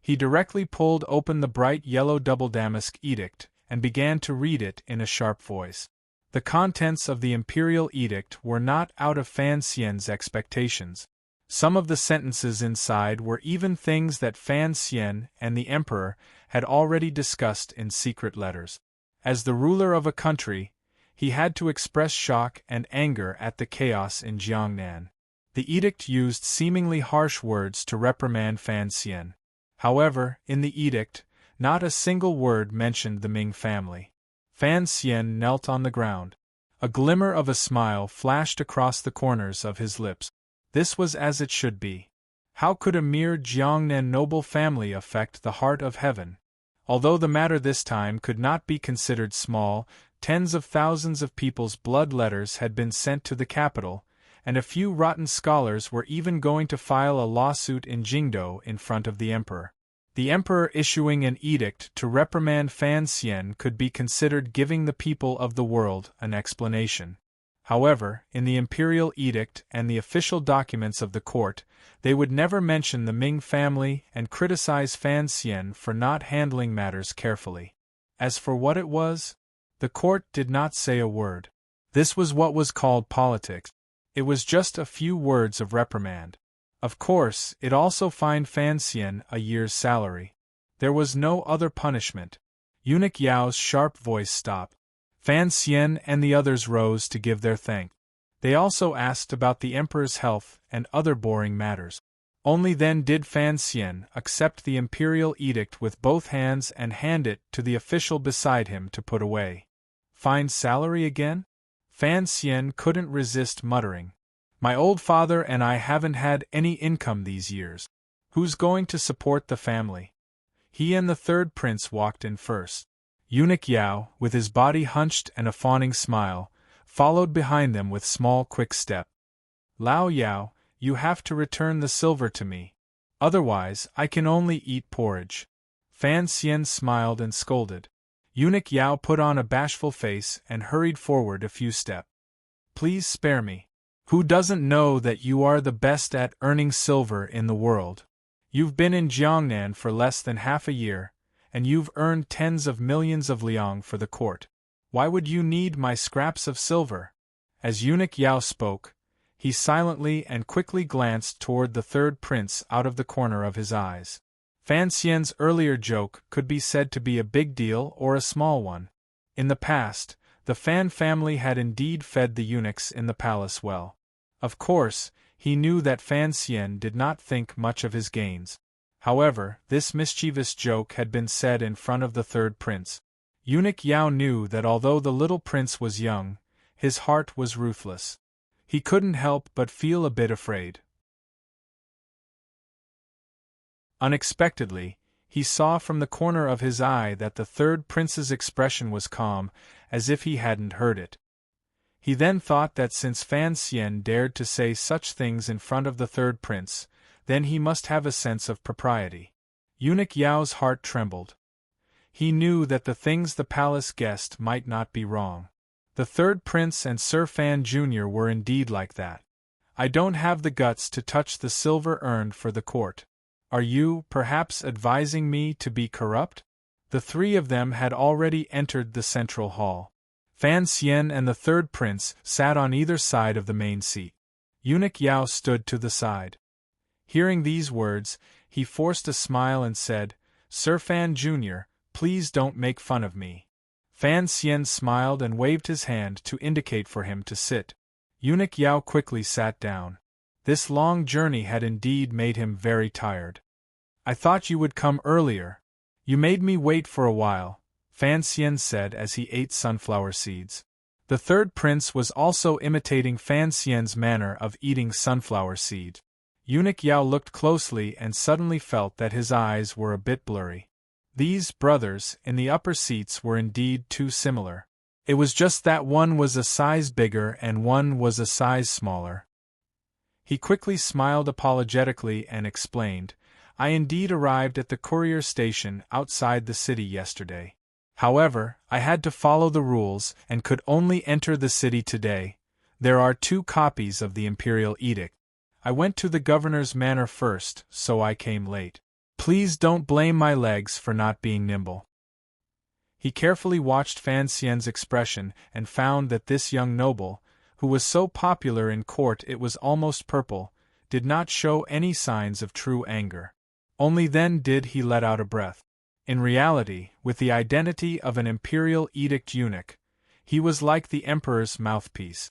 He directly pulled open the bright yellow double damask edict and began to read it in a sharp voice. The contents of the imperial edict were not out of Fan Xian's expectations. Some of the sentences inside were even things that Fan Xian and the emperor had already discussed in secret letters. As the ruler of a country, he had to express shock and anger at the chaos in Jiangnan. The edict used seemingly harsh words to reprimand Fan Xian. However, in the edict, not a single word mentioned the Ming family. Fan Xian knelt on the ground. A glimmer of a smile flashed across the corners of his lips. This was as it should be. How could a mere Jiangnan noble family affect the heart of heaven? Although the matter this time could not be considered small, tens of thousands of people's blood letters had been sent to the capital, and a few rotten scholars were even going to file a lawsuit in Jingdou in front of the emperor. The emperor issuing an edict to reprimand Fan Xian could be considered giving the people of the world an explanation. However, in the imperial edict and the official documents of the court, they would never mention the Ming family and criticize Fan Xian for not handling matters carefully. As for what it was, the court did not say a word. This was what was called politics. It was just a few words of reprimand. Of course, it also fined Fan Xian a year's salary. There was no other punishment. Eunuch Yao's sharp voice stopped. Fan Xian and the others rose to give their thanks. They also asked about the emperor's health and other boring matters. Only then did Fan Xian accept the imperial edict with both hands and hand it to the official beside him to put away. Fined salary again? Fan Xian couldn't resist muttering. My old father and I haven't had any income these years. Who's going to support the family? He and the third prince walked in first. Eunuch Yao, with his body hunched and a fawning smile, followed behind them with small quick step. Lao Yao, you have to return the silver to me. Otherwise, I can only eat porridge. Fan Xian smiled and scolded. Eunuch Yao put on a bashful face and hurried forward a few steps. Please spare me. Who doesn't know that you are the best at earning silver in the world? You've been in Jiangnan for less than half a year, and you've earned tens of millions of liang for the court. Why would you need my scraps of silver? As Eunuch Yao spoke, he silently and quickly glanced toward the third prince out of the corner of his eyes. Fan Xian's earlier joke could be said to be a big deal or a small one. In the past, the Fan family had indeed fed the eunuchs in the palace well. Of course, he knew that Fan Xian did not think much of his gains. However, this mischievous joke had been said in front of the third prince. Eunuch Yao knew that although the little prince was young, his heart was ruthless. He couldn't help but feel a bit afraid. Unexpectedly, he saw from the corner of his eye that the third prince's expression was calm, as if he hadn't heard it. He then thought that since Fan Xian dared to say such things in front of the third prince, then he must have a sense of propriety. Eunuch Yao's heart trembled. He knew that the things the palace guessed might not be wrong. The third prince and Sir Fan Jr. were indeed like that. I don't have the guts to touch the silver earned for the court. Are you, perhaps, advising me to be corrupt? The three of them had already entered the central hall. Fan Xian and the third prince sat on either side of the main seat. Eunuch Yao stood to the side. Hearing these words, he forced a smile and said, "Sir Fan Jr., please don't make fun of me." Fan Xian smiled and waved his hand to indicate for him to sit. Eunuch Yao quickly sat down. This long journey had indeed made him very tired. "I thought you would come earlier. You made me wait for a while," Fan Xian said as he ate sunflower seeds. The third prince was also imitating Fan Xian's manner of eating sunflower seed. Eunuch Yao looked closely and suddenly felt that his eyes were a bit blurry. These brothers in the upper seats were indeed too similar. It was just that one was a size bigger and one was a size smaller. He quickly smiled apologetically and explained, "I indeed arrived at the courier station outside the city yesterday. However, I had to follow the rules and could only enter the city today. There are 2 copies of the imperial edict. I went to the governor's manor first, so I came late. Please don't blame my legs for not being nimble." He carefully watched Fan Xian's expression and found that this young noble, who was so popular in court it was almost purple, did not show any signs of true anger. Only then did he let out a breath. In reality, with the identity of an imperial edict eunuch, he was like the emperor's mouthpiece.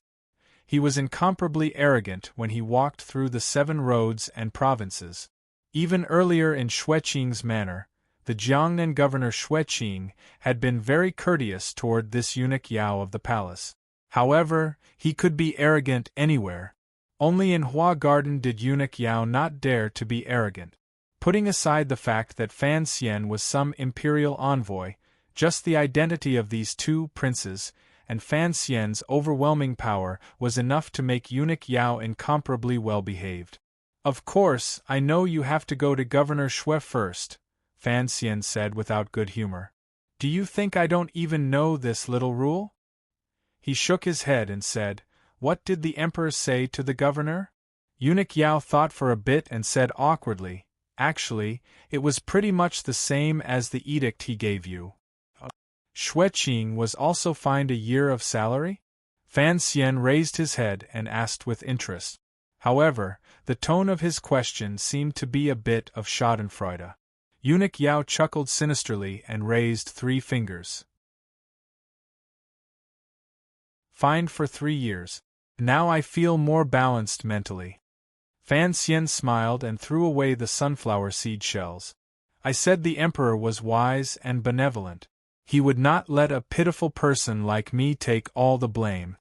He was incomparably arrogant when he walked through the 7 roads and provinces. Even earlier in Xueqing's manor, the Jiangnan governor Xueqing had been very courteous toward this eunuch Yao of the palace. However, he could be arrogant anywhere. Only in Hua Garden did eunuch Yao not dare to be arrogant. Putting aside the fact that Fan Xian was some imperial envoy, just the identity of these 2 princes, and Fan Xian's overwhelming power was enough to make eunuch Yao incomparably well behaved. "Of course, I know you have to go to Governor Xue first," Fan Xian said without good humor. "Do you think I don't even know this little rule?" He shook his head and said, "What did the emperor say to the governor?" Eunuch Yao thought for a bit and said awkwardly, "Actually, it was pretty much the same as the edict he gave you." Xueqing was also fined a year of salary? Fan Xian raised his head and asked with interest. However, the tone of his question seemed to be a bit of schadenfreude. Eunuch Yao chuckled sinisterly and raised 3 fingers. "Fined for 3 years. Now I feel more balanced mentally." Fan Xian smiled and threw away the sunflower seed shells. "I said the emperor was wise and benevolent. He would not let a pitiful person like me take all the blame."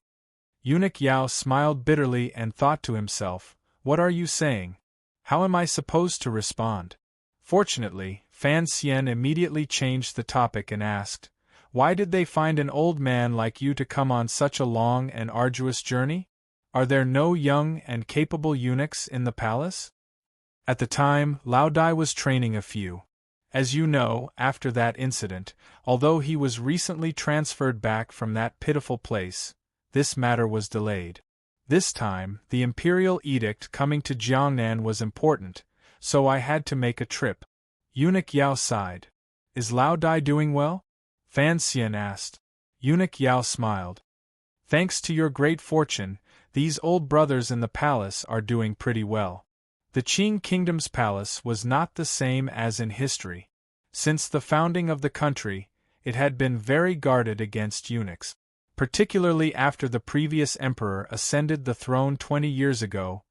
Eunuch Yao smiled bitterly and thought to himself, "What are you saying? How am I supposed to respond?" Fortunately, Fan Xian immediately changed the topic and asked, "Why did they find an old man like you to come on such a long and arduous journey? Are there no young and capable eunuchs in the palace?" At the time, Lao Dai was training a few. As you know, after that incident, although he was recently transferred back from that pitiful place, this matter was delayed. This time, the imperial edict coming to Jiangnan was important, so I had to make a trip. Eunuch Yao sighed. Is Lao Dai doing well? Fan Xian asked. Eunuch Yao smiled. Thanks to your great fortune, these old brothers in the palace are doing pretty well. The Qing kingdom's palace was not the same as in history. Since the founding of the country, it had been very guarded against eunuchs. Particularly after the previous emperor ascended the throne 20 years ago,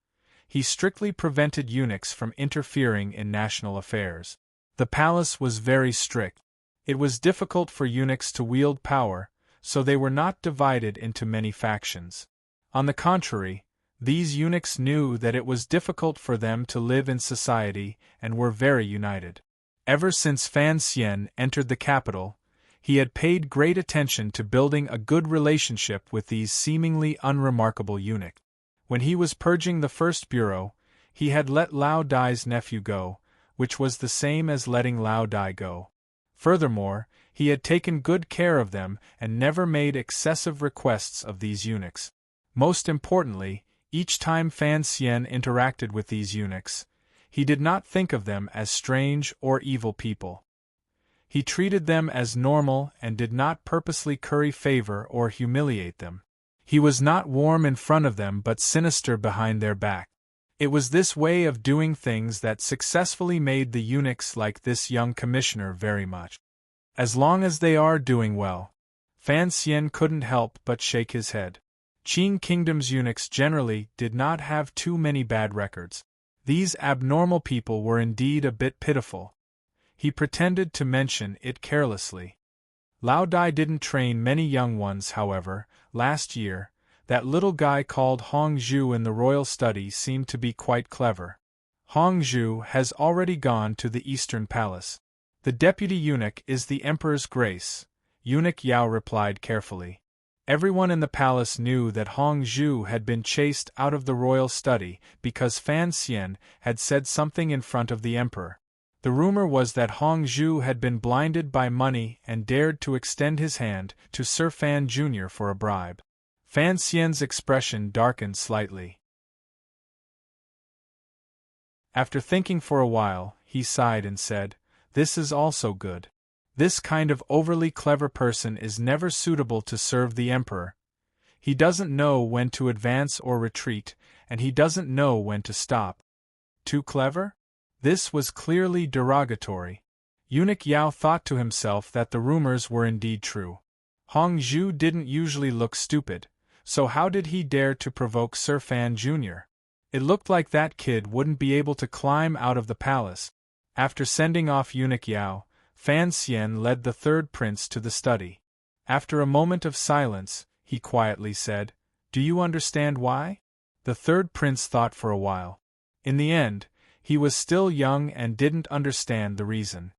he strictly prevented eunuchs from interfering in national affairs. The palace was very strict. It was difficult for eunuchs to wield power, so they were not divided into many factions. On the contrary, these eunuchs knew that it was difficult for them to live in society and were very united. Ever since Fan Xian entered the capital, he had paid great attention to building a good relationship with these seemingly unremarkable eunuchs. When he was purging the first bureau, he had let Lao Dai's nephew go, which was the same as letting Lao Dai go. Furthermore, he had taken good care of them and never made excessive requests of these eunuchs. Most importantly, each time Fan Xian interacted with these eunuchs, he did not think of them as strange or evil people. He treated them as normal and did not purposely curry favor or humiliate them. He was not warm in front of them but sinister behind their back. It was this way of doing things that successfully made the eunuchs like this young commissioner very much. As long as they are doing well, Fan Xian couldn't help but shake his head. Qing Kingdom's eunuchs generally did not have too many bad records. These abnormal people were indeed a bit pitiful. He pretended to mention it carelessly. Lao Dai didn't train many young ones, however. Last year, that little guy called Hong Zhu in the royal study seemed to be quite clever. Hong Zhu has already gone to the Eastern Palace. The deputy eunuch is the Emperor's Grace, Eunuch Yao replied carefully. Everyone in the palace knew that Hong Zhu had been chased out of the royal study because Fan Xian had said something in front of the emperor. The rumor was that Hong Zhu had been blinded by money and dared to extend his hand to Sir Fan Jr. for a bribe. Fan Xian's expression darkened slightly. After thinking for a while, he sighed and said, "This is also good. This kind of overly clever person is never suitable to serve the emperor. He doesn't know when to advance or retreat, and he doesn't know when to stop." Too clever? This was clearly derogatory. Eunuch Yao thought to himself that the rumors were indeed true. Hong Zhu didn't usually look stupid, so how did he dare to provoke Sir Fan Jr.? It looked like that kid wouldn't be able to climb out of the palace. After sending off Eunuch Yao, Fan Xian led the third prince to the study. After a moment of silence, he quietly said, "Do you understand why?" The third prince thought for a while. In the end, he was still young and didn't understand the reason.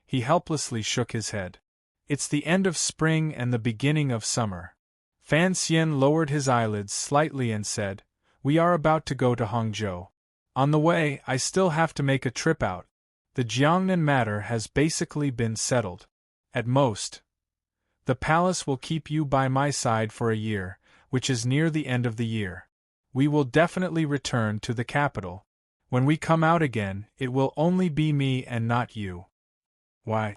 He helplessly shook his head. "It's the end of spring and the beginning of summer." Fan Xian lowered his eyelids slightly and said, "We are about to go to Hangzhou. On the way, I still have to make a trip out. The Jiangnan matter has basically been settled. At most, the palace will keep you by my side for a year, which is near the end of the year. We will definitely return to the capital. When we come out again, it will only be me and not you." "Why?"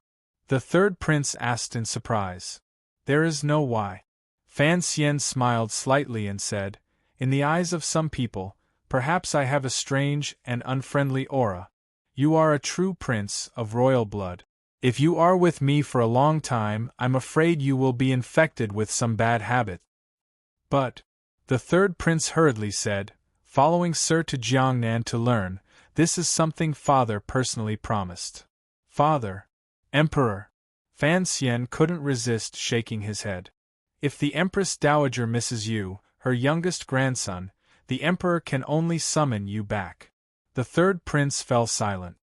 the third prince asked in surprise. "There is no why." Fan Xian smiled slightly and said, "In the eyes of some people, perhaps I have a strange and unfriendly aura. You are a true prince of royal blood. If you are with me for a long time, I'm afraid you will be infected with some bad habit." "But," the third prince hurriedly said, "following Sir to Jiangnan to learn, this is something Father personally promised." "Father? Emperor?" Fan Xian couldn't resist shaking his head. "If the Empress Dowager misses you, her youngest grandson, the Emperor can only summon you back." The third prince fell silent.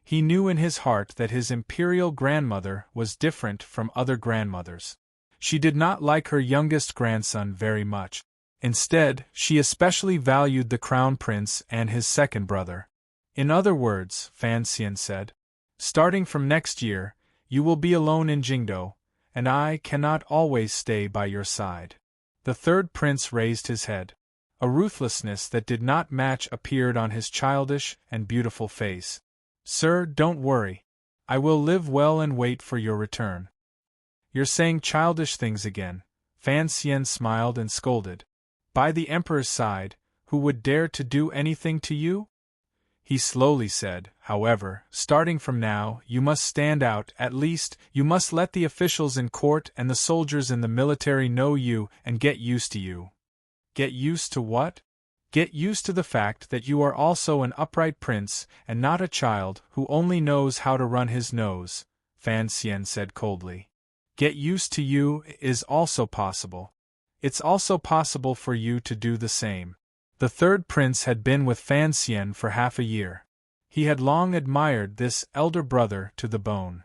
He knew in his heart that his imperial grandmother was different from other grandmothers. She did not like her youngest grandson very much. Instead, she especially valued the crown prince and his second brother. "In other words," Fan Xian said, "starting from next year, you will be alone in Jingdou, and I cannot always stay by your side." The third prince raised his head. A ruthlessness that did not match appeared on his childish and beautiful face. "Sir, don't worry. I will live well and wait for your return. You're saying childish things again, Fan Xian smiled and scolded. By the Emperor's side, who would dare to do anything to you? He slowly said, however, starting from now, you must stand out, at least, you must let the officials in court and the soldiers in the military know you and get used to you. Get used to what? Get used to the fact that you are also an upright prince and not a child who only knows how to run his nose, Fan Xian said coldly. Get used to you is also possible. It's also possible for you to do the same. The third prince had been with Fan Xian for half a year. He had long admired this elder brother to the bone.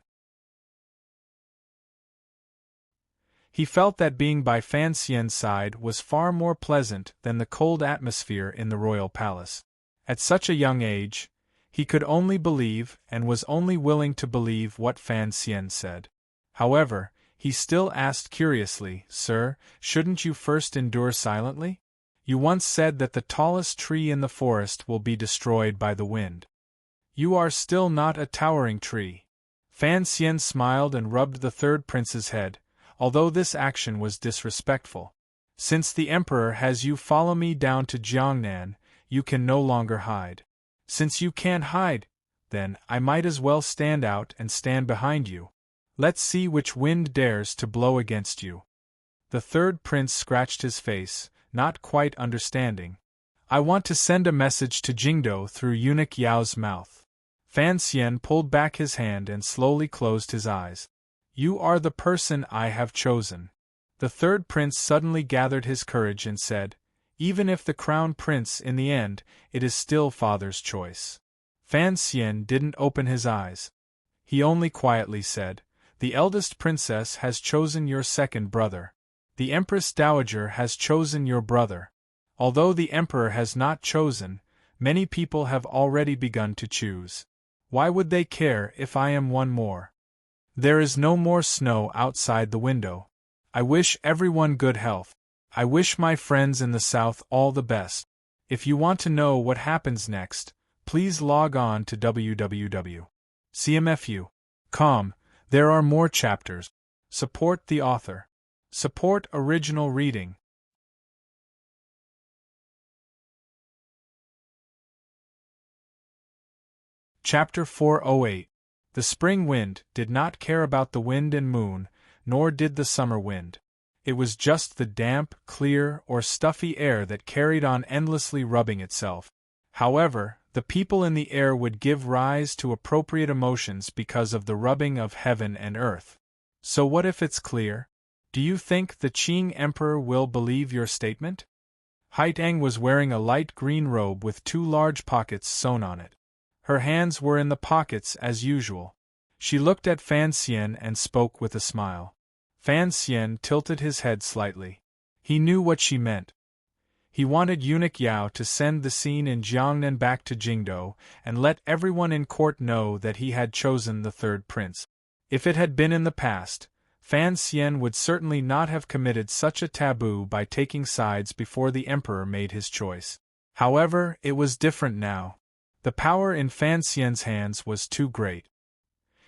He felt that being by Fan Xian's side was far more pleasant than the cold atmosphere in the royal palace. At such a young age, he could only believe and was only willing to believe what Fan Xian said. However, he still asked curiously, Sir, shouldn't you first endure silently? You once said that the tallest tree in the forest will be destroyed by the wind. You are still not a towering tree. Fan Xian smiled and rubbed the third prince's head, although this action was disrespectful. Since the Emperor has you follow me down to Jiangnan, you can no longer hide. Since you can't hide, then I might as well stand out and stand behind you. Let's see which wind dares to blow against you. The third prince scratched his face, not quite understanding. I want to send a message to Jingdo through eunuch Yao's mouth. Fan Xian pulled back his hand and slowly closed his eyes. You are the person I have chosen. The third prince suddenly gathered his courage and said, even if the crown prince in the end, it is still father's choice. Fan Xian didn't open his eyes. He only quietly said, the eldest princess has chosen your second brother. The Empress Dowager has chosen your brother. Although the Emperor has not chosen, many people have already begun to choose. Why would they care if I am one more? There is no more snow outside the window. I wish everyone good health. I wish my friends in the south all the best. If you want to know what happens next, please log on to www.cmfu.com. There are more chapters. Support the author. Support original reading. Chapter 408. The spring wind did not care about the wind and moon, nor did the summer wind. It was just the damp, clear, or stuffy air that carried on endlessly rubbing itself. However, the people in the air would give rise to appropriate emotions because of the rubbing of heaven and earth. So what if it's clear? Do you think the Qing Emperor will believe your statement? Haitang was wearing a light green robe with 2 large pockets sewn on it. Her hands were in the pockets as usual. She looked at Fan Xian and spoke with a smile. Fan Xian tilted his head slightly. He knew what she meant. He wanted eunuch Yao to send the scene in Jiangnan back to Jingdo and let everyone in court know that he had chosen the third prince. If it had been in the past, Fan Xian would certainly not have committed such a taboo by taking sides before the Emperor made his choice. However, it was different now. The power in Fan Xian's hands was too great.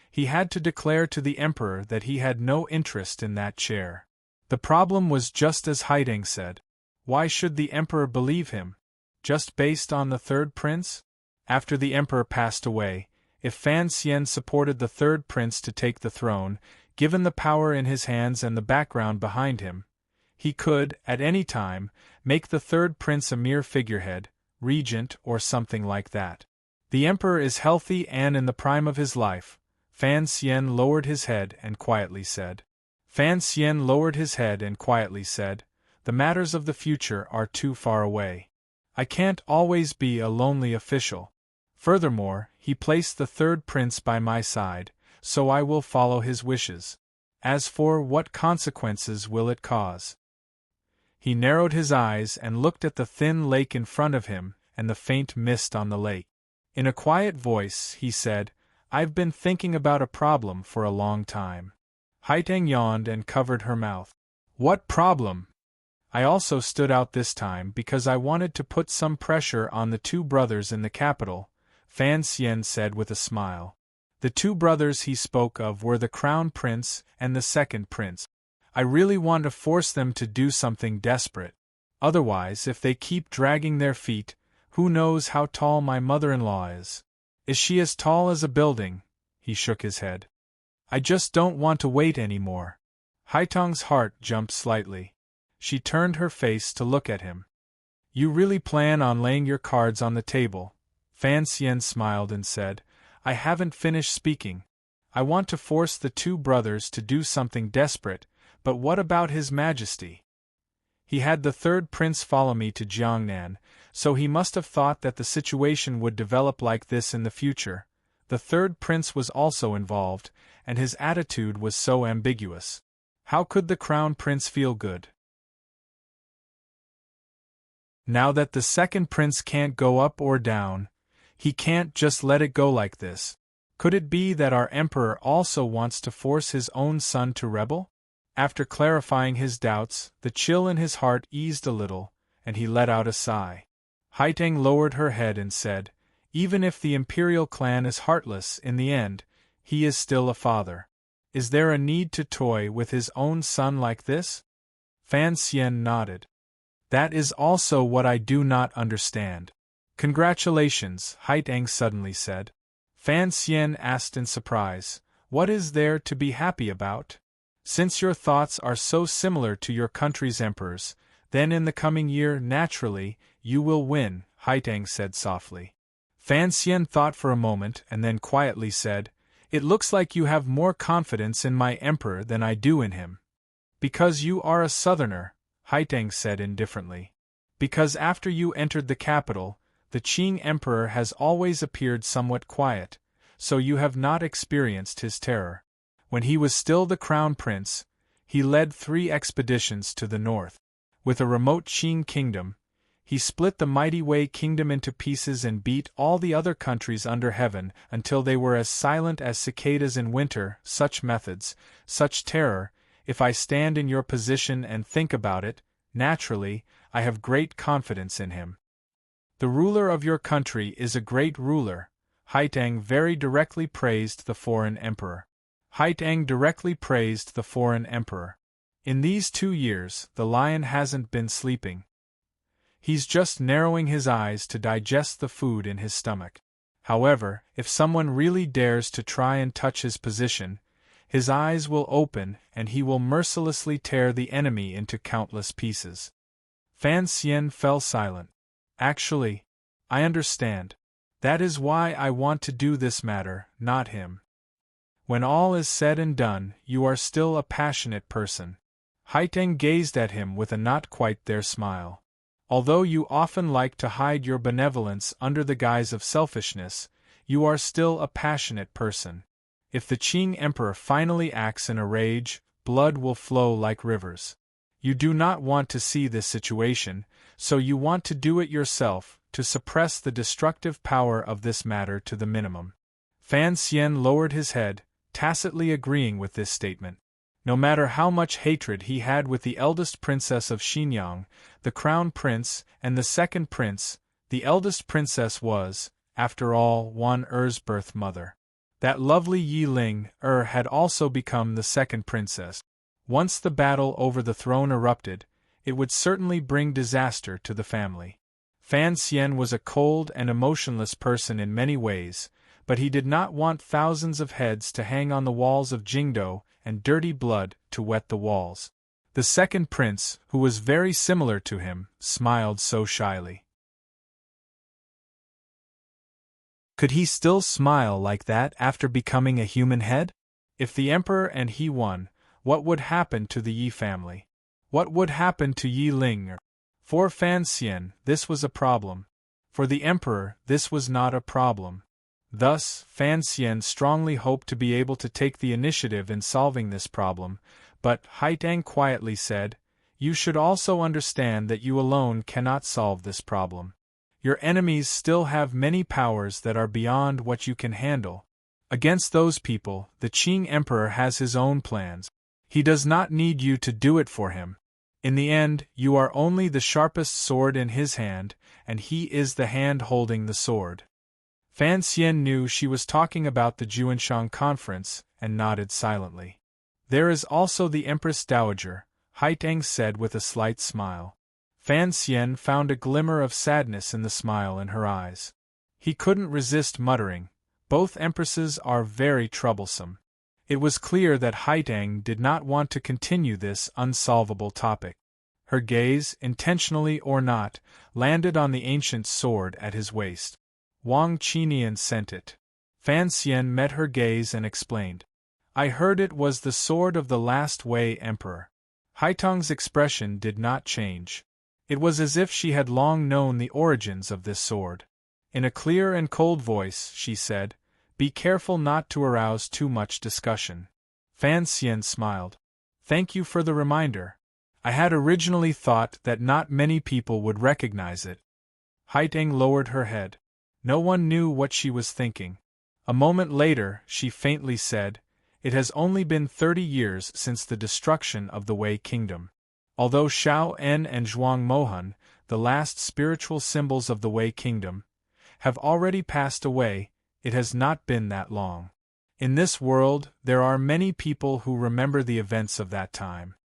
He had to declare to the Emperor that he had no interest in that chair. The problem was just as Haitang said. Why should the Emperor believe him? Just based on the third prince? After the Emperor passed away, if Fan Xian supported the third prince to take the throne, given the power in his hands and the background behind him, he could, at any time, make the third prince a mere figurehead, regent or something like that. The Emperor is healthy and in the prime of his life. Fan Xian lowered his head and quietly said. The matters of the future are too far away. I can't always be a lonely official. Furthermore, he placed the third prince by my side, so I will follow his wishes. As for what consequences will it cause? He narrowed his eyes and looked at the thin lake in front of him and the faint mist on the lake. In a quiet voice, he said, I've been thinking about a problem for a long time. Haitang yawned and covered her mouth. What problem? I also stood out this time because I wanted to put some pressure on the 2 brothers in the capital, Fan Xian said with a smile. The two brothers he spoke of were the crown prince and the second prince. I really want to force them to do something desperate. Otherwise, if they keep dragging their feet, who knows how tall my mother-in-law is? Is she as tall as a building? He shook his head. I just don't want to wait any more. Haitong's heart jumped slightly. She turned her face to look at him. You really plan on laying your cards on the table? Fan Xian smiled and said, I haven't finished speaking. I want to force the two brothers to do something desperate, but what about His Majesty? He had the third prince follow me to Jiangnan, so he must have thought that the situation would develop like this in the future. The third prince was also involved, and his attitude was so ambiguous. How could the crown prince feel good? Now that the second prince can't go up or down, he can't just let it go like this. Could it be that our emperor also wants to force his own son to rebel? After clarifying his doubts, the chill in his heart eased a little, and he let out a sigh. Haiteng lowered her head and said, Even if the imperial clan is heartless in the end, he is still a father. Is there a need to toy with his own son like this? Fan Xian nodded. That is also what I do not understand. Congratulations, Haiteng suddenly said. Fan Xian asked in surprise, What is there to be happy about? Since your thoughts are so similar to your country's emperors, then in the coming year, naturally, you will win, Haiteng said softly. Fan Xian thought for a moment and then quietly said, It looks like you have more confidence in my emperor than I do in him. Because you are a southerner, Haiteng said indifferently. Because after you entered the capital, the Qing emperor has always appeared somewhat quiet, so you have not experienced his terror. When he was still the crown prince, he led 3 expeditions to the north. With a remote Qing kingdom, he split the mighty Wei kingdom into pieces and beat all the other countries under heaven until they were as silent as cicadas in winter. Such methods, such terror, if I stand in your position and think about it, naturally, I have great confidence in him. The ruler of your country is a great ruler. Haiteng very directly praised the foreign emperor. Haiteng directly praised the foreign emperor. In these 2 years, the lion hasn't been sleeping. He's just narrowing his eyes to digest the food in his stomach. However, if someone really dares to try and touch his position, his eyes will open and he will mercilessly tear the enemy into countless pieces. Fan Xian fell silent. Actually, I understand. That is why I want to do this matter, not him. When all is said and done, you are still a passionate person. Haiteng gazed at him with a not quite there smile. Although you often like to hide your benevolence under the guise of selfishness, you are still a passionate person. If the Qing emperor finally acts in a rage, blood will flow like rivers. You do not want to see this situation, so you want to do it yourself, to suppress the destructive power of this matter to the minimum. Fan Xian lowered his head, tacitly agreeing with this statement. No matter how much hatred he had with the eldest princess of Xinjiang, the crown prince, and the second prince, the eldest princess was, after all, Wan Er's birth mother. That lovely Yi Ling had also become the second princess. Once the battle over the throne erupted, it would certainly bring disaster to the family. Fan Xian was a cold and emotionless person in many ways, but he did not want thousands of heads to hang on the walls of Jingdou and dirty blood to wet the walls. The second prince, who was very similar to him, smiled so shyly. Could he still smile like that after becoming a human head? If the emperor and he won, what would happen to the Yi family? What would happen to Yi Ling? For Fan Xian, this was a problem. For the emperor, this was not a problem. Thus, Fan Xian strongly hoped to be able to take the initiative in solving this problem, but Haiteng quietly said, You should also understand that you alone cannot solve this problem. Your enemies still have many powers that are beyond what you can handle. Against those people, the Qing emperor has his own plans. He does not need you to do it for him. In the end, you are only the sharpest sword in his hand, and he is the hand holding the sword. Fan Xian knew she was talking about the Juanshan conference, and nodded silently. There is also the Empress Dowager, Haiteng said with a slight smile. Fan Xian found a glimmer of sadness in the smile in her eyes. He couldn't resist muttering, both empresses are very troublesome. It was clear that Haiteng did not want to continue this unsolvable topic. Her gaze, intentionally or not, landed on the ancient sword at his waist. Wang Qinian sent it. Fan Xian met her gaze and explained. I heard it was the sword of the last Wei emperor. Haiteng's expression did not change. It was as if she had long known the origins of this sword. In a clear and cold voice, she said, be careful not to arouse too much discussion. Fan Xian smiled. Thank you for the reminder. I had originally thought that not many people would recognize it. Haiteng lowered her head. No one knew what she was thinking. A moment later, she faintly said, it has only been 30 years since the destruction of the Wei kingdom. Although Shao En and Zhuang Mohan, the last spiritual symbols of the Wei kingdom, have already passed away, it has not been that long. In this world, there are many people who remember the events of that time.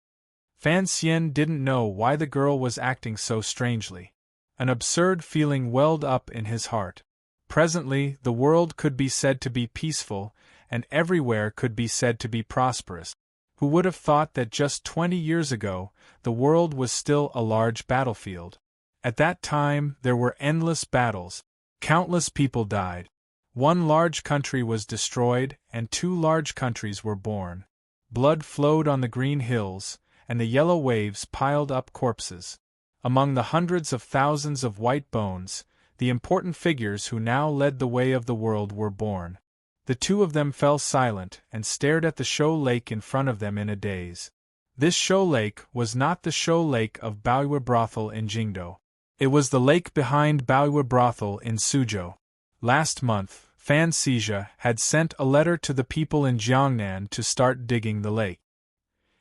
Fan Xian didn't know why the girl was acting so strangely. An absurd feeling welled up in his heart. Presently, the world could be said to be peaceful, and everywhere could be said to be prosperous. Who would have thought that just 20 years ago, the world was still a large battlefield? At that time, there were endless battles. Countless people died. One large country was destroyed, and 2 large countries were born. Blood flowed on the green hills, and the yellow waves piled up corpses. Among the hundreds of thousands of white bones, the important figures who now led the way of the world were born. The 2 of them fell silent and stared at the show lake in front of them in a daze. This show lake was not the show lake of Baoyue brothel in Jingdou. It was the lake behind Baoyue brothel in Suzhou. Last month, Fan Xizha had sent a letter to the people in Jiangnan to start digging the lake.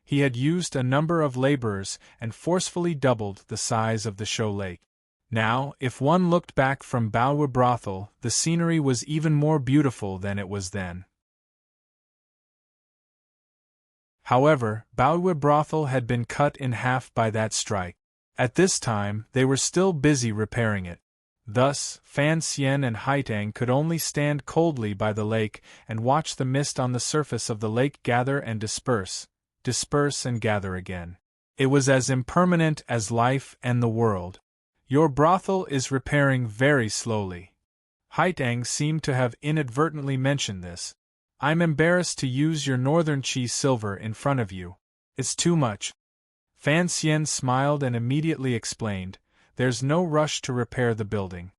He had used a number of laborers and forcefully doubled the size of the show lake. Now, if one looked back from Baoyue brothel, the scenery was even more beautiful than it was then. However, Baoyue brothel had been cut in half by that strike. At this time, they were still busy repairing it. Thus, Fan Xian and Haiteng could only stand coldly by the lake and watch the mist on the surface of the lake gather and disperse and gather again. It was as impermanent as life and the world. Your brothel is repairing very slowly. Haiteng seemed to have inadvertently mentioned this. I'm embarrassed to use your northern chi silver in front of you. It's too much. Fan Xian smiled and immediately explained, there's no rush to repair the building.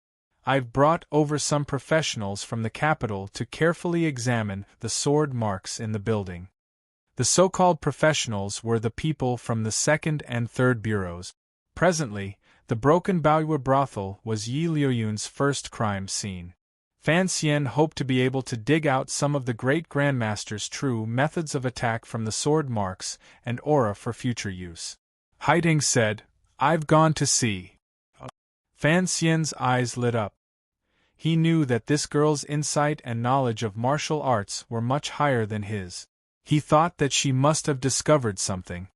I've brought over some professionals from the capital to carefully examine the sword marks in the building. The so-called professionals were the people from the 2nd and 3rd bureaus. Presently, the broken Baoyue brothel was Yi Liuyun's first crime scene. Fan Xian hoped to be able to dig out some of the great grandmaster's true methods of attack from the sword marks and aura for future use. Haiteng said, I've gone to see. Fan Xian's eyes lit up. He knew that this girl's insight and knowledge of martial arts were much higher than his. He thought that she must have discovered something.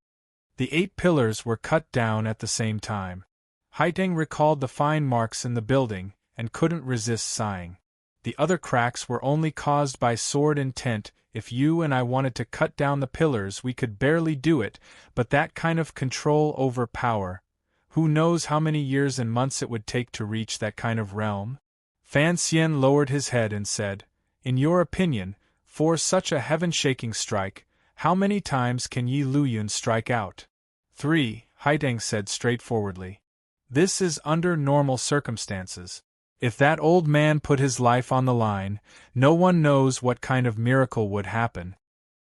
The 8 pillars were cut down at the same time. Haiteng recalled the fine marks in the building, and couldn't resist sighing. The other cracks were only caused by sword intent. If you and I wanted to cut down the pillars we could barely do it, but that kind of control over power, who knows how many years and months it would take to reach that kind of realm? Fan Xian lowered his head and said, in your opinion, for such a heaven-shaking strike, how many times can Yi Luyun strike out? 3, Haiteng said straightforwardly. This is under normal circumstances. If that old man put his life on the line, no one knows what kind of miracle would happen.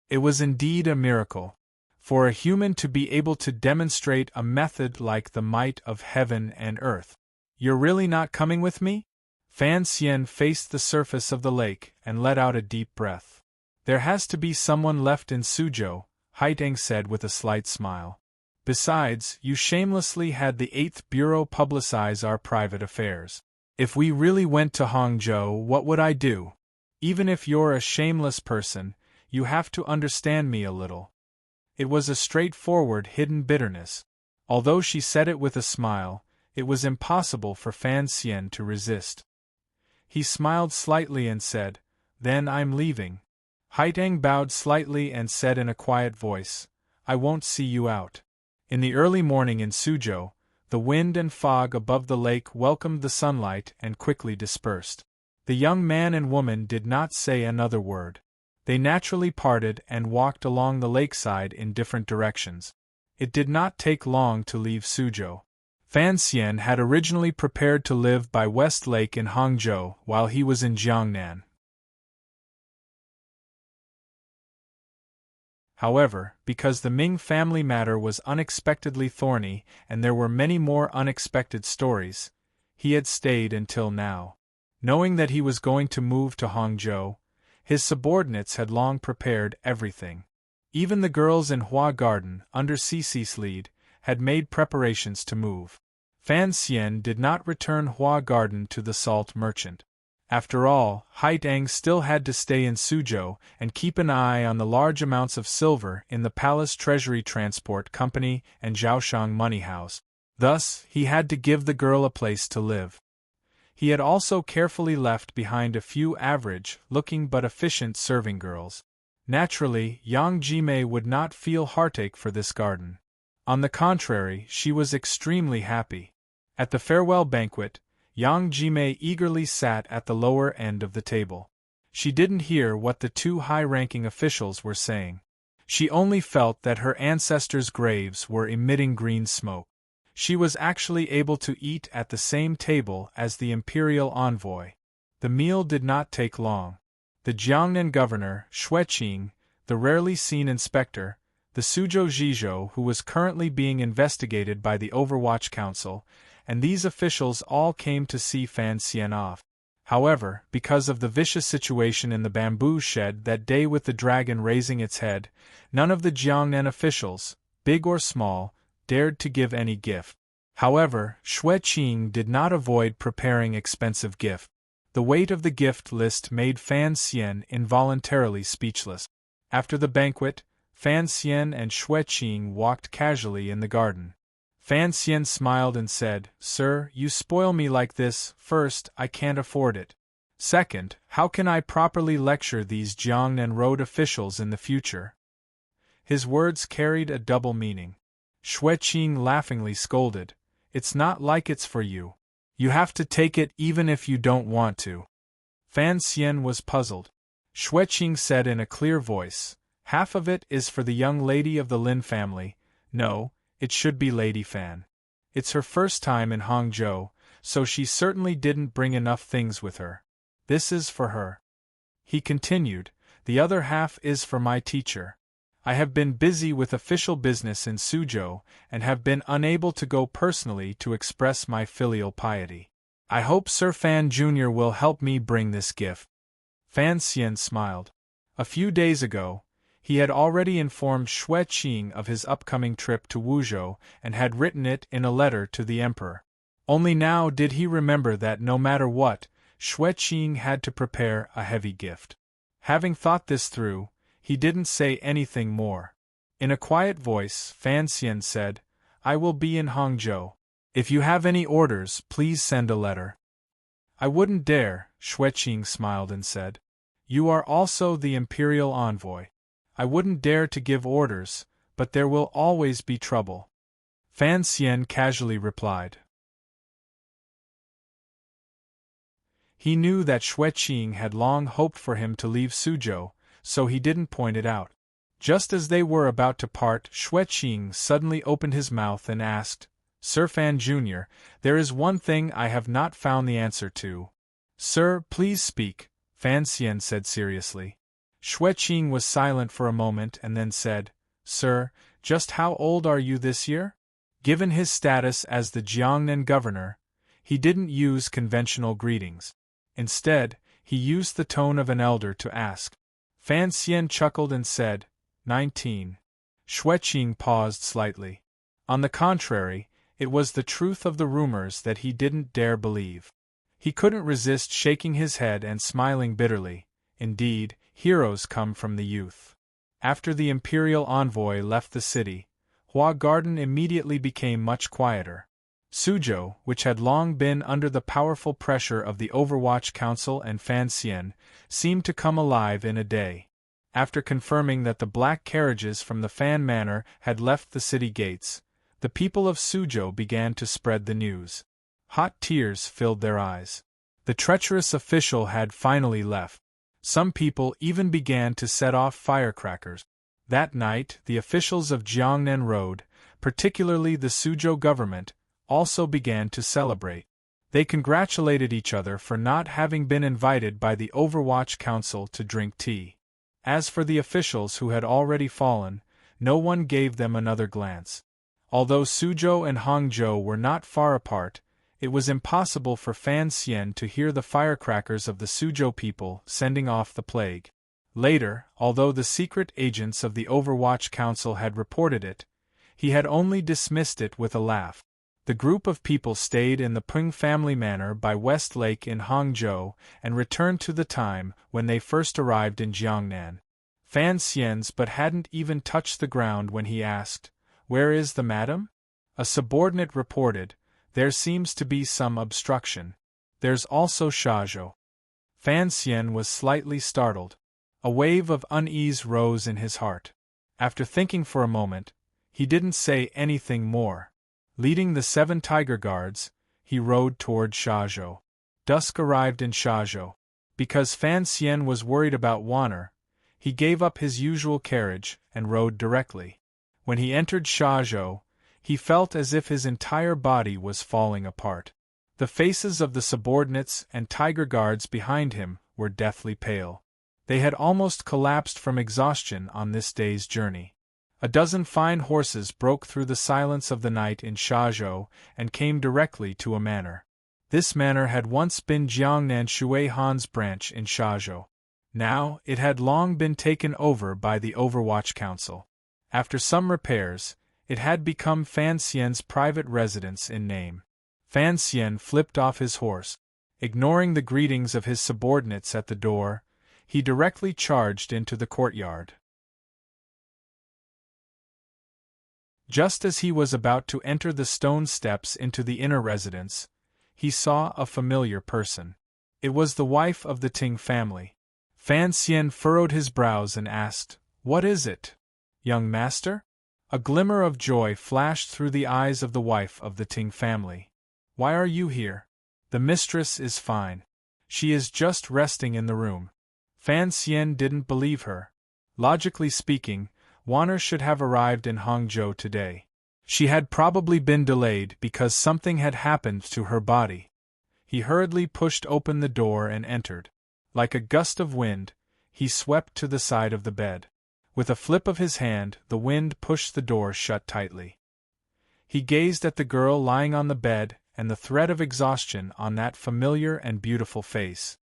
It was indeed a miracle. For a human to be able to demonstrate a method like the might of heaven and earth. You're really not coming with me? Fan Xian faced the surface of the lake and let out a deep breath. There has to be someone left in Suzhou, Haiteng said with a slight smile. Besides, you shamelessly had the 8th Bureau publicize our private affairs. If we really went to Hangzhou, what would I do? Even if you're a shameless person, you have to understand me a little. It was a straightforward, hidden bitterness. Although she said it with a smile, it was impossible for Fan Xian to resist. He smiled slightly and said, "Then I'm leaving." Haitang bowed slightly and said in a quiet voice, "I won't see you out." In the early morning in Suzhou, the wind and fog above the lake welcomed the sunlight and quickly dispersed. The young man and woman did not say another word. They naturally parted and walked along the lakeside in different directions. It did not take long to leave Suzhou. Fan Xian had originally prepared to live by West Lake in Hangzhou while he was in Jiangnan. However, because the Ming family matter was unexpectedly thorny and there were many more unexpected stories, he had stayed until now. Knowing that he was going to move to Hangzhou, his subordinates had long prepared everything. Even the girls in Hua Garden, under Cici's lead, had made preparations to move. Fan Xian did not return Hua Garden to the salt merchant. After all, Haitang still had to stay in Suzhou and keep an eye on the large amounts of silver in the Palace Treasury Transport Company and Zhaoshang Money House. Thus, he had to give the girl a place to live. He had also carefully left behind a few average-looking but efficient serving girls. Naturally, Yang Jimei would not feel heartache for this garden. On the contrary, she was extremely happy. At the farewell banquet, Yang Jimei eagerly sat at the lower end of the table. She didn't hear what the two high-ranking officials were saying. She only felt that her ancestors' graves were emitting green smoke. She was actually able to eat at the same table as the imperial envoy. The meal did not take long. The Jiangnan governor, Xue Qing, the rarely seen inspector, the Suzhou Zhizhou who was currently being investigated by the Overwatch Council, and these officials all came to see Fan Xian off. However, because of the vicious situation in the bamboo shed that day with the dragon raising its head, none of the Jiangnan officials, big or small, dared to give any gift. However, Xue Qing did not avoid preparing expensive gift. The weight of the gift list made Fan Xian involuntarily speechless. After the banquet, Fan Xian and Xue Qing walked casually in the garden. Fan Xian smiled and said, "Sir, you spoil me like this. First, I can't afford it. Second, how can I properly lecture these Jiangnan road officials in the future?" His words carried a double meaning. Xue Qing laughingly scolded, "It's not like it's for you. You have to take it even if you don't want to." Fan Xian was puzzled. Xue Qing said in a clear voice, "Half of it is for the young lady of the Lin family. No, it should be Lady Fan. It's her first time in Hangzhou, so she certainly didn't bring enough things with her. This is for her." He continued, "The other half is for my teacher. I have been busy with official business in Suzhou and have been unable to go personally to express my filial piety. I hope Sir Fan Jr. will help me bring this gift." Fan Xian smiled. A few days ago, he had already informed Xue Qing of his upcoming trip to Wuzhou and had written it in a letter to the emperor. Only now did he remember that no matter what, Xue Qing had to prepare a heavy gift. Having thought this through, he didn't say anything more. In a quiet voice, Fan Xian said, "I will be in Hangzhou. If you have any orders, please send a letter." "I wouldn't dare," Xue Qing smiled and said. "You are also the imperial envoy. I wouldn't dare to give orders, but there will always be trouble." Fan Xian casually replied. He knew that Xue Qing had long hoped for him to leave Suzhou, so he didn't point it out. Just as they were about to part, Xue Qing suddenly opened his mouth and asked, "Sir Fan Jr., there is one thing I have not found the answer to." "Sir, please speak," Fan Xian said seriously. Xue Qing was silent for a moment and then said, "Sir, just how old are you this year?" Given his status as the Jiangnan governor, he didn't use conventional greetings. Instead, he used the tone of an elder to ask. Fan Xian chuckled and said, 19. Xue Qing paused slightly. On the contrary, it was the truth of the rumors that he didn't dare believe. He couldn't resist shaking his head and smiling bitterly. Indeed, heroes come from the youth. After the imperial envoy left the city, Hua Garden immediately became much quieter. Suzhou, which had long been under the powerful pressure of the Overwatch Council and Fan Xian, seemed to come alive in a day. After confirming that the black carriages from the Fan Manor had left the city gates, the people of Suzhou began to spread the news. Hot tears filled their eyes. The treacherous official had finally left. Some people even began to set off firecrackers. That night, the officials of Jiangnan Road, particularly the Suzhou government, also began to celebrate. They congratulated each other for not having been invited by the Overwatch Council to drink tea. As for the officials who had already fallen, no one gave them another glance. Although Suzhou and Hangzhou were not far apart, it was impossible for Fan Xian to hear the firecrackers of the Suzhou people sending off the plague. Later, although the secret agents of the Overwatch Council had reported it, he had only dismissed it with a laugh. The group of people stayed in the Peng family manor by West Lake in Hangzhou and returned to the time when they first arrived in Jiangnan. Fan Xian's but hadn't even touched the ground when he asked, "Where is the madam?" A subordinate reported, "There seems to be some obstruction. There's also Shazhou." Fan Xian was slightly startled. A wave of unease rose in his heart. After thinking for a moment, he didn't say anything more. Leading the 7 tiger guards, he rode toward Shazhou. Dusk arrived in Shazhou. Because Fan Xian was worried about Wanner, he gave up his usual carriage and rode directly. When he entered Shazhou, he felt as if his entire body was falling apart. The faces of the subordinates and tiger guards behind him were deathly pale. They had almost collapsed from exhaustion on this day's journey. A dozen fine horses broke through the silence of the night in Shazhou and came directly to a manor. This manor had once been Jiangnan Shui Han's branch in Shazhou. Now, it had long been taken over by the Overwatch Council. After some repairs, it had become Fan Xian's private residence in name. Fan Xian flipped off his horse. Ignoring the greetings of his subordinates at the door, he directly charged into the courtyard. Just as he was about to enter the stone steps into the inner residence, he saw a familiar person. It was the wife of the Ting family. Fan Xian furrowed his brows and asked, "What is it, young master?" A glimmer of joy flashed through the eyes of the wife of the Ting family. "Why are you here? The mistress is fine. She is just resting in the room." Fan Xian didn't believe her. Logically speaking, Wanner should have arrived in Hangzhou today. She had probably been delayed because something had happened to her body. He hurriedly pushed open the door and entered. Like a gust of wind, he swept to the side of the bed. With a flip of his hand, the wind pushed the door shut tightly. He gazed at the girl lying on the bed and the threat of exhaustion on that familiar and beautiful face.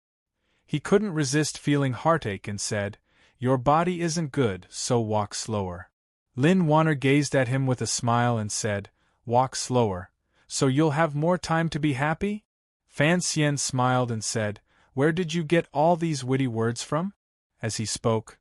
He couldn't resist feeling heartache and said, "Your body isn't good, so walk slower." Lin Wanner gazed at him with a smile and said, "Walk slower, so you'll have more time to be happy?" Fan Xian smiled and said, "Where did you get all these witty words from?" As he spoke,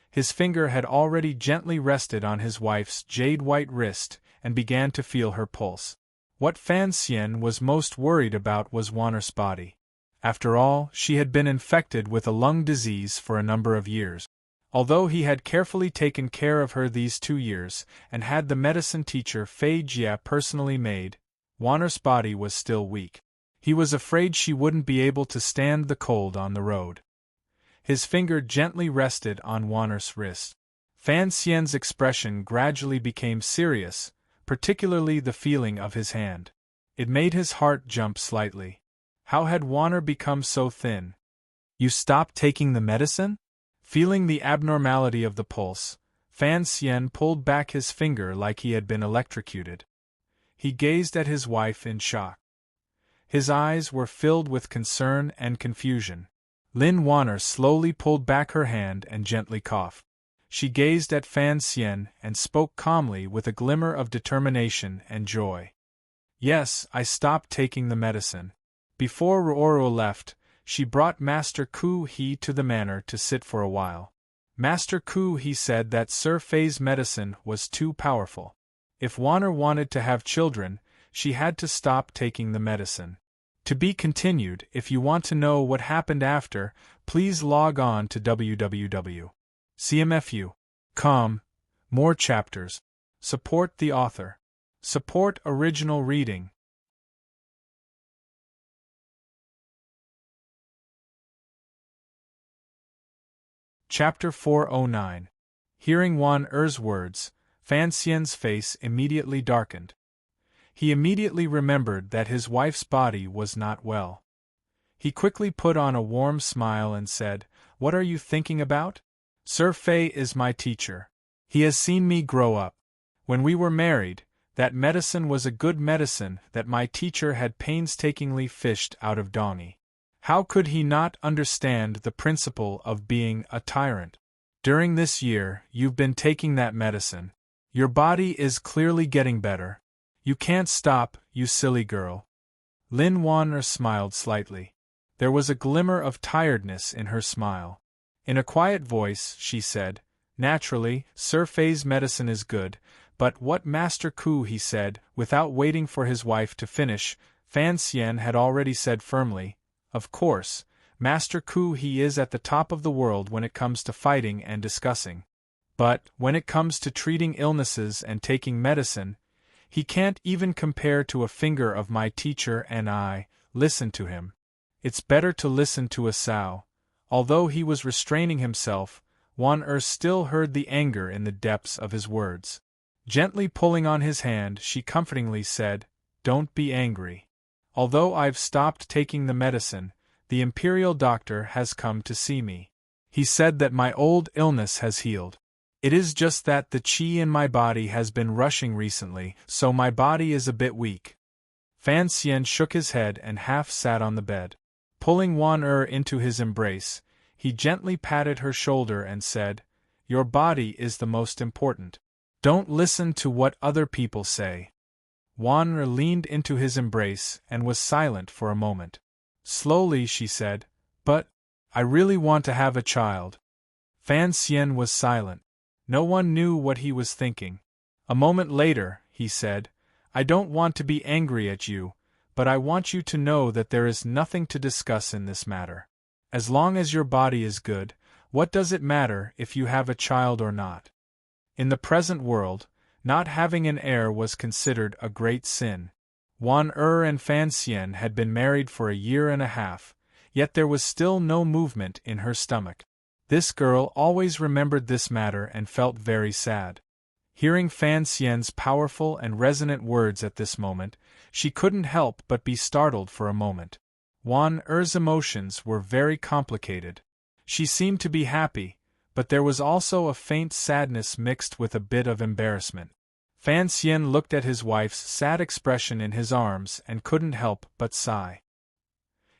his finger had already gently rested on his wife's jade-white wrist and began to feel her pulse. What Fan Xian was most worried about was Wanner's body. After all, she had been infected with a lung disease for a number of years. Although he had carefully taken care of her these 2 years and had the medicine teacher Fei Jia personally made, Wanner's body was still weak. He was afraid she wouldn't be able to stand the cold on the road. His finger gently rested on Wanner's wrist. Fan Xian's expression gradually became serious, particularly the feeling of his hand. It made his heart jump slightly. How had Wanner become so thin? "You stopped taking the medicine?" Feeling the abnormality of the pulse, Fan Xian pulled back his finger like he had been electrocuted. He gazed at his wife in shock. His eyes were filled with concern and confusion. Lin Wanner slowly pulled back her hand and gently coughed. She gazed at Fan Xian and spoke calmly with a glimmer of determination and joy. "Yes, I stopped taking the medicine. Before Ruoro left, she brought Master Ku He to the manor to sit for a while. Master Ku He said that Sir Fei's medicine was too powerful. If Wanner wanted to have children, she had to stop taking the medicine. To be continued. If you want to know what happened after, please log on to www.cmfu.com. More chapters. Support the author. Support original reading. Chapter 409. Hearing Wan Er's words, Fan Xian's face immediately darkened. He immediately remembered that his wife's body was not well. He quickly put on a warm smile and said, "What are you thinking about? Sir Fei is my teacher. He has seen me grow up. When we were married, that medicine was a good medicine that my teacher had painstakingly fished out of Donnie. How could he not understand the principle of being a tyrant? During this year, you've been taking that medicine. Your body is clearly getting better. You can't stop, you silly girl." Lin Wan'er smiled slightly. There was a glimmer of tiredness in her smile. In a quiet voice, she said, "Naturally, Sir Fei's medicine is good, but what Master Ku He said," without waiting for his wife to finish, Fan Xian had already said firmly, "Of course, Master Ku He is at the top of the world when it comes to fighting and discussing. But, when it comes to treating illnesses and taking medicine, he can't even compare to a finger of my teacher and I. Listen to him. It's better to listen to a sow." Although he was restraining himself, Wan still heard the anger in the depths of his words. Gently pulling on his hand, she comfortingly said, "Don't be angry. Although I've stopped taking the medicine, the imperial doctor has come to see me. He said that my old illness has healed. It is just that the qi in my body has been rushing recently, so my body is a bit weak." Fan Xian shook his head and half sat on the bed. Pulling Wan into his embrace, he gently patted her shoulder and said, "Your body is the most important. Don't listen to what other people say." Wan leaned into his embrace and was silent for a moment. Slowly she said, "But, I really want to have a child." Fan Xian was silent. No one knew what he was thinking. A moment later, he said, "I don't want to be angry at you, but I want you to know that there is nothing to discuss in this matter. As long as your body is good, what does it matter if you have a child or not? In the present world, not having an heir was considered a great sin. Wan and Fan Xian had been married for a year and a half, yet there was still no movement in her stomach. This girl always remembered this matter and felt very sad. Hearing Fan Xian's powerful and resonant words at this moment, she couldn't help but be startled for a moment. Wan emotions were very complicated. She seemed to be happy, but there was also a faint sadness mixed with a bit of embarrassment. Fan Xian looked at his wife's sad expression in his arms and couldn't help but sigh.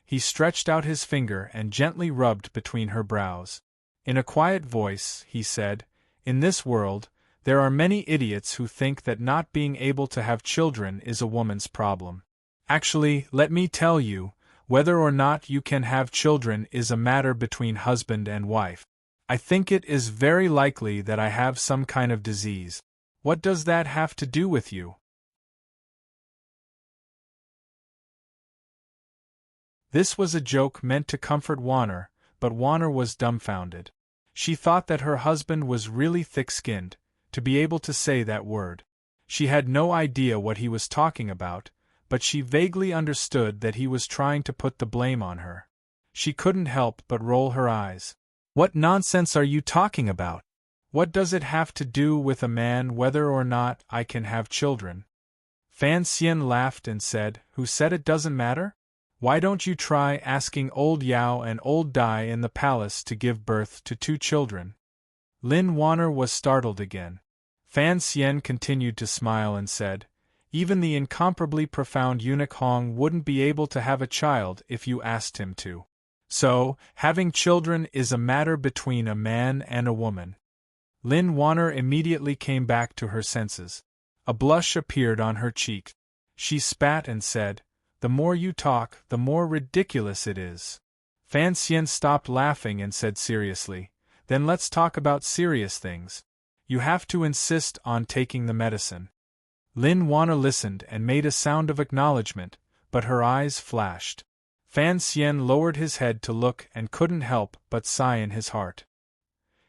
He stretched out his finger and gently rubbed between her brows. In a quiet voice, he said, "In this world, there are many idiots who think that not being able to have children is a woman's problem. Actually, let me tell you, whether or not you can have children is a matter between husband and wife. I think it is very likely that I have some kind of disease. What does that have to do with you?" This was a joke meant to comfort Wanner, but Wanner was dumbfounded. She thought that her husband was really thick-skinned, to be able to say that word. She had no idea what he was talking about, but she vaguely understood that he was trying to put the blame on her. She couldn't help but roll her eyes. "What nonsense are you talking about? What does it have to do with a man whether or not I can have children?" Fan Xian laughed and said, "Who said it doesn't matter? Why don't you try asking old Yao and old Dai in the palace to give birth to 2 children? Lin Wanner was startled again. Fan Xian continued to smile and said, "Even the incomparably profound eunuch Hong wouldn't be able to have a child if you asked him to. So, having children is a matter between a man and a woman." Lin Wanner immediately came back to her senses. A blush appeared on her cheek. She spat and said, The more you talk, the more ridiculous it is. Fan Xian stopped laughing and said seriously, "Then let's talk about serious things. You have to insist on taking the medicine." Lin Wanna listened and made a sound of acknowledgement, but her eyes flashed. Fan Xian lowered his head to look and couldn't help but sigh in his heart.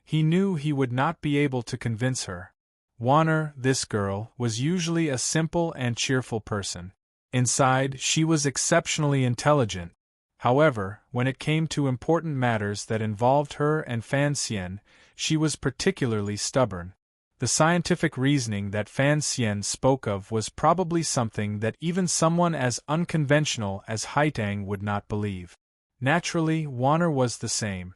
He knew he would not be able to convince her. Wanner, this girl, was usually a simple and cheerful person. Inside, she was exceptionally intelligent. However, when it came to important matters that involved her and Fan Xian, she was particularly stubborn. The scientific reasoning that Fan Xian spoke of was probably something that even someone as unconventional as Haitang would not believe. Naturally, Wanner was the same.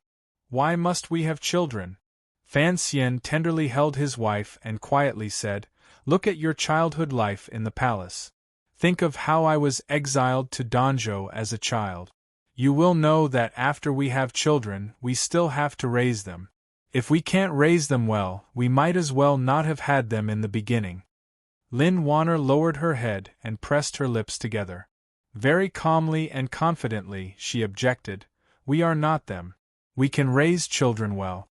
"Why must we have children?" Fan Xian tenderly held his wife and quietly said, "Look at your childhood life in the palace. Think of how I was exiled to Danzhou as a child. You will know that after we have children, we still have to raise them. If we can't raise them well, we might as well not have had them in the beginning." Lin Wanner lowered her head and pressed her lips together. Very calmly and confidently, she objected, "We are not them. We can raise children well."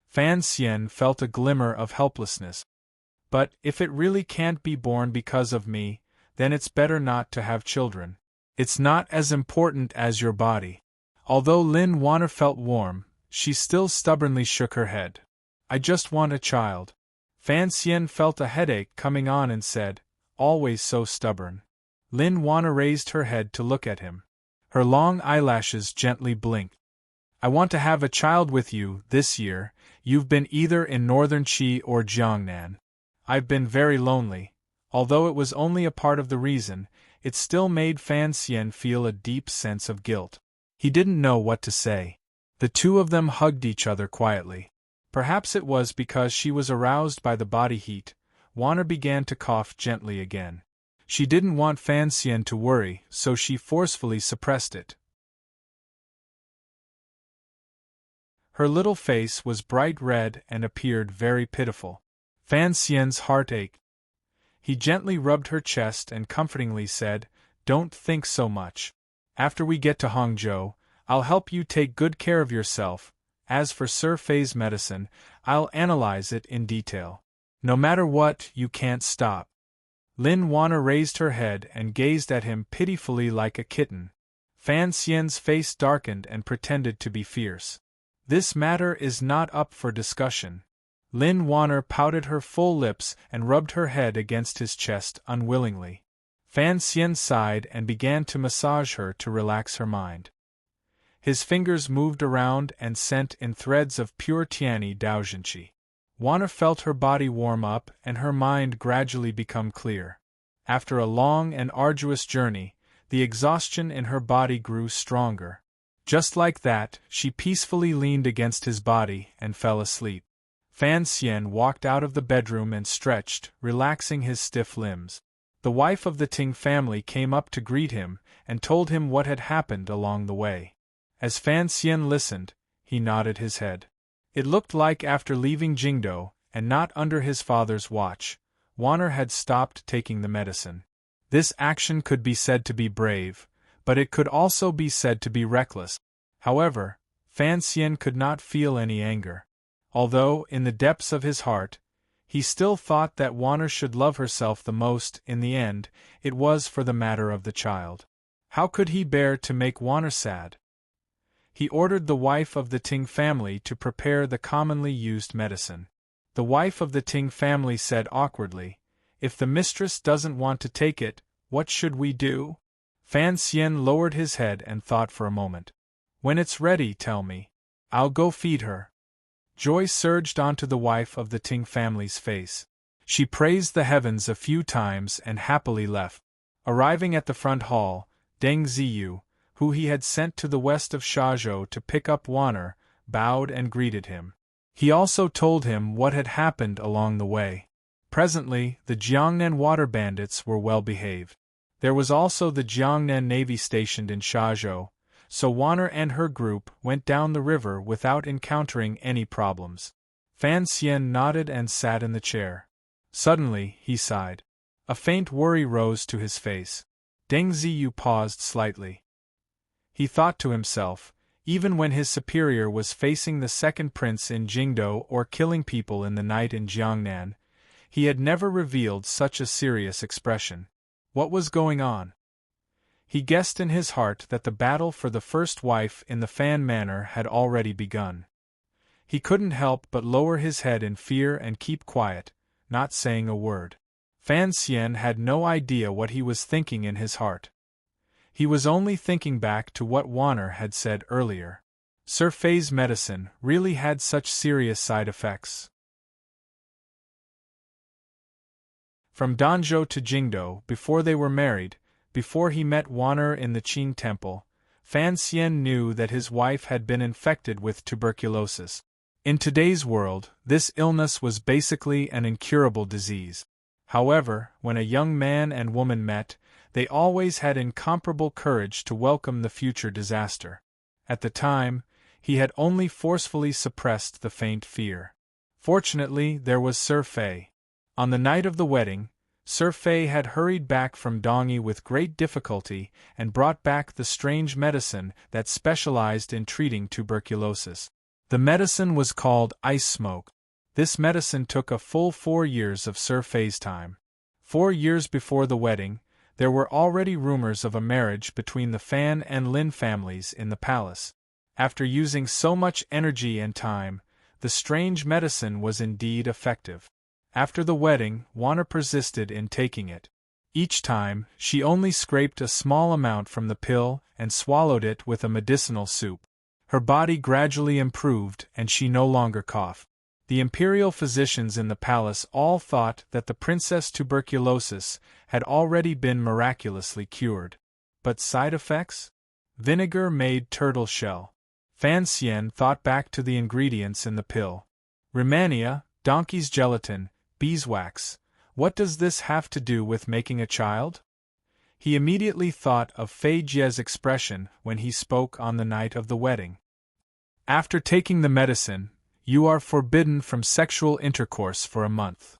Fan Xian felt a glimmer of helplessness. "But if it really can't be born because of me, then it's better not to have children. It's not as important as your body." Although Lin Wanner felt warm, she still stubbornly shook her head. "I just want a child." Fan Xian felt a headache coming on and said, "Always so stubborn." Lin Wanner raised her head to look at him. Her long eyelashes gently blinked. "I want to have a child with you this year. You've been either in northern Qi or Jiangnan. I've been very lonely." Although it was only a part of the reason, it still made Fan Xian feel a deep sense of guilt. He didn't know what to say. The two of them hugged each other quietly. Perhaps it was because she was aroused by the body heat. Wanner began to cough gently again. She didn't want Fan Xian to worry, so she forcefully suppressed it. Her little face was bright red and appeared very pitiful. Fan Xian's heart ached. He gently rubbed her chest and comfortingly said, "Don't think so much. After we get to Hangzhou, I'll help you take good care of yourself. As for Sir Fei's medicine, I'll analyze it in detail. No matter what, you can't stop." Lin Wanner raised her head and gazed at him pitifully like a kitten. Fan Xian's face darkened and pretended to be fierce. "This matter is not up for discussion." Lin Wanner pouted her full lips and rubbed her head against his chest unwillingly. Fan Xian sighed and began to massage her to relax her mind. His fingers moved around and sent in threads of pure Tianyi Daozhenqi. Wanner felt her body warm up and her mind gradually become clear. After a long and arduous journey, the exhaustion in her body grew stronger. Just like that, she peacefully leaned against his body and fell asleep. Fan Xian walked out of the bedroom and stretched, relaxing his stiff limbs. The wife of the Ting family came up to greet him and told him what had happened along the way. As Fan Xian listened, he nodded his head. It looked like after leaving Jingdou, and not under his father's watch, Wanner had stopped taking the medicine. This action could be said to be brave, but it could also be said to be reckless. However, Fan Xian could not feel any anger. Although, in the depths of his heart, he still thought that Wanner should love herself the most. In the end, it was for the matter of the child. How could he bear to make Wanner sad? He ordered the wife of the Ting family to prepare the commonly used medicine. The wife of the Ting family said awkwardly, "If the mistress doesn't want to take it, what should we do?" Fan Xian lowered his head and thought for a moment. "When it's ready, tell me. I'll go feed her." Joy surged onto the wife of the Ting family's face. She praised the heavens a few times and happily left. Arriving at the front hall, Deng Ziyu, who he had sent to the west of Shazhou to pick up Wanner, bowed and greeted him. He also told him what had happened along the way. Presently, the Jiangnan water bandits were well behaved. There was also the Jiangnan Navy stationed in Shazhou, so Wanner and her group went down the river without encountering any problems. Fan Xian nodded and sat in the chair. Suddenly, he sighed. A faint worry rose to his face. Deng Ziyu paused slightly. He thought to himself, even when his superior was facing the second prince in Jingdo or killing people in the night in Jiangnan, he had never revealed such a serious expression. What was going on? He guessed in his heart that the battle for the first wife in the Fan Manor had already begun. He couldn't help but lower his head in fear and keep quiet, not saying a word. Fan Xian had no idea what he was thinking in his heart. He was only thinking back to what Wanner had said earlier. Sir Fei's medicine really had such serious side effects. From Danzhou to Jingdo, before they were married, before he met Wanner in the Qin temple, Fan Xian knew that his wife had been infected with tuberculosis. In today's world, this illness was basically an incurable disease. However, when a young man and woman met, they always had incomparable courage to welcome the future disaster. At the time, he had only forcefully suppressed the faint fear. Fortunately, there was Sir Fei. On the night of the wedding, Sir Fei had hurried back from Dongyi with great difficulty and brought back the strange medicine that specialized in treating tuberculosis. The medicine was called ice smoke. This medicine took a full 4 years of Sir Fei's time. 4 years before the wedding, there were already rumors of a marriage between the Fan and Lin families in the palace. After using so much energy and time, the strange medicine was indeed effective. After the wedding, Wanner persisted in taking it. Each time, she only scraped a small amount from the pill and swallowed it with a medicinal soup. Her body gradually improved and she no longer coughed. The imperial physicians in the palace all thought that the princess tuberculosis had already been miraculously cured. But side effects? Vinegar made turtle shell. Fan Xian thought back to the ingredients in the pill. Rehmannia, donkey's gelatin, beeswax. What does this have to do with making a child? He immediately thought of Fei Jie's expression when he spoke on the night of the wedding. After taking the medicine, you are forbidden from sexual intercourse for a month.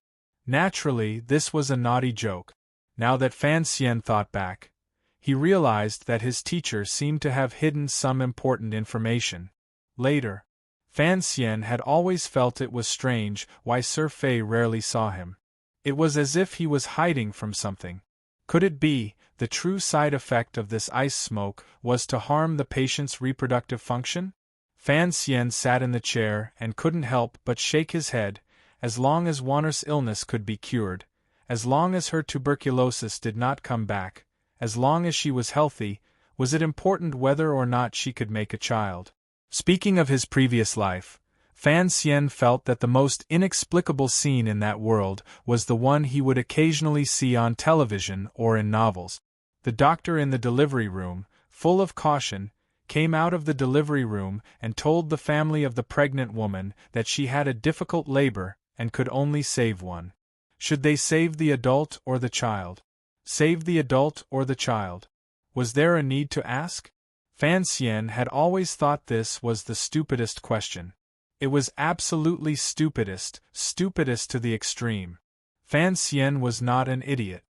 Naturally, this was a naughty joke. Now that Fan Xian thought back, he realized that his teacher seemed to have hidden some important information. Later, Fan Xian had always felt it was strange why Sir Fei rarely saw him. It was as if he was hiding from something. Could it be, the true side effect of this ice smoke was to harm the patient's reproductive function? Fan Xian sat in the chair and couldn't help but shake his head. As long as Wanner's illness could be cured, as long as her tuberculosis did not come back, as long as she was healthy, was it important whether or not she could make a child? Speaking of his previous life, Fan Xian felt that the most inexplicable scene in that world was the one he would occasionally see on television or in novels. The doctor in the delivery room, full of caution, came out of the delivery room and told the family of the pregnant woman that she had a difficult labor and could only save one. Should they save the adult or the child? Save the adult or the child? Was there a need to ask? Fan Xian had always thought this was the stupidest question. It was absolutely stupidest to the extreme. Fan Xian was not an idiot.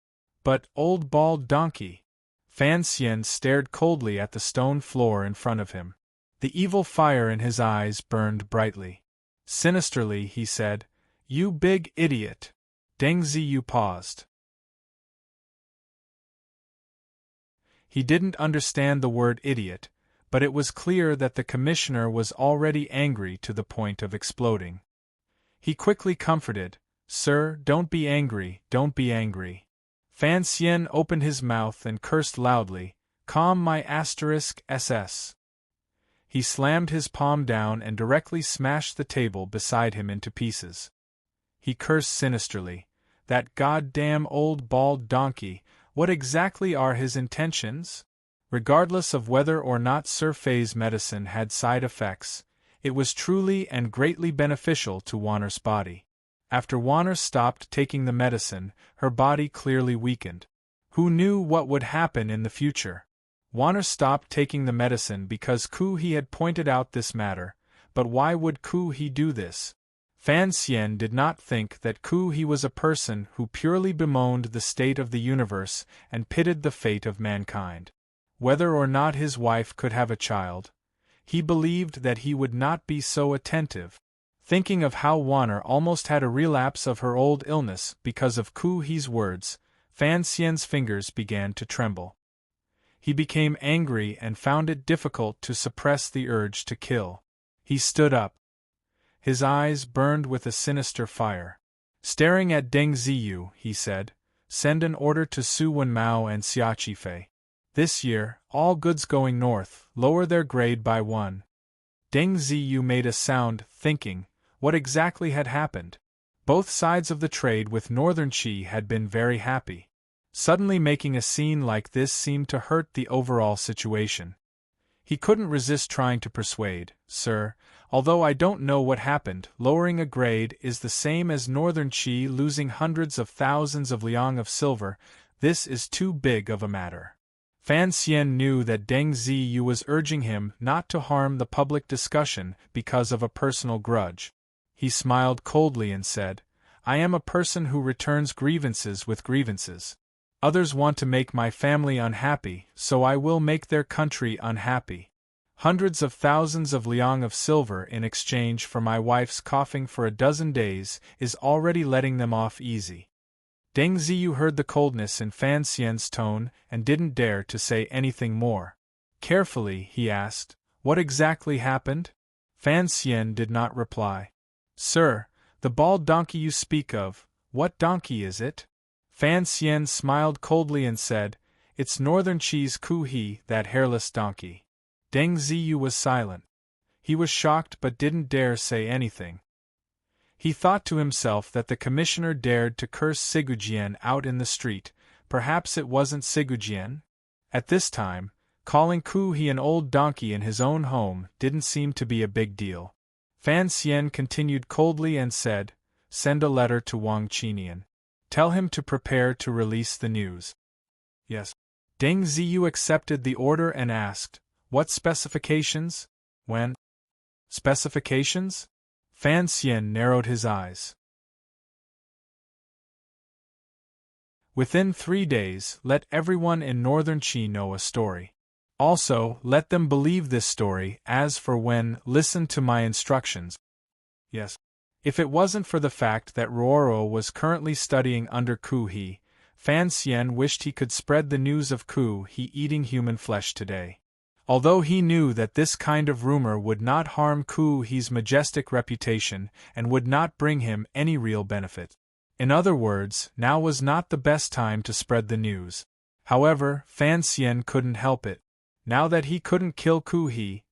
But, old bald donkey. Fan Xian stared coldly at the stone floor in front of him. The evil fire in his eyes burned brightly. Sinisterly, he said, "You big idiot." Deng Ziyu paused. He didn't understand the word idiot, but it was clear that the commissioner was already angry to the point of exploding. He quickly comforted, "Sir, don't be angry, don't be angry." Fan Xian opened his mouth and cursed loudly, "Calm my *SS." He slammed his palm down and directly smashed the table beside him into pieces. He cursed sinisterly, "That goddamn old bald donkey, what exactly are his intentions?" Regardless of whether or not Sir Fei's medicine had side effects, it was truly and greatly beneficial to Wanner's body. After Wanner stopped taking the medicine, her body clearly weakened. Who knew what would happen in the future? Wanner stopped taking the medicine because Ku He had pointed out this matter, but why would Ku He do this? Fan Xian did not think that Ku He was a person who purely bemoaned the state of the universe and pitied the fate of mankind. Whether or not his wife could have a child, he believed that he would not be so attentive. Thinking of how Wanner almost had a relapse of her old illness because of Ku He's words, Fan Xian's fingers began to tremble. He became angry and found it difficult to suppress the urge to kill. He stood up. His eyes burned with a sinister fire. Staring at Deng Ziyu, he said, "Send an order to Su Wenmao and Xia Qifei. This year, all goods going north, lower their grade by 1. Deng Ziyu made a sound, thinking, what exactly had happened? Both sides of the trade with northern Qi had been very happy. Suddenly making a scene like this seemed to hurt the overall situation. He couldn't resist trying to persuade, "Sir, although I don't know what happened, lowering a grade is the same as northern Qi losing hundreds of thousands of liang of silver. This is too big of a matter." Fan Xian knew that Deng Ziyu was urging him not to harm the public discussion because of a personal grudge. He smiled coldly and said, "I am a person who returns grievances with grievances. Others want to make my family unhappy, so I will make their country unhappy. Hundreds of thousands of liang of silver in exchange for my wife's coughing for a dozen days is already letting them off easy." Deng Ziyu heard the coldness in Fan Xian's tone and didn't dare to say anything more. Carefully, he asked, "What exactly happened?" Fan Xian did not reply. "Sir, the bald donkey you speak of, what donkey is it?" Fan Xian smiled coldly and said, "It's Northern Qi's Ku He, that hairless donkey." Deng Ziyu was silent. He was shocked but didn't dare say anything. He thought to himself that the commissioner dared to curse Sigujian out in the street. Perhaps it wasn't Sigujian? At this time, calling Ku He an old donkey in his own home didn't seem to be a big deal. Fan Xian continued coldly and said, "Send a letter to Wang Qinian. Tell him to prepare to release the news." "Yes." Deng Ziyu accepted the order and asked, "What specifications? When?" "Specifications?" Fan Xian narrowed his eyes. "Within 3 days, let everyone in northern Qi know a story. Also, let them believe this story. As for when, listen to my instructions." "Yes." If it wasn't for the fact that Ruoro was currently studying under Ku He, Fan Xian wished he could spread the news of Ku He eating human flesh today. Although he knew that this kind of rumor would not harm Ku He's majestic reputation and would not bring him any real benefit. In other words, now was not the best time to spread the news. However, Fan Xian couldn't help it. Now that he couldn't kill Ku He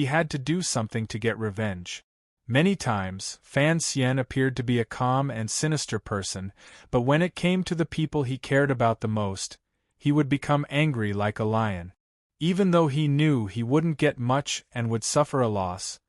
had to do something to get revenge. Many times, Fan Xian appeared to be a calm and sinister person, but when it came to the people he cared about the most, he would become angry like a lion. Even though he knew he wouldn't get much and would suffer a loss,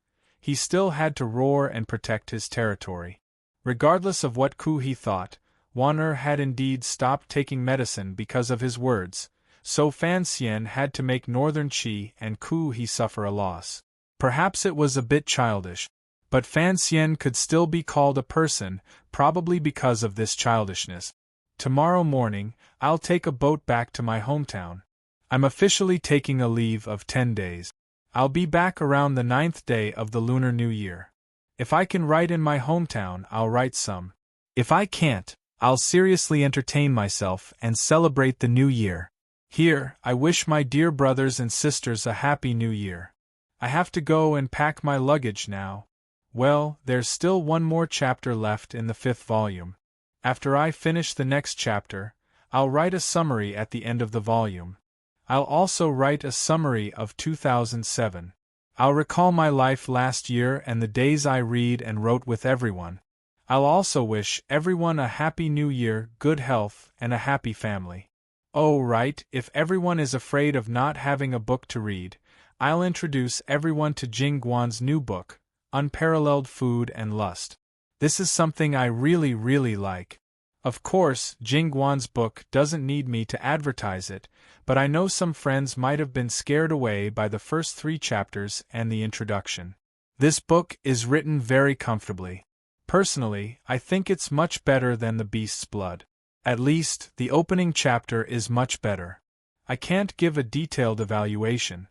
he still had to roar and protect his territory. Regardless of what Ku He thought, Wanner had indeed stopped taking medicine because of his words, so Fan Xian had to make Northern Qi and Ku He suffer a loss. Perhaps it was a bit childish, but Fan Xian could still be called a person, probably because of this childishness. "Tomorrow morning, I'll take a boat back to my hometown. I'm officially taking a leave of 10 days. I'll be back around the 9th day of the Lunar New Year. If I can write in my hometown, I'll write some. If I can't, I'll seriously entertain myself and celebrate the New Year. Here, I wish my dear brothers and sisters a Happy New Year. I have to go and pack my luggage now. Well, there's still one more chapter left in the 5th volume. After I finish the next chapter, I'll write a summary at the end of the volume. I'll also write a summary of 2007. I'll recall my life last year and the days I read and wrote with everyone. I'll also wish everyone a Happy New Year, good health, and a happy family. Oh right, if everyone is afraid of not having a book to read, I'll introduce everyone to Jing Guan's new book, Unparalleled Food and Lust. This is something I really like. Of course, Jing Guan's book doesn't need me to advertise it, but I know some friends might have been scared away by the first 3 chapters and the introduction. This book is written very comfortably. Personally, I think it's much better than the beast's blood. At least, the opening chapter is much better. I can't give a detailed evaluation.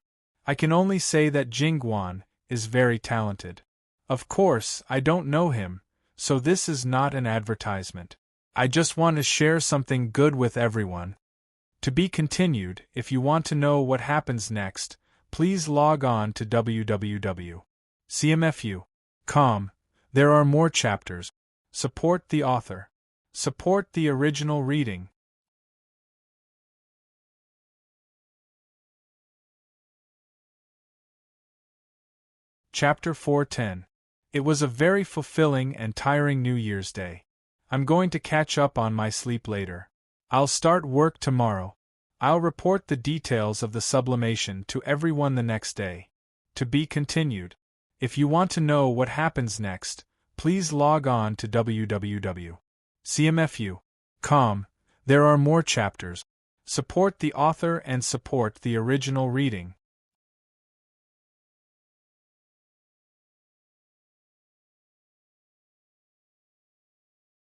I can only say that Jingguan is very talented. Of course, I don't know him, so this is not an advertisement. I just want to share something good with everyone. To be continued. If you want to know what happens next, please log on to www.cmfu.com. There are more chapters. Support the author. Support the original reading. Chapter 410. It was a very fulfilling and tiring New Year's Day. I'm going to catch up on my sleep later. I'll start work tomorrow. I'll report the details of the sublimation to everyone the next day. To be continued. If you want to know what happens next, please log on to www.cmfu.com. There are more chapters. Support the author and support the original reading.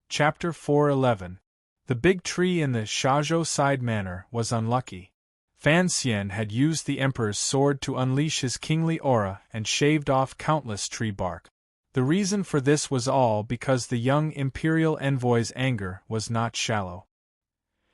Chapter 411. The big tree in the Shazhou side manor was unlucky. Fan Xian had used the emperor's sword to unleash his kingly aura and shaved off countless tree bark. The reason for this was all because the young imperial envoy's anger was not shallow.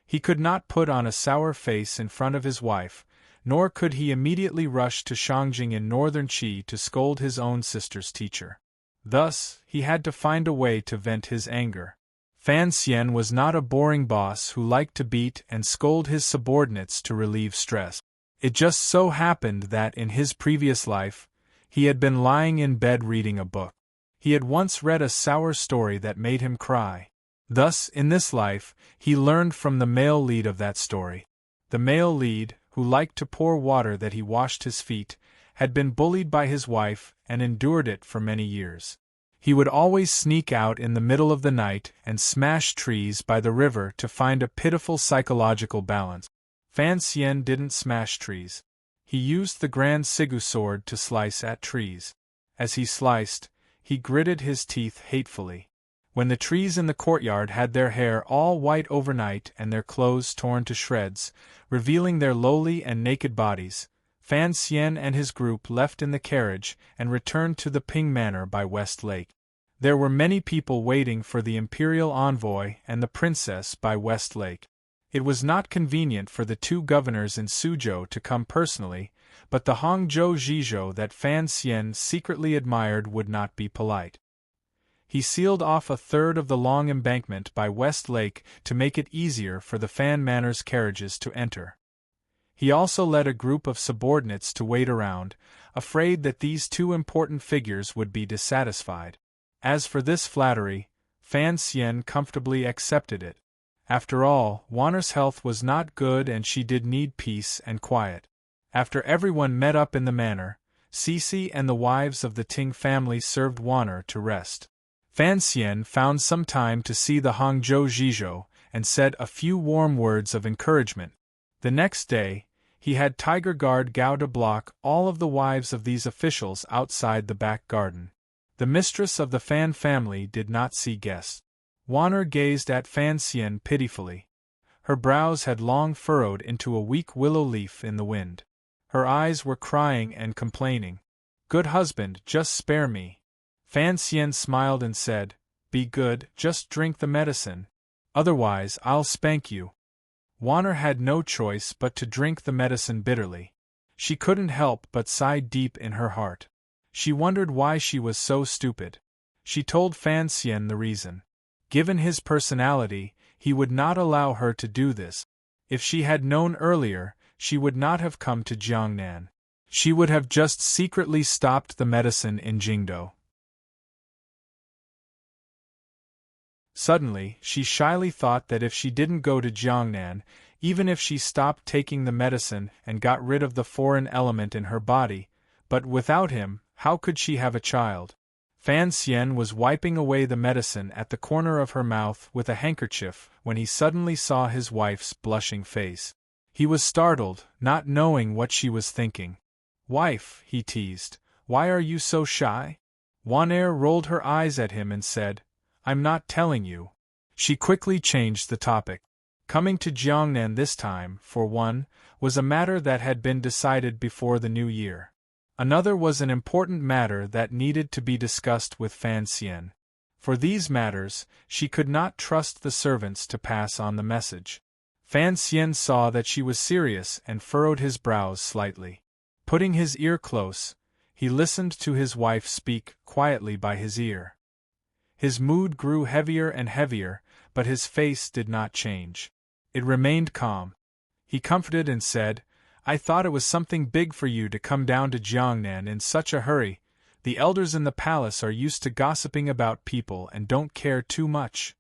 He could not put on a sour face in front of his wife, nor could he immediately rush to Shangjing in northern Qi to scold his own sister's teacher. Thus, he had to find a way to vent his anger. Fan Xian was not a boring boss who liked to beat and scold his subordinates to relieve stress. It just so happened that in his previous life, he had been lying in bed reading a book. He had once read a sour story that made him cry. Thus, in this life, he learned from the male lead of that story. The male lead, who liked to pour water that he washed his feet, had been bullied by his wife and endured it for many years. He would always sneak out in the middle of the night and smash trees by the river to find a pitiful psychological balance. Fan Xian didn't smash trees. He used the Grand Sigu sword to slice at trees. As he sliced, he gritted his teeth hatefully. When the trees in the courtyard had their hair all white overnight and their clothes torn to shreds, revealing their lowly and naked bodies, Fan Xian and his group left in the carriage and returned to the Ping Manor by West Lake. There were many people waiting for the imperial envoy and the princess by West Lake. It was not convenient for the two governors in Suzhou to come personally, but the Hangzhou Zhizhou that Fan Xian secretly admired would not be polite. He sealed off a third of the long embankment by West Lake to make it easier for the Fan Manor's carriages to enter. He also led a group of subordinates to wait around, afraid that these two important figures would be dissatisfied. As for this flattery, Fan Xian comfortably accepted it. After all, Wanner's health was not good and she did need peace and quiet. After everyone met up in the manor, Cece and the wives of the Ting family served Wanner to rest. Fan Xian found some time to see the Hangzhou Zhizhou and said a few warm words of encouragement. The next day, he had Tiger Guard Gao to block all of the wives of these officials outside the back garden. The mistress of the Fan family did not see guests. Wanner gazed at Fan Xian pitifully. Her brows had long furrowed into a weak willow leaf in the wind. Her eyes were crying and complaining. "Good husband, just spare me." Fan Xian smiled and said, "Be good, just drink the medicine. Otherwise, I'll spank you." Wanner had no choice but to drink the medicine bitterly. She couldn't help but sigh deep in her heart. She wondered why she was so stupid. She told Fan Xian the reason. Given his personality, he would not allow her to do this. If she had known earlier, she would not have come to Jiangnan. She would have just secretly stopped the medicine in Jingdou. Suddenly, she shyly thought that if she didn't go to Jiangnan, even if she stopped taking the medicine and got rid of the foreign element in her body, but without him, how could she have a child? Fan Xian was wiping away the medicine at the corner of her mouth with a handkerchief when he suddenly saw his wife's blushing face. He was startled, not knowing what she was thinking. "Wife," he teased, "why are you so shy?" Wanner rolled her eyes at him and said, I'm not telling you. She quickly changed the topic. Coming to Jiangnan this time, for one, was a matter that had been decided before the new year. Another was an important matter that needed to be discussed with Fan Xian. For these matters, she could not trust the servants to pass on the message. Fan Xian saw that she was serious and furrowed his brows slightly. Putting his ear close, he listened to his wife speak quietly by his ear. His mood grew heavier and heavier, but his face did not change. It remained calm. He comforted and said, I thought it was something big for you to come down to Jiangnan in such a hurry. The elders in the palace are used to gossiping about people and don't care too much.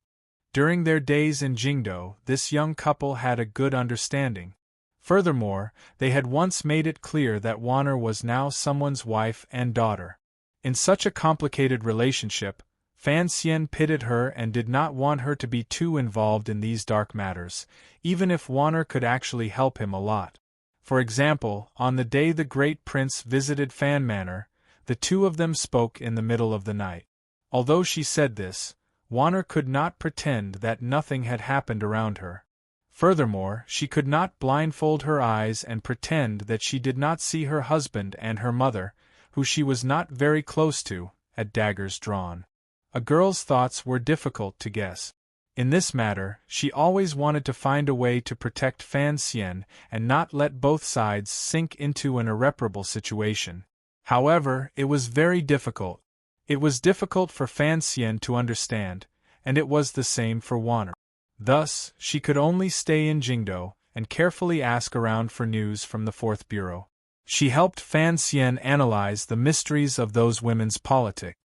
During their days in Jingdo, this young couple had a good understanding. Furthermore, they had once made it clear that Wanner was now someone's wife and daughter. In such a complicated relationship, Fan Xian pitied her and did not want her to be too involved in these dark matters, even if Wanner could actually help him a lot. For example, on the day the great prince visited Fan Manor, the two of them spoke in the middle of the night. Although she said this, Wanner could not pretend that nothing had happened around her. Furthermore, she could not blindfold her eyes and pretend that she did not see her husband and her mother, who she was not very close to, at daggers drawn. A girl's thoughts were difficult to guess. In this matter, she always wanted to find a way to protect Fan Xian and not let both sides sink into an irreparable situation. However, it was very difficult. It was difficult for Fan Xian to understand, and it was the same for Wanner. Thus, she could only stay in Jingdo and carefully ask around for news from the Fourth Bureau. She helped Fan Xian analyze the mysteries of those women's politics.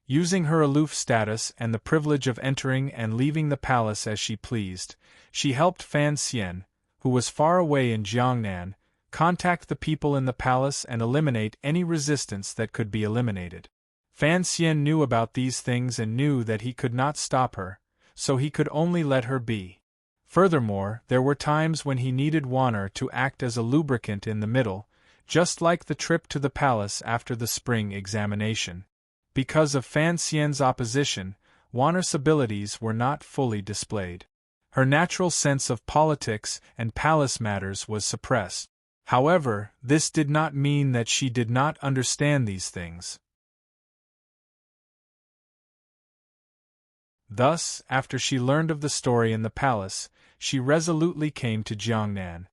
Using her aloof status and the privilege of entering and leaving the palace as she pleased, she helped Fan Xian, who was far away in Jiangnan, contact the people in the palace and eliminate any resistance that could be eliminated. Fan Xian knew about these things and knew that he could not stop her, so he could only let her be. Furthermore, there were times when he needed Wanner to act as a lubricant in the middle, just like the trip to the palace after the spring examination. Because of Fan Xian's opposition, Wanner's abilities were not fully displayed. Her natural sense of politics and palace matters was suppressed. However, this did not mean that she did not understand these things. Thus, after she learned of the story in the palace, she resolutely came to Jiangnan.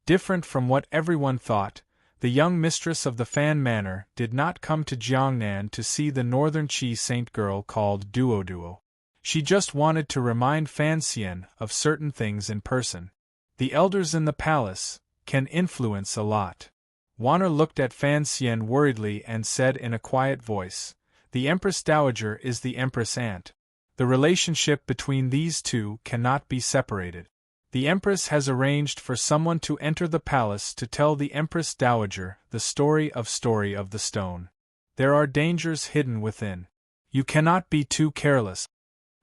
Different from what everyone thought, the young mistress of the Fan Manor did not come to Jiangnan to see the northern Qi saint girl called Duoduo. She just wanted to remind Fan Xian of certain things in person. The elders in the palace can influence a lot. Wanner looked at Fan Xian worriedly and said in a quiet voice, The Empress Dowager is the Empress Aunt. The relationship between these two cannot be separated. The Empress has arranged for someone to enter the palace to tell the Empress Dowager the story of the stone. There are dangers hidden within. You cannot be too careless.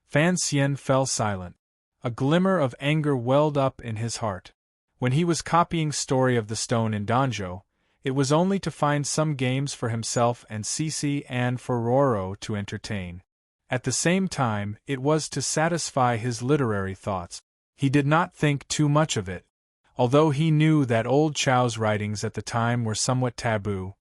Fan Xian fell silent. A glimmer of anger welled up in his heart. When he was copying Story of the Stone in Danzhou, it was only to find some games for himself and Cici and for Roro to entertain. At the same time, it was to satisfy his literary thoughts. He did not think too much of it. Although he knew that old Chao's writings at the time were somewhat taboo,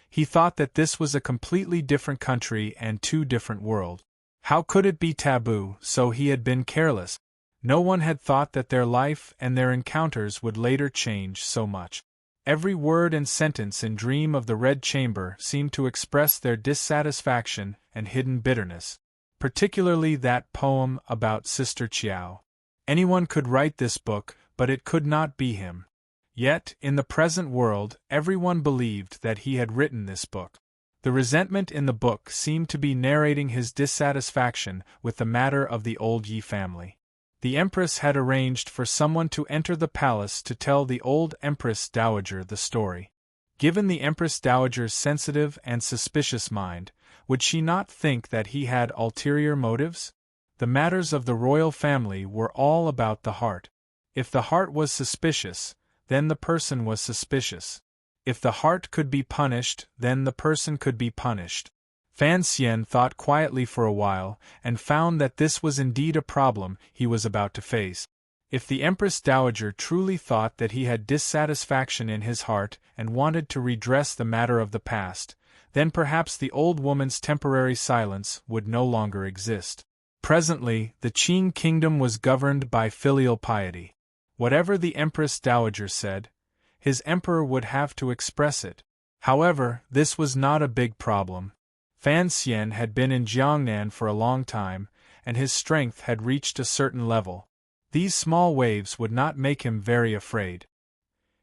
he thought that this was a completely different country and two different worlds. How could it be taboo, so he had been careless? No one had thought that their life and their encounters would later change so much. Every word and sentence in Dream of the Red Chamber seemed to express their dissatisfaction and hidden bitterness. Particularly that poem about Sister Chiao. Anyone could write this book, but it could not be him. Yet, in the present world, everyone believed that he had written this book. The resentment in the book seemed to be narrating his dissatisfaction with the matter of the old Yi family. The Empress had arranged for someone to enter the palace to tell the old Empress Dowager the story. Given the Empress Dowager's sensitive and suspicious mind, would she not think that he had ulterior motives? The matters of the royal family were all about the heart. If the heart was suspicious, then the person was suspicious. If the heart could be punished, then the person could be punished. Fan Xian thought quietly for a while, and found that this was indeed a problem he was about to face. If the Empress Dowager truly thought that he had dissatisfaction in his heart and wanted to redress the matter of the past, then perhaps the old woman's temporary silence would no longer exist. Presently, the Qing kingdom was governed by filial piety. Whatever the Empress Dowager said, his emperor would have to express it. However, this was not a big problem. Fan Xian had been in Jiangnan for a long time, and his strength had reached a certain level. These small waves would not make him very afraid.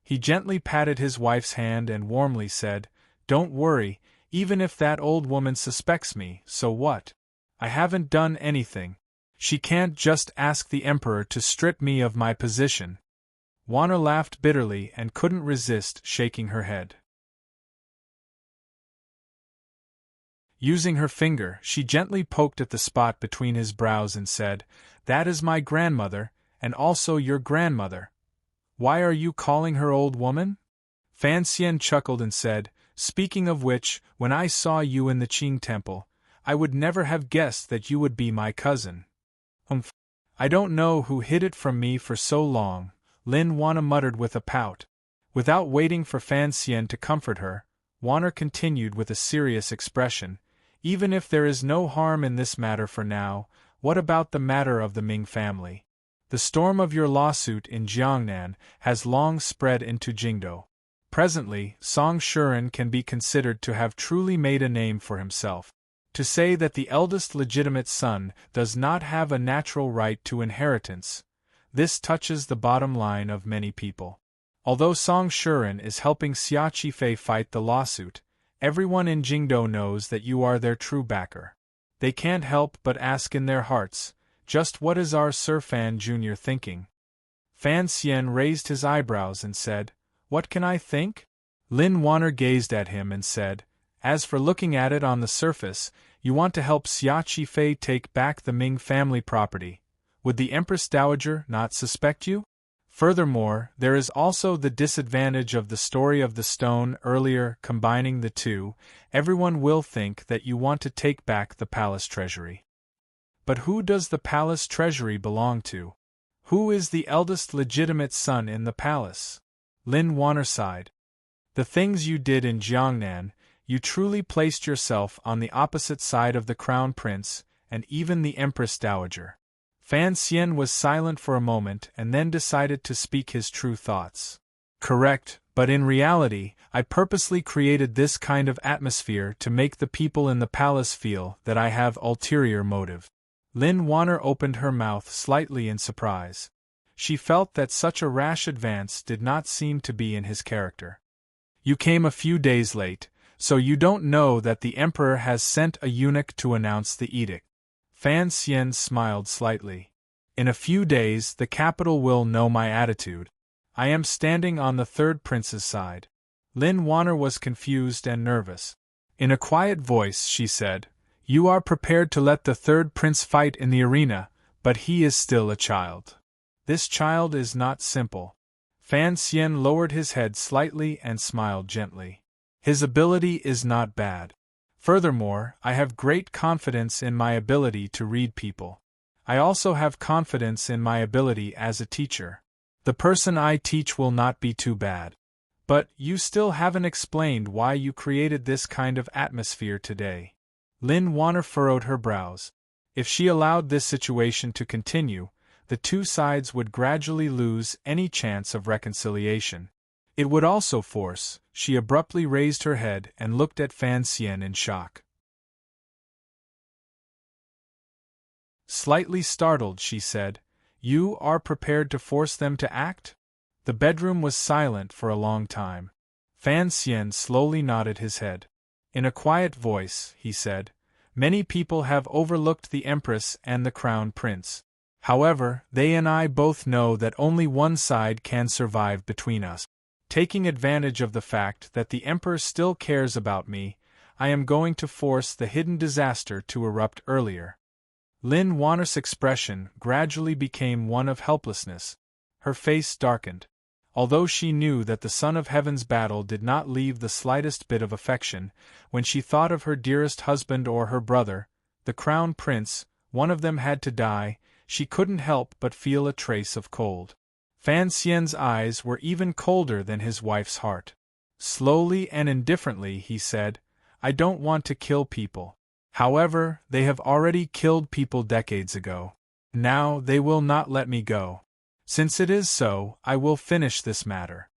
He gently patted his wife's hand and warmly said, "Don't worry, even if that old woman suspects me, so what? I haven't done anything. She can't just ask the emperor to strip me of my position." Wanner laughed bitterly and couldn't resist shaking her head. Using her finger, she gently poked at the spot between his brows and said, "That is my grandmother, and also your grandmother. Why are you calling her old woman?" Fan Xian chuckled and said, "Speaking of which, when I saw you in the Qing temple, I would never have guessed that you would be my cousin." "I don't know who hid it from me for so long," Lin Wanna muttered with a pout. Without waiting for Fan Xian to comfort her, Wanner continued with a serious expression, "Even if there is no harm in this matter for now, what about the matter of the Ming family? The storm of your lawsuit in Jiangnan has long spread into Jingdou. Presently, Song Shuren can be considered to have truly made a name for himself. To say that the eldest legitimate son does not have a natural right to inheritance, this touches the bottom line of many people. Although Song Shuren is helping Xia Qifei fight the lawsuit, everyone in Jingdou knows that you are their true backer. They can't help but ask in their hearts, just what is our Sir Fan Jr. thinking?" Fan Xian raised his eyebrows and said, "What can I think?" Lin Wanner gazed at him and said, "As for looking at it on the surface, you want to help Xia Qifei take back the Ming family property. Would the Empress Dowager not suspect you? Furthermore, there is also the disadvantage of the story of the stone earlier. Combining the two, everyone will think that you want to take back the palace treasury. But who does the palace treasury belong to? Who is the eldest legitimate son in the palace?" Lin Wanner sighed. "The things you did in Jiangnan, you truly placed yourself on the opposite side of the Crown Prince, and even the Empress Dowager." Fan Xian was silent for a moment and then decided to speak his true thoughts. "Correct, but in reality, I purposely created this kind of atmosphere to make the people in the palace feel that I have ulterior motive." Lin Wanner opened her mouth slightly in surprise. She felt that such a rash advance did not seem to be in his character. "You came a few days late, so you don't know that the emperor has sent a eunuch to announce the edict." Fan Xian smiled slightly. "In a few days the capital will know my attitude. I am standing on the third prince's side." Lin Wanner was confused and nervous. In a quiet voice she said, "You are prepared to let the third prince fight in the arena, but he is still a child. This child is not simple." Fan Xian lowered his head slightly and smiled gently. "His ability is not bad. Furthermore, I have great confidence in my ability to read people. I also have confidence in my ability as a teacher. The person I teach will not be too bad. But you still haven't explained why you created this kind of atmosphere today." Lin Wanner furrowed her brows. If she allowed this situation to continue, the two sides would gradually lose any chance of reconciliation. It would also force. She abruptly raised her head and looked at Fan Xian in shock. Slightly startled, she said, "You are prepared to force them to act?" The bedroom was silent for a long time. Fan Xian slowly nodded his head. In a quiet voice, he said, "Many people have overlooked the Empress and the Crown Prince. However, they and I both know that only one side can survive between us. Taking advantage of the fact that the Emperor still cares about me, I am going to force the hidden disaster to erupt earlier." Lin Wanner's expression gradually became one of helplessness. Her face darkened. although she knew that the Son of Heaven's battle did not leave the slightest bit of affection. When she thought of her dearest husband or her brother, the crown prince, one of them had to die, she couldn't help but feel a trace of cold. Fan Xian's eyes were even colder than his wife's heart. Slowly and indifferently he said, "I don't want to kill people. However, they have already killed people decades ago. Now they will not let me go. Since it is so, I will finish this matter."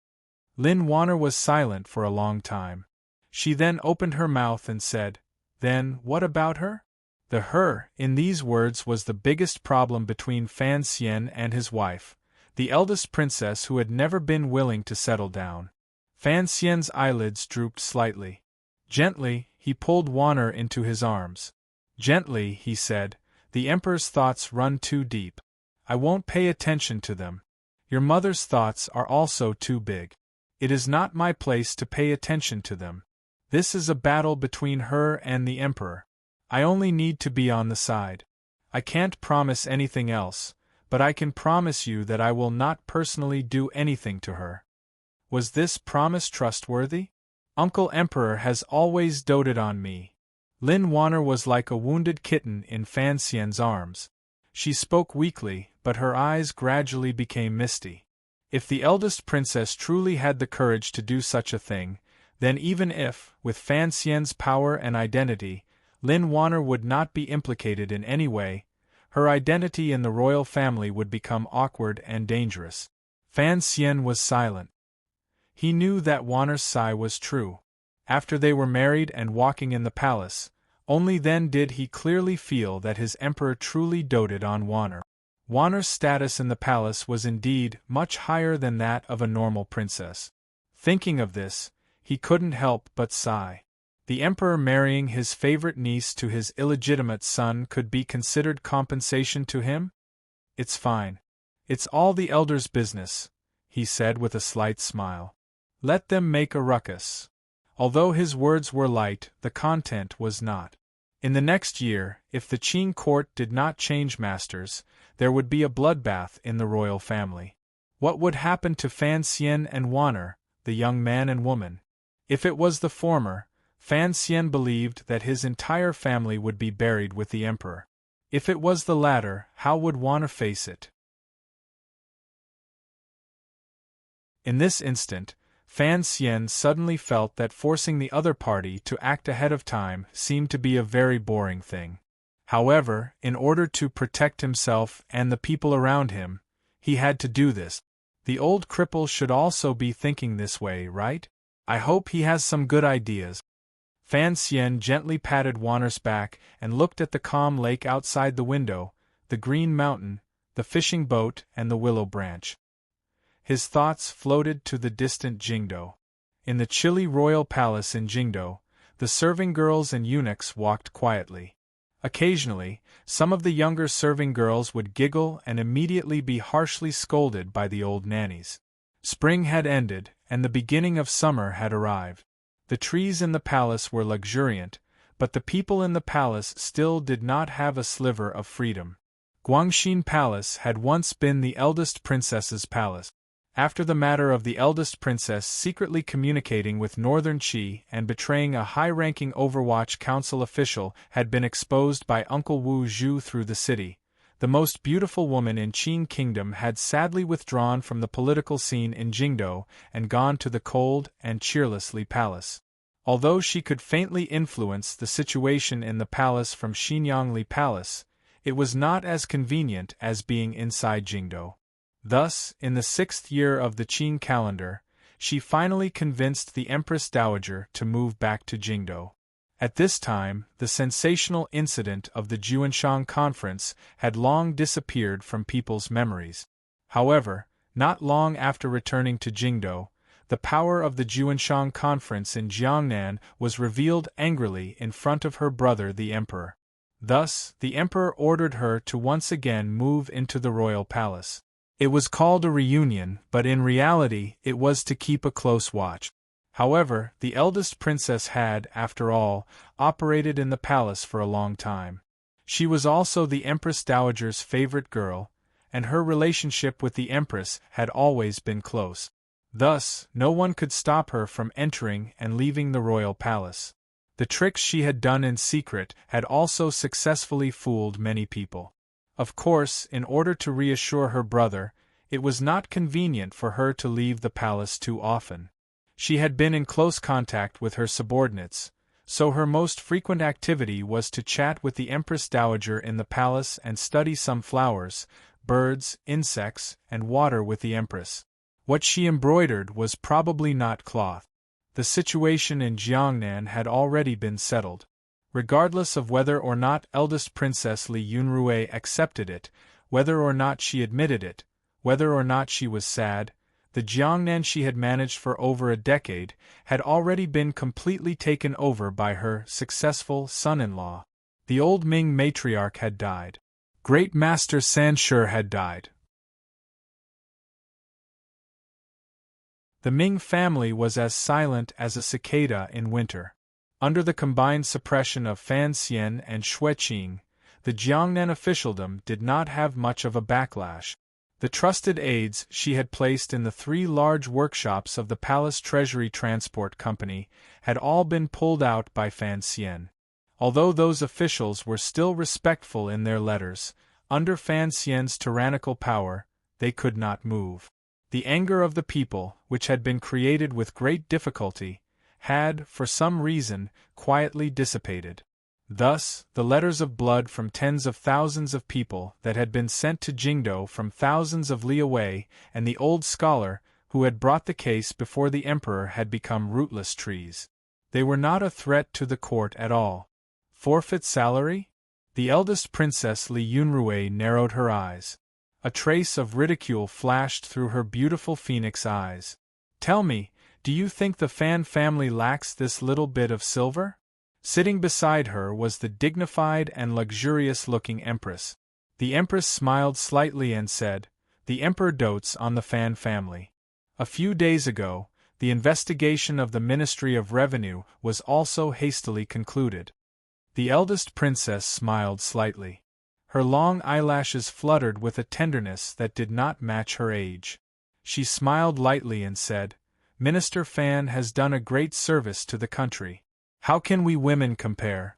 Lin Wanner was silent for a long time. She then opened her mouth and said, "Then, what about her?" The her in these words was the biggest problem between Fan Xian and his wife, the eldest princess who had never been willing to settle down. Fan Xian's eyelids drooped slightly. Gently, he pulled Wanner into his arms. "Gently," he said, "the Emperor's thoughts run too deep. I won't pay attention to them. Your mother's thoughts are also too big. It is not my place to pay attention to them. This is a battle between her and the Emperor. I only need to be on the side. I can't promise anything else, but I can promise you that I will not personally do anything to her." Was this promise trustworthy? Uncle Emperor has always doted on me. Lin Wanner was like a wounded kitten in Fan Xian's arms. She spoke weakly, but her eyes gradually became misty. If the eldest princess truly had the courage to do such a thing, then even if, with Fan Xian's power and identity, Lin Wanner would not be implicated in any way, her identity in the royal family would become awkward and dangerous. Fan Xian was silent. He knew that Wanner's sigh was true. After they were married and walking in the palace, only then did he clearly feel that his emperor truly doted on Wanner. Wanner's status in the palace was indeed much higher than that of a normal princess. Thinking of this, he couldn't help but sigh. The emperor marrying his favorite niece to his illegitimate son could be considered compensation to him? "It's fine. It's all the elders' business," he said with a slight smile. "Let them make a ruckus." Although his words were light, the content was not. In the next year, if the Qing court did not change masters, there would be a bloodbath in the royal family. What would happen to Fan Xian and Wanner, the young man and woman? If it was the former, Fan Xian believed that his entire family would be buried with the emperor. If it was the latter, how would Wanner face it? In this instant, Fan Xian suddenly felt that forcing the other party to act ahead of time seemed to be a very boring thing. However, in order to protect himself and the people around him, he had to do this. The old cripple should also be thinking this way, right? I hope he has some good ideas. Fan Xian gently patted Wanner's back and looked at the calm lake outside the window, the green mountain, the fishing boat and the willow branch. His thoughts floated to the distant Jingdo. In the chilly royal palace in Jingdo, the serving girls and eunuchs walked quietly. Occasionally, some of the younger serving girls would giggle and immediately be harshly scolded by the old nannies. Spring had ended, and the beginning of summer had arrived. The trees in the palace were luxuriant, but the people in the palace still did not have a sliver of freedom. Guangxin Palace had once been the eldest princess's palace. After the matter of the eldest princess secretly communicating with Northern Qi and betraying a high-ranking Overwatch Council official had been exposed by Uncle Wu Zhu through the city, the most beautiful woman in Qing Kingdom had sadly withdrawn from the political scene in Jingdo and gone to the cold and cheerless Li Palace. Although she could faintly influence the situation in the palace from Xinyang Li Palace, it was not as convenient as being inside Jingdo. Thus, in the 6th year of the Qing calendar, she finally convinced the Empress Dowager to move back to Jingdo. At this time, the sensational incident of the Juanshan Conference had long disappeared from people's memories. However, not long after returning to Jingdo, the power of the Juanshan Conference in Jiangnan was revealed angrily in front of her brother the Emperor. Thus, the Emperor ordered her to once again move into the royal palace. It was called a reunion, but in reality it was to keep a close watch. However, the eldest princess had, after all, operated in the palace for a long time. She was also the Empress Dowager's favorite girl, and her relationship with the Empress had always been close. Thus, no one could stop her from entering and leaving the royal palace. The tricks she had done in secret had also successfully fooled many people. Of course, in order to reassure her brother, it was not convenient for her to leave the palace too often. She had been in close contact with her subordinates, so her most frequent activity was to chat with the Empress Dowager in the palace and study some flowers, birds, insects, and water with the Empress. What she embroidered was probably not cloth. The situation in Jiangnan had already been settled. Regardless of whether or not eldest Princess Li Yunrui accepted it, whether or not she admitted it, whether or not she was sad, the Jiangnan she had managed for over a decade had already been completely taken over by her successful son-in-law. The old Ming matriarch had died. Great Master Sanshi had died. The Ming family was as silent as a cicada in winter. Under the combined suppression of Fan Xian and Xue Qing, the Jiangnan officialdom did not have much of a backlash. The trusted aides she had placed in the 3 large workshops of the Palace Treasury Transport Company had all been pulled out by Fan Xian. Although those officials were still respectful in their letters, under Fan Xian's tyrannical power, they could not move. The anger of the people, which had been created with great difficulty, had, for some reason, quietly dissipated. Thus, the letters of blood from tens of thousands of people that had been sent to Jingdo from thousands of li away, and the old scholar, who had brought the case before the emperor had become rootless trees. They were not a threat to the court at all. Forfeit salary? The eldest Princess Li Yunrui narrowed her eyes. A trace of ridicule flashed through her beautiful phoenix eyes. Tell me, do you think the Fan family lacks this little bit of silver? Sitting beside her was the dignified and luxurious-looking Empress. The Empress smiled slightly and said, "The Emperor dotes on the Fan family. A few days ago, the investigation of the Ministry of Revenue was also hastily concluded." The eldest princess smiled slightly. Her long eyelashes fluttered with a tenderness that did not match her age. She smiled lightly and said, "Minister Fan has done a great service to the country. How can we women compare?"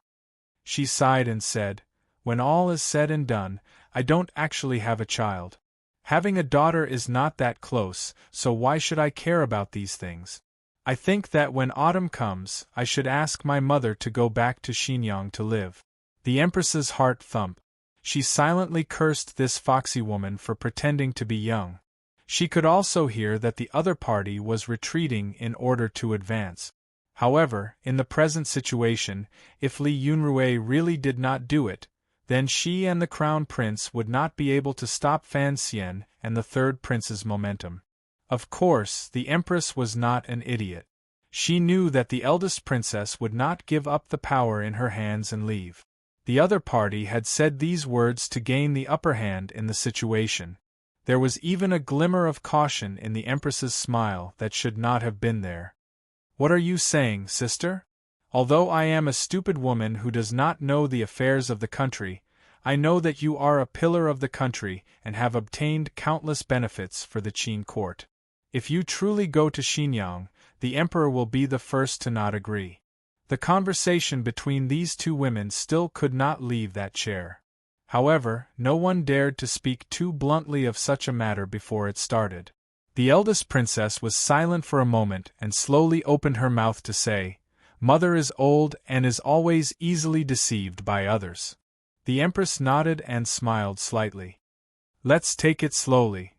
She sighed and said, "When all is said and done, I don't actually have a child. Having a daughter is not that close, so why should I care about these things? I think that when autumn comes, I should ask my mother to go back to Xinjiang to live." The Empress's heart thumped. She silently cursed this foxy woman for pretending to be young. She could also hear that the other party was retreating in order to advance. However, in the present situation, if Li Yunrui really did not do it, then she and the Crown Prince would not be able to stop Fan Xian and the third prince's momentum. Of course, the Empress was not an idiot. She knew that the eldest princess would not give up the power in her hands and leave. The other party had said these words to gain the upper hand in the situation. There was even a glimmer of caution in the Empress's smile that should not have been there. "What are you saying, sister? Although I am a stupid woman who does not know the affairs of the country, I know that you are a pillar of the country and have obtained countless benefits for the Qin court. If you truly go to Xinjiang, the emperor will be the first to not agree." The conversation between these two women still could not leave that chair. However, no one dared to speak too bluntly of such a matter before it started. The eldest princess was silent for a moment and slowly opened her mouth to say, "Mother is old and is always easily deceived by others." The Empress nodded and smiled slightly. "Let's take it slowly."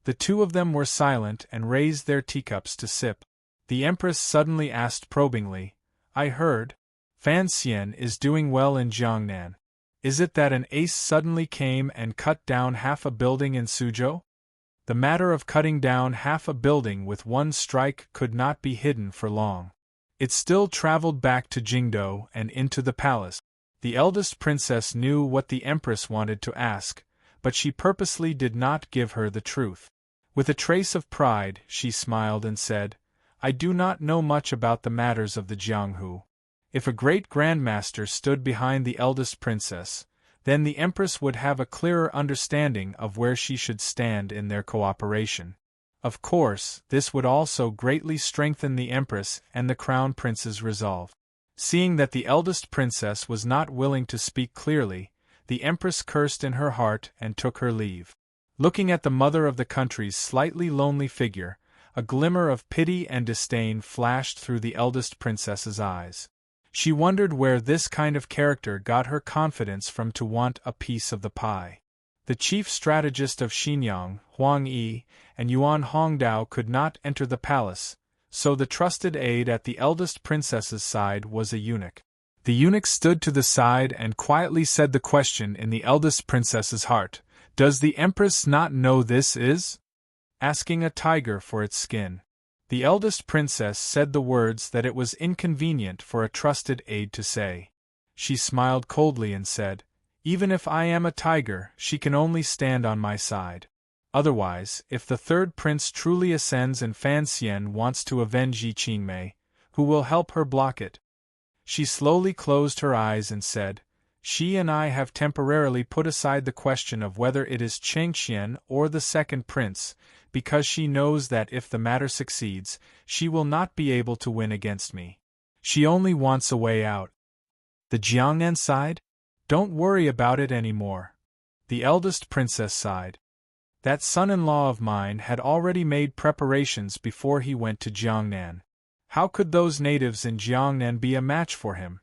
The two of them were silent and raised their teacups to sip. The Empress suddenly asked probingly, "I heard, Fan Xian is doing well in Jiangnan. Is it that an ace suddenly came and cut down half a building in Suzhou?" The matter of cutting down half a building with one strike could not be hidden for long. It still traveled back to Jingdo and into the palace. The eldest princess knew what the Empress wanted to ask, but she purposely did not give her the truth. With a trace of pride, she smiled and said, "I do not know much about the matters of the Jianghu. If a great grandmaster stood behind the eldest princess, Then the Empress would have a clearer understanding of where she should stand in their cooperation. Of course, this would also greatly strengthen the Empress and the Crown Prince's resolve. Seeing that the eldest princess was not willing to speak clearly, the Empress cursed in her heart and took her leave. Looking at the mother of the country's slightly lonely figure, a glimmer of pity and disdain flashed through the eldest princess's eyes. She wondered where this kind of character got her confidence from to want a piece of the pie. The chief strategist of Xinyang, Huang Yi, and Yuan Hongdao could not enter the palace, so the trusted aide at the eldest princess's side was a eunuch. The eunuch stood to the side and quietly said the question in the eldest princess's heart, "Does the Empress not know this is asking a tiger for its skin?" The eldest princess said the words that it was inconvenient for a trusted aide to say. She smiled coldly and said, "Even if I am a tiger, she can only stand on my side. Otherwise, if the third prince truly ascends and Fan Xian wants to avenge Yi Qingmei, who will help her block it?" She slowly closed her eyes and said, "She and I have temporarily put aside the question of whether it is Chengxian or the second prince, because she knows that if the matter succeeds, she will not be able to win against me. She only wants a way out." The Jiangnan side? "Don't worry about it anymore." The eldest princess sighed. That son-in-law of mine had already made preparations before he went to Jiangnan. How could those natives in Jiangnan be a match for him?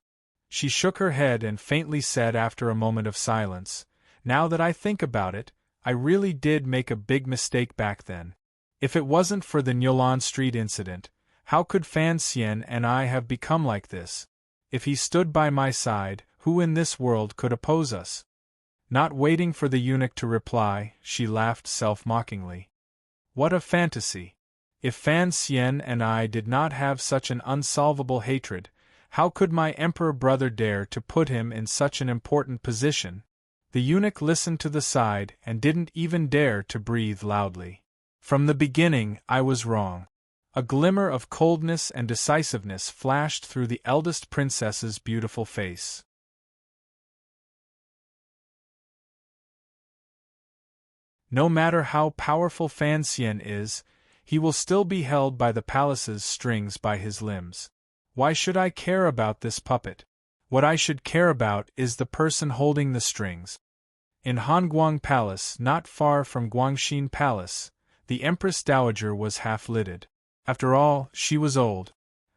She shook her head and faintly said after a moment of silence, "Now that I think about it, I really did make a big mistake back then. If it wasn't for the Nyolan Street incident, how could Fan Xian and I have become like this? If he stood by my side, who in this world could oppose us?" Not waiting for the eunuch to reply, she laughed self-mockingly. What a fantasy! If Fan Xian and I did not have such an unsolvable hatred, how could my emperor brother dare to put him in such an important position? The eunuch listened to the side and didn't even dare to breathe loudly. From the beginning, I was wrong. A glimmer of coldness and decisiveness flashed through the eldest princess's beautiful face. No matter how powerful Fan Xian is, he will still be held by the palace's strings by his limbs. Why should I care about this puppet? What I should care about is the person holding the strings. In Hanguang Palace, not far from Guangxin Palace, the Empress Dowager was half-lidded. After all, she was old.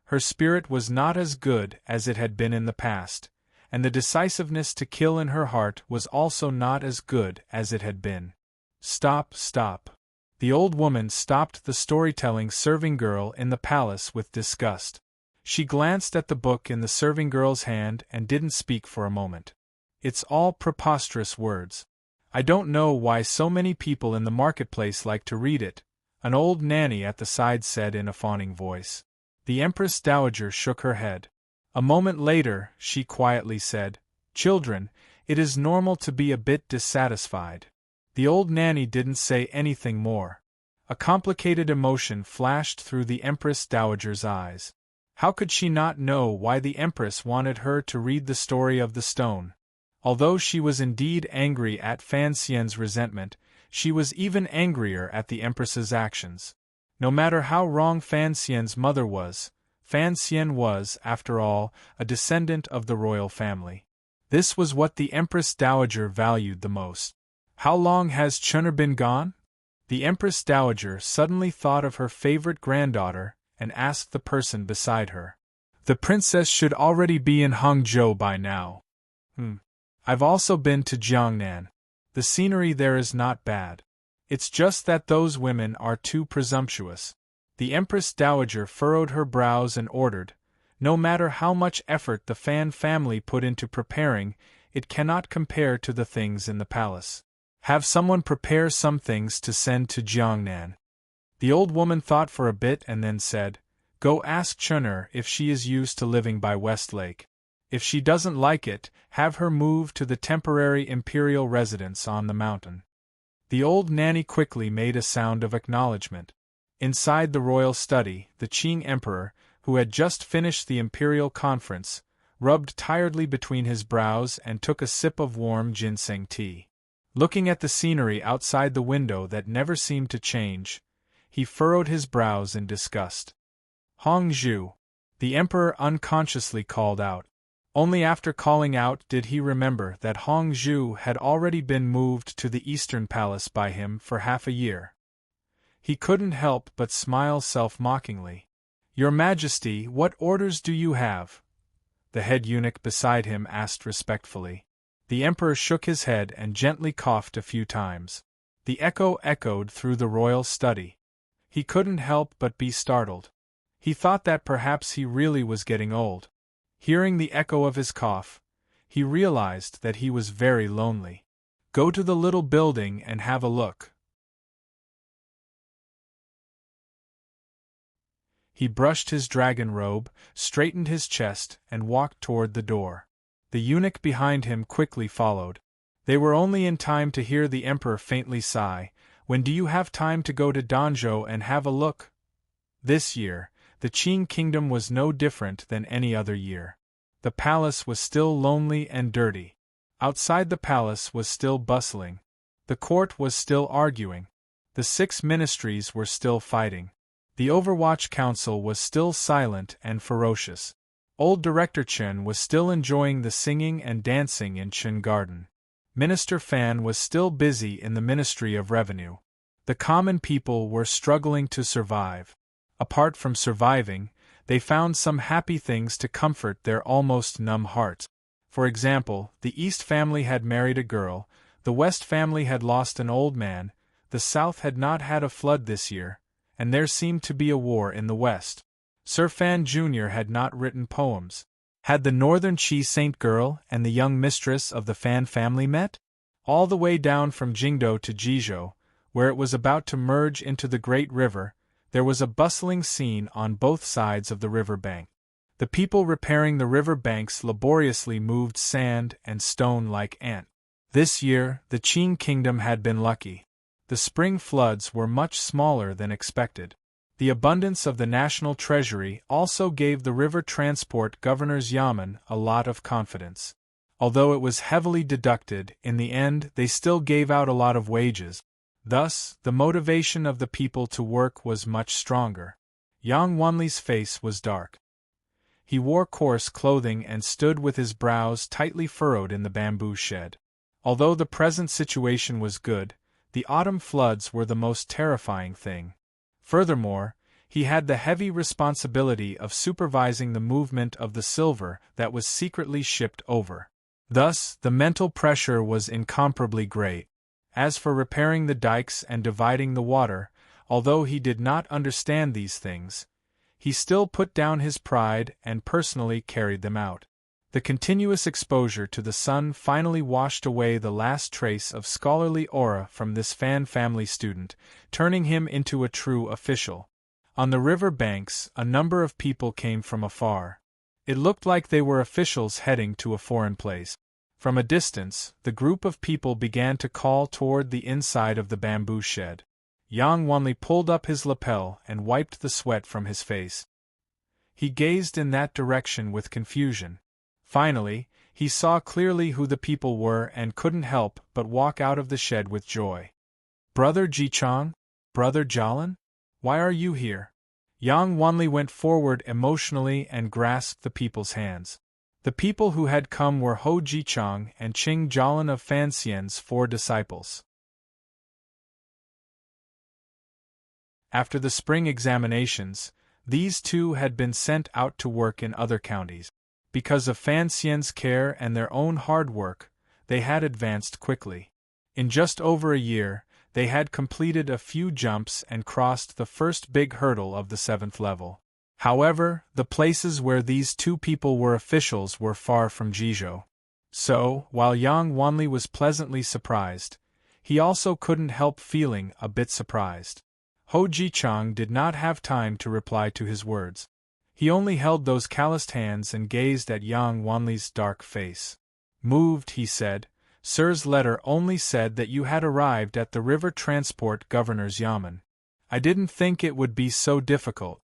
Her spirit was not as good as it had been in the past, and the decisiveness to kill in her heart was also not as good as it had been. "Stop, stop." The old woman stopped the storytelling serving girl in the palace with disgust. She glanced at the book in the serving girl's hand and didn't speak for a moment. "It's all preposterous words. I don't know why so many people in the marketplace like to read it," an old nanny at the side said in a fawning voice. The Empress Dowager shook her head. A moment later, she quietly said, "Children, it is normal to be a bit dissatisfied." The old nanny didn't say anything more. A complicated emotion flashed through the Empress Dowager's eyes. How could she not know why the Empress wanted her to read the story of the stone? Although she was indeed angry at Fan Xian's resentment, she was even angrier at the Empress's actions. No matter how wrong Fan Xian's mother was, Fan Xian was, after all, a descendant of the royal family. This was what the Empress Dowager valued the most. "How long has Chun'er been gone?" The Empress Dowager suddenly thought of her favorite granddaughter and asked the person beside her. "The princess should already be in Hangzhou by now." I've also been to Jiangnan. The scenery there is not bad. It's just that those women are too presumptuous." The Empress Dowager furrowed her brows and ordered, "No matter how much effort the Fan family put into preparing, it cannot compare to the things in the palace. Have someone prepare some things to send to Jiangnan." The old woman thought for a bit and then said, "Go ask Chun'er if she is used to living by West Lake. If she doesn't like it, have her move to the temporary imperial residence on the mountain." The old nanny quickly made a sound of acknowledgement. Inside the royal study, the Qing emperor, who had just finished the imperial conference, rubbed tiredly between his brows and took a sip of warm ginseng tea. Looking at the scenery outside the window that never seemed to change, he furrowed his brows in disgust. Hong Zhu, the emperor unconsciously called out. Only after calling out did he remember that Hong Zhu had already been moved to the Eastern Palace by him for half a year. He couldn't help but smile self-mockingly. "Your Majesty, what orders do you have?" the head eunuch beside him asked respectfully. The emperor shook his head and gently coughed a few times. The echo echoed through the royal study. He couldn't help but be startled. He thought that perhaps he really was getting old. Hearing the echo of his cough, he realized that he was very lonely. "Go to the little building and have a look." He brushed his dragon robe, straightened his chest, and walked toward the door. The eunuch behind him quickly followed. They were only in time to hear the emperor faintly sigh, "When do you have time to go to Danzhou and have a look?" This year, the Qing kingdom was no different than any other year. The palace was still lonely and dirty. Outside the palace was still bustling. The court was still arguing. The 6 ministries were still fighting. The Overwatch Council was still silent and ferocious. Old Director Chen was still enjoying the singing and dancing in Chen Garden. Minister Fan was still busy in the Ministry of Revenue. The common people were struggling to survive. Apart from surviving, they found some happy things to comfort their almost numb hearts. For example, the East family had married a girl, the West family had lost an old man, the South had not had a flood this year, and there seemed to be a war in the West. Sir Fan Jr. had not written poems. Had the Northern Chi Saint girl and the young mistress of the Fan family met? All the way down from Jingdo to Jizhou, where it was about to merge into the Great River, there was a bustling scene on both sides of the river bank. The people repairing the river banks laboriously moved sand and stone like ants. This year, the Qing kingdom had been lucky. The spring floods were much smaller than expected. The abundance of the national treasury also gave the river transport governor's yamen a lot of confidence. Although it was heavily deducted, in the end they still gave out a lot of wages. Thus, the motivation of the people to work was much stronger. Yang Wanli's face was dark. He wore coarse clothing and stood with his brows tightly furrowed in the bamboo shed. Although the present situation was good, the autumn floods were the most terrifying thing. Furthermore, he had the heavy responsibility of supervising the movement of the silver that was secretly shipped over. Thus, the mental pressure was incomparably great. As for repairing the dikes and dividing the water, although he did not understand these things, he still put down his pride and personally carried them out. The continuous exposure to the sun finally washed away the last trace of scholarly aura from this Fan family student, turning him into a true official. On the river banks, a number of people came from afar. It looked like they were officials heading to a foreign place. From a distance, the group of people began to call toward the inside of the bamboo shed. Yang Wanli pulled up his lapel and wiped the sweat from his face. He gazed in that direction with confusion. Finally, he saw clearly who the people were and couldn't help but walk out of the shed with joy. "Brother Jichang? Brother Jialin? Why are you here?" Yang Wanli went forward emotionally and grasped the people's hands. The people who had come were Ho Jichang and Qing Jialin of Fan Xian's 4 disciples. After the spring examinations, these 2 had been sent out to work in other counties. Because of Fan Xian's care and their own hard work, they had advanced quickly. In just over a year, they had completed a few jumps and crossed the first big hurdle of the 7th level. However, the places where these 2 people were officials were far from Jizhou. So, while Yang Wanli was pleasantly surprised, he also couldn't help feeling a bit surprised. Ho Jichang did not have time to reply to his words. He only held those calloused hands and gazed at Yang Wanli's dark face. "Moved," he said. "Sir's letter only said that you had arrived at the river transport governor's yamen. I didn't think it would be so difficult."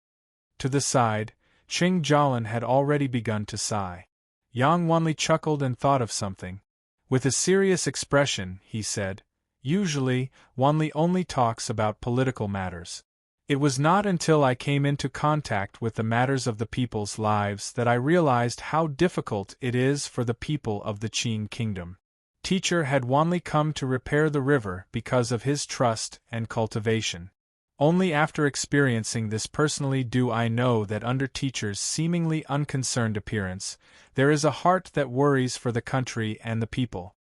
To the side, Qing Jialin had already begun to sigh. Yang Wanli chuckled and thought of something. With a serious expression, he said, "Usually, Wanli only talks about political matters. It was not until I came into contact with the matters of the people's lives that I realized how difficult it is for the people of the Qing kingdom." Teacher had Wanli come to repair the river because of his trust and cultivation. Only after experiencing this personally do I know that under Teacher's seemingly unconcerned appearance, there is a heart that worries for the country and the people.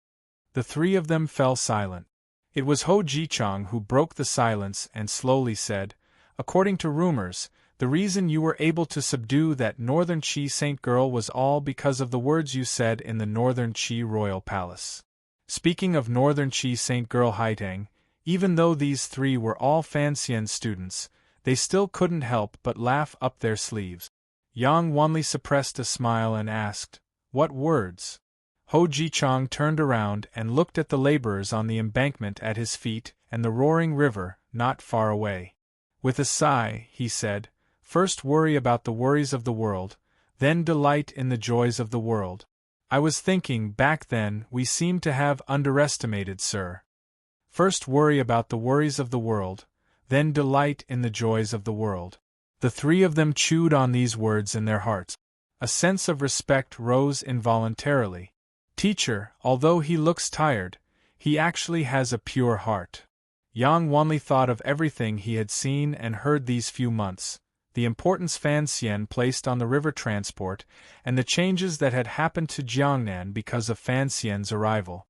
The three of them fell silent. It was Ho Jichang who broke the silence and slowly said, "According to rumors, the reason you were able to subdue that Northern Qi Saint girl was all because of the words you said in the Northern Qi royal palace." Speaking of Northern Qi Saint girl Haitang, even though these three were all Fanxian students, they still couldn't help but laugh up their sleeves. Yang Wanli suppressed a smile and asked, "What words?" Ho Jichang turned around and looked at the laborers on the embankment at his feet and the roaring river not far away. With a sigh, he said, "First worry about the worries of the world, then delight in the joys of the world. I was thinking back then we seem to have underestimated, sir. First worry about the worries of the world, then delight in the joys of the world." The three of them chewed on these words in their hearts. A sense of respect rose involuntarily. Teacher, although he looks tired, he actually has a pure heart. Yang Wanli thought of everything he had seen and heard these few months, the importance Fan Xian placed on the river transport, and the changes that had happened to Jiangnan because of Fan Xian's arrival.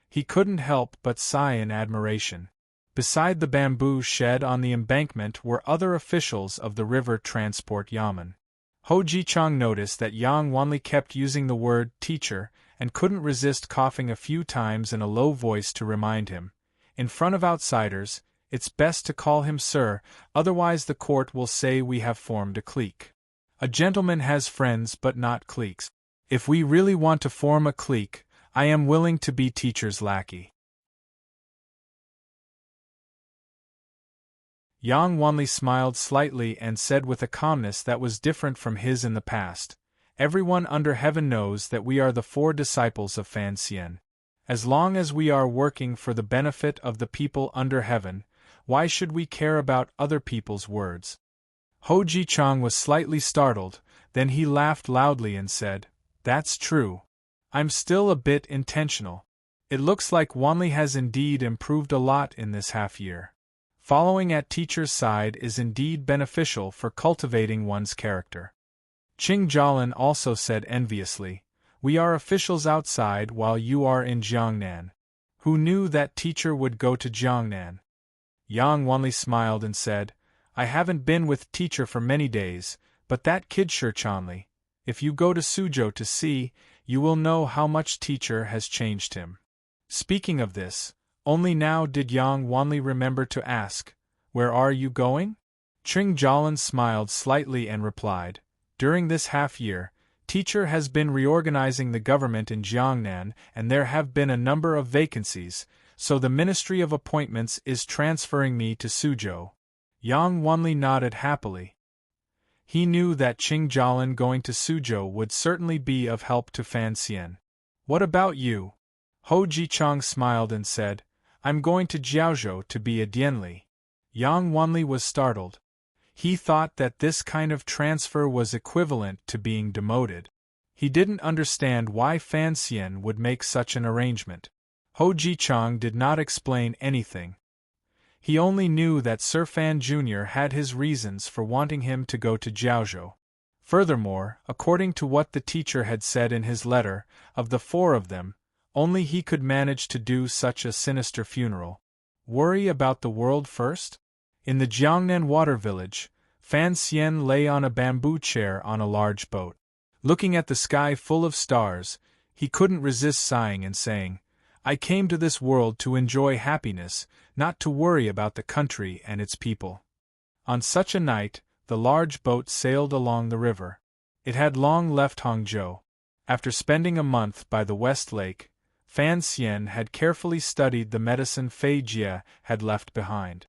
He couldn't help but sigh in admiration. Beside the bamboo shed on the embankment were other officials of the river transport yamen. Ho Jichang noticed that Yang Wanli kept using the word teacher and couldn't resist coughing a few times in a low voice to remind him, "In front of outsiders, it's best to call him sir, otherwise the court will say we have formed a clique. A gentleman has friends but not cliques. If we really want to form a clique, I am willing to be teacher's lackey." Yang Wanli smiled slightly and said with a calmness that was different from his in the past, "Everyone under heaven knows that we are the four disciples of Fan Xian. As long as we are working for the benefit of the people under heaven, why should we care about other people's words?" Ho Jichang was slightly startled, then he laughed loudly and said, "That's true. I'm still a bit intentional. It looks like Wanli has indeed improved a lot in this half-year. Following at teacher's side is indeed beneficial for cultivating one's character." Qing Jialin also said enviously, "We are officials outside while you are in Jiangnan. Who knew that teacher would go to Jiangnan?" Yang Wanli smiled and said, "I haven't been with teacher for many days, but that kid Shichanli, if you go to Suzhou to see, you will know how much teacher has changed him." Speaking of this, only now did Yang Wanli remember to ask, "Where are you going?" Qing Jialin smiled slightly and replied, "During this half-year, teacher has been reorganizing the government in Jiangnan and there have been a number of vacancies, so the Ministry of Appointments is transferring me to Suzhou." Yang Wanli nodded happily. He knew that Qing Jialin going to Suzhou would certainly be of help to Fan Xian. "What about you?" Ho Jichang smiled and said, "I'm going to Jiaozhou to be a Dianli." Yang Wanli was startled. He thought that this kind of transfer was equivalent to being demoted. He didn't understand why Fan Xian would make such an arrangement. Ho Jichang did not explain anything. He only knew that Sir Fan Jr. had his reasons for wanting him to go to Jiaozhou. Furthermore, according to what the teacher had said in his letter, of the four of them, only he could manage to do such a sinister funeral. Worry about the world first? In the Jiangnan water village, Fan Xian lay on a bamboo chair on a large boat. Looking at the sky full of stars, he couldn't resist sighing and saying, "I came to this world to enjoy happiness, not to worry about the country and its people." On such a night, the large boat sailed along the river. It had long left Hangzhou. After spending a month by the West Lake, Fan Xian had carefully studied the medicine Fei Jie had left behind.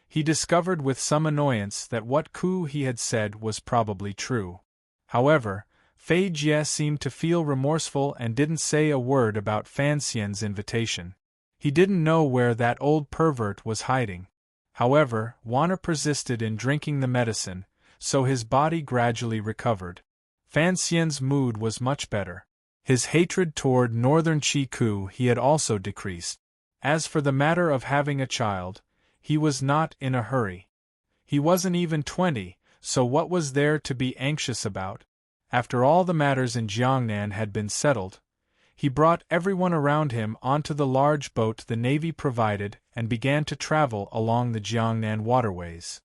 He discovered with some annoyance that what Ku he had said was probably true. However, Fei Jie seemed to feel remorseful and didn't say a word about Fan Xian's invitation. He didn't know where that old pervert was hiding. However, Wanner persisted in drinking the medicine, so his body gradually recovered. Fan Xian's mood was much better. His hatred toward northern Qi Ku he had also decreased. As for the matter of having a child, he was not in a hurry. He wasn't even 20, so what was there to be anxious about? After all the matters in Jiangnan had been settled, he brought everyone around him onto the large boat the Navy provided and began to travel along the Jiangnan waterways.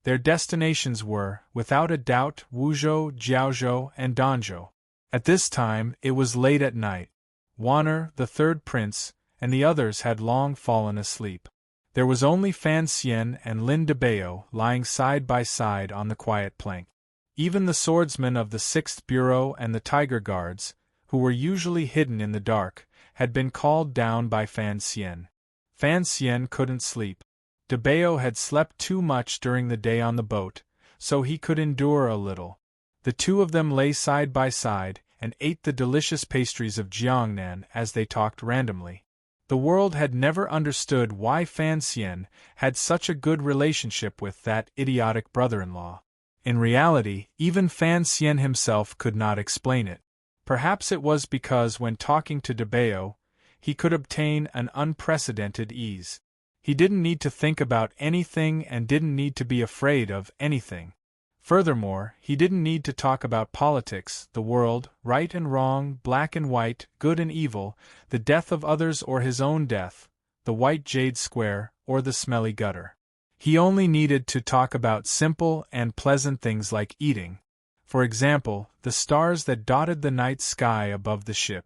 Their destinations were, without a doubt, Wuzhou, Jiaozhou, and Danzhou. At this time, it was late at night. Wanner, the third prince, and the others had long fallen asleep. There was only Fan Xian and Lin Debao lying side by side on the quiet plank. Even the swordsmen of the 6th Bureau and the Tiger Guards, who were usually hidden in the dark, had been called down by Fan Xian. Fan Xian couldn't sleep. Debao had slept too much during the day on the boat, so he could endure a little. The two of them lay side by side and ate the delicious pastries of Jiangnan as they talked randomly. The world had never understood why Fan Xian had such a good relationship with that idiotic brother-in-law. In reality, even Fan Xian himself could not explain it. Perhaps it was because when talking to Debao, he could obtain an unprecedented ease. He didn't need to think about anything and didn't need to be afraid of anything. Furthermore, he didn't need to talk about politics, the world, right and wrong, black and white, good and evil, the death of others or his own death, the white jade square, or the smelly gutter. He only needed to talk about simple and pleasant things like eating. For example, the stars that dotted the night sky above the ship.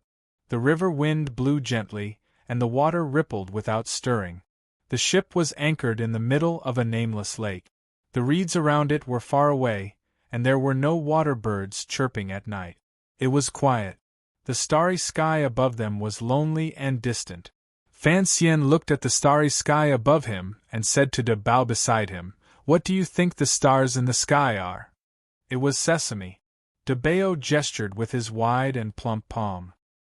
The river wind blew gently, and the water rippled without stirring. The ship was anchored in the middle of a nameless lake. The reeds around it were far away, and there were no water birds chirping at night. It was quiet. The starry sky above them was lonely and distant. Fan Xian looked at the starry sky above him and said to Debao beside him, "What do you think the stars in the sky are?" It was sesame. Debao gestured with his wide and plump palm.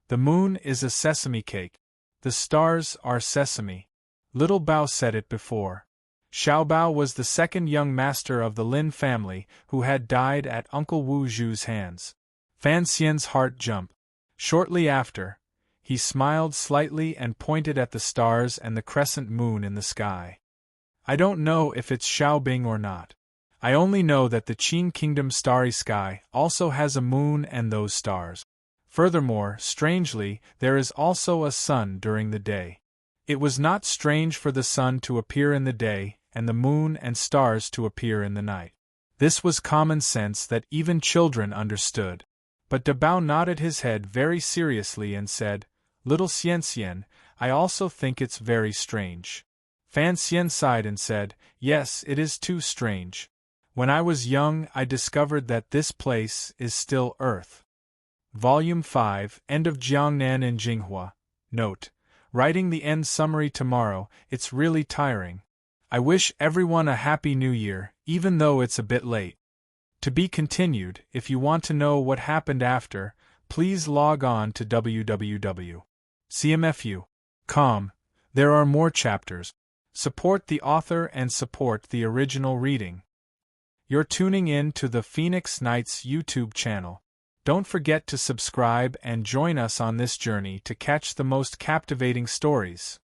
"The moon is a sesame cake. The stars are sesame." Little Bao said it before. Xiao Bao was the second young master of the Lin family who had died at Uncle Wu Zhu's hands. Fan Xian's heart jumped. Shortly after, he smiled slightly and pointed at the stars and the crescent moon in the sky. "I don't know if it's Xiaobing or not. I only know that the Qin Kingdom's starry sky also has a moon and those stars. Furthermore, strangely, there is also a sun during the day. It was not strange for the sun to appear in the day, and the moon and stars to appear in the night. This was common sense that even children understood." But Debao nodded his head very seriously and said, "Little Xian Xian, I also think it's very strange." Fan Xian sighed and said, "Yes, it is too strange. When I was young, I discovered that this place is still Earth." Volume 5, End of Jiangnan in Jinghua. Note: writing the end summary tomorrow, it's really tiring. I wish everyone a Happy New Year, even though it's a bit late. To be continued. If you want to know what happened after, please log on to www.cmfu.com. There are more chapters. Support the author and support the original reading. You're tuning in to the Phoenix Nights YouTube channel. Don't forget to subscribe and join us on this journey to catch the most captivating stories.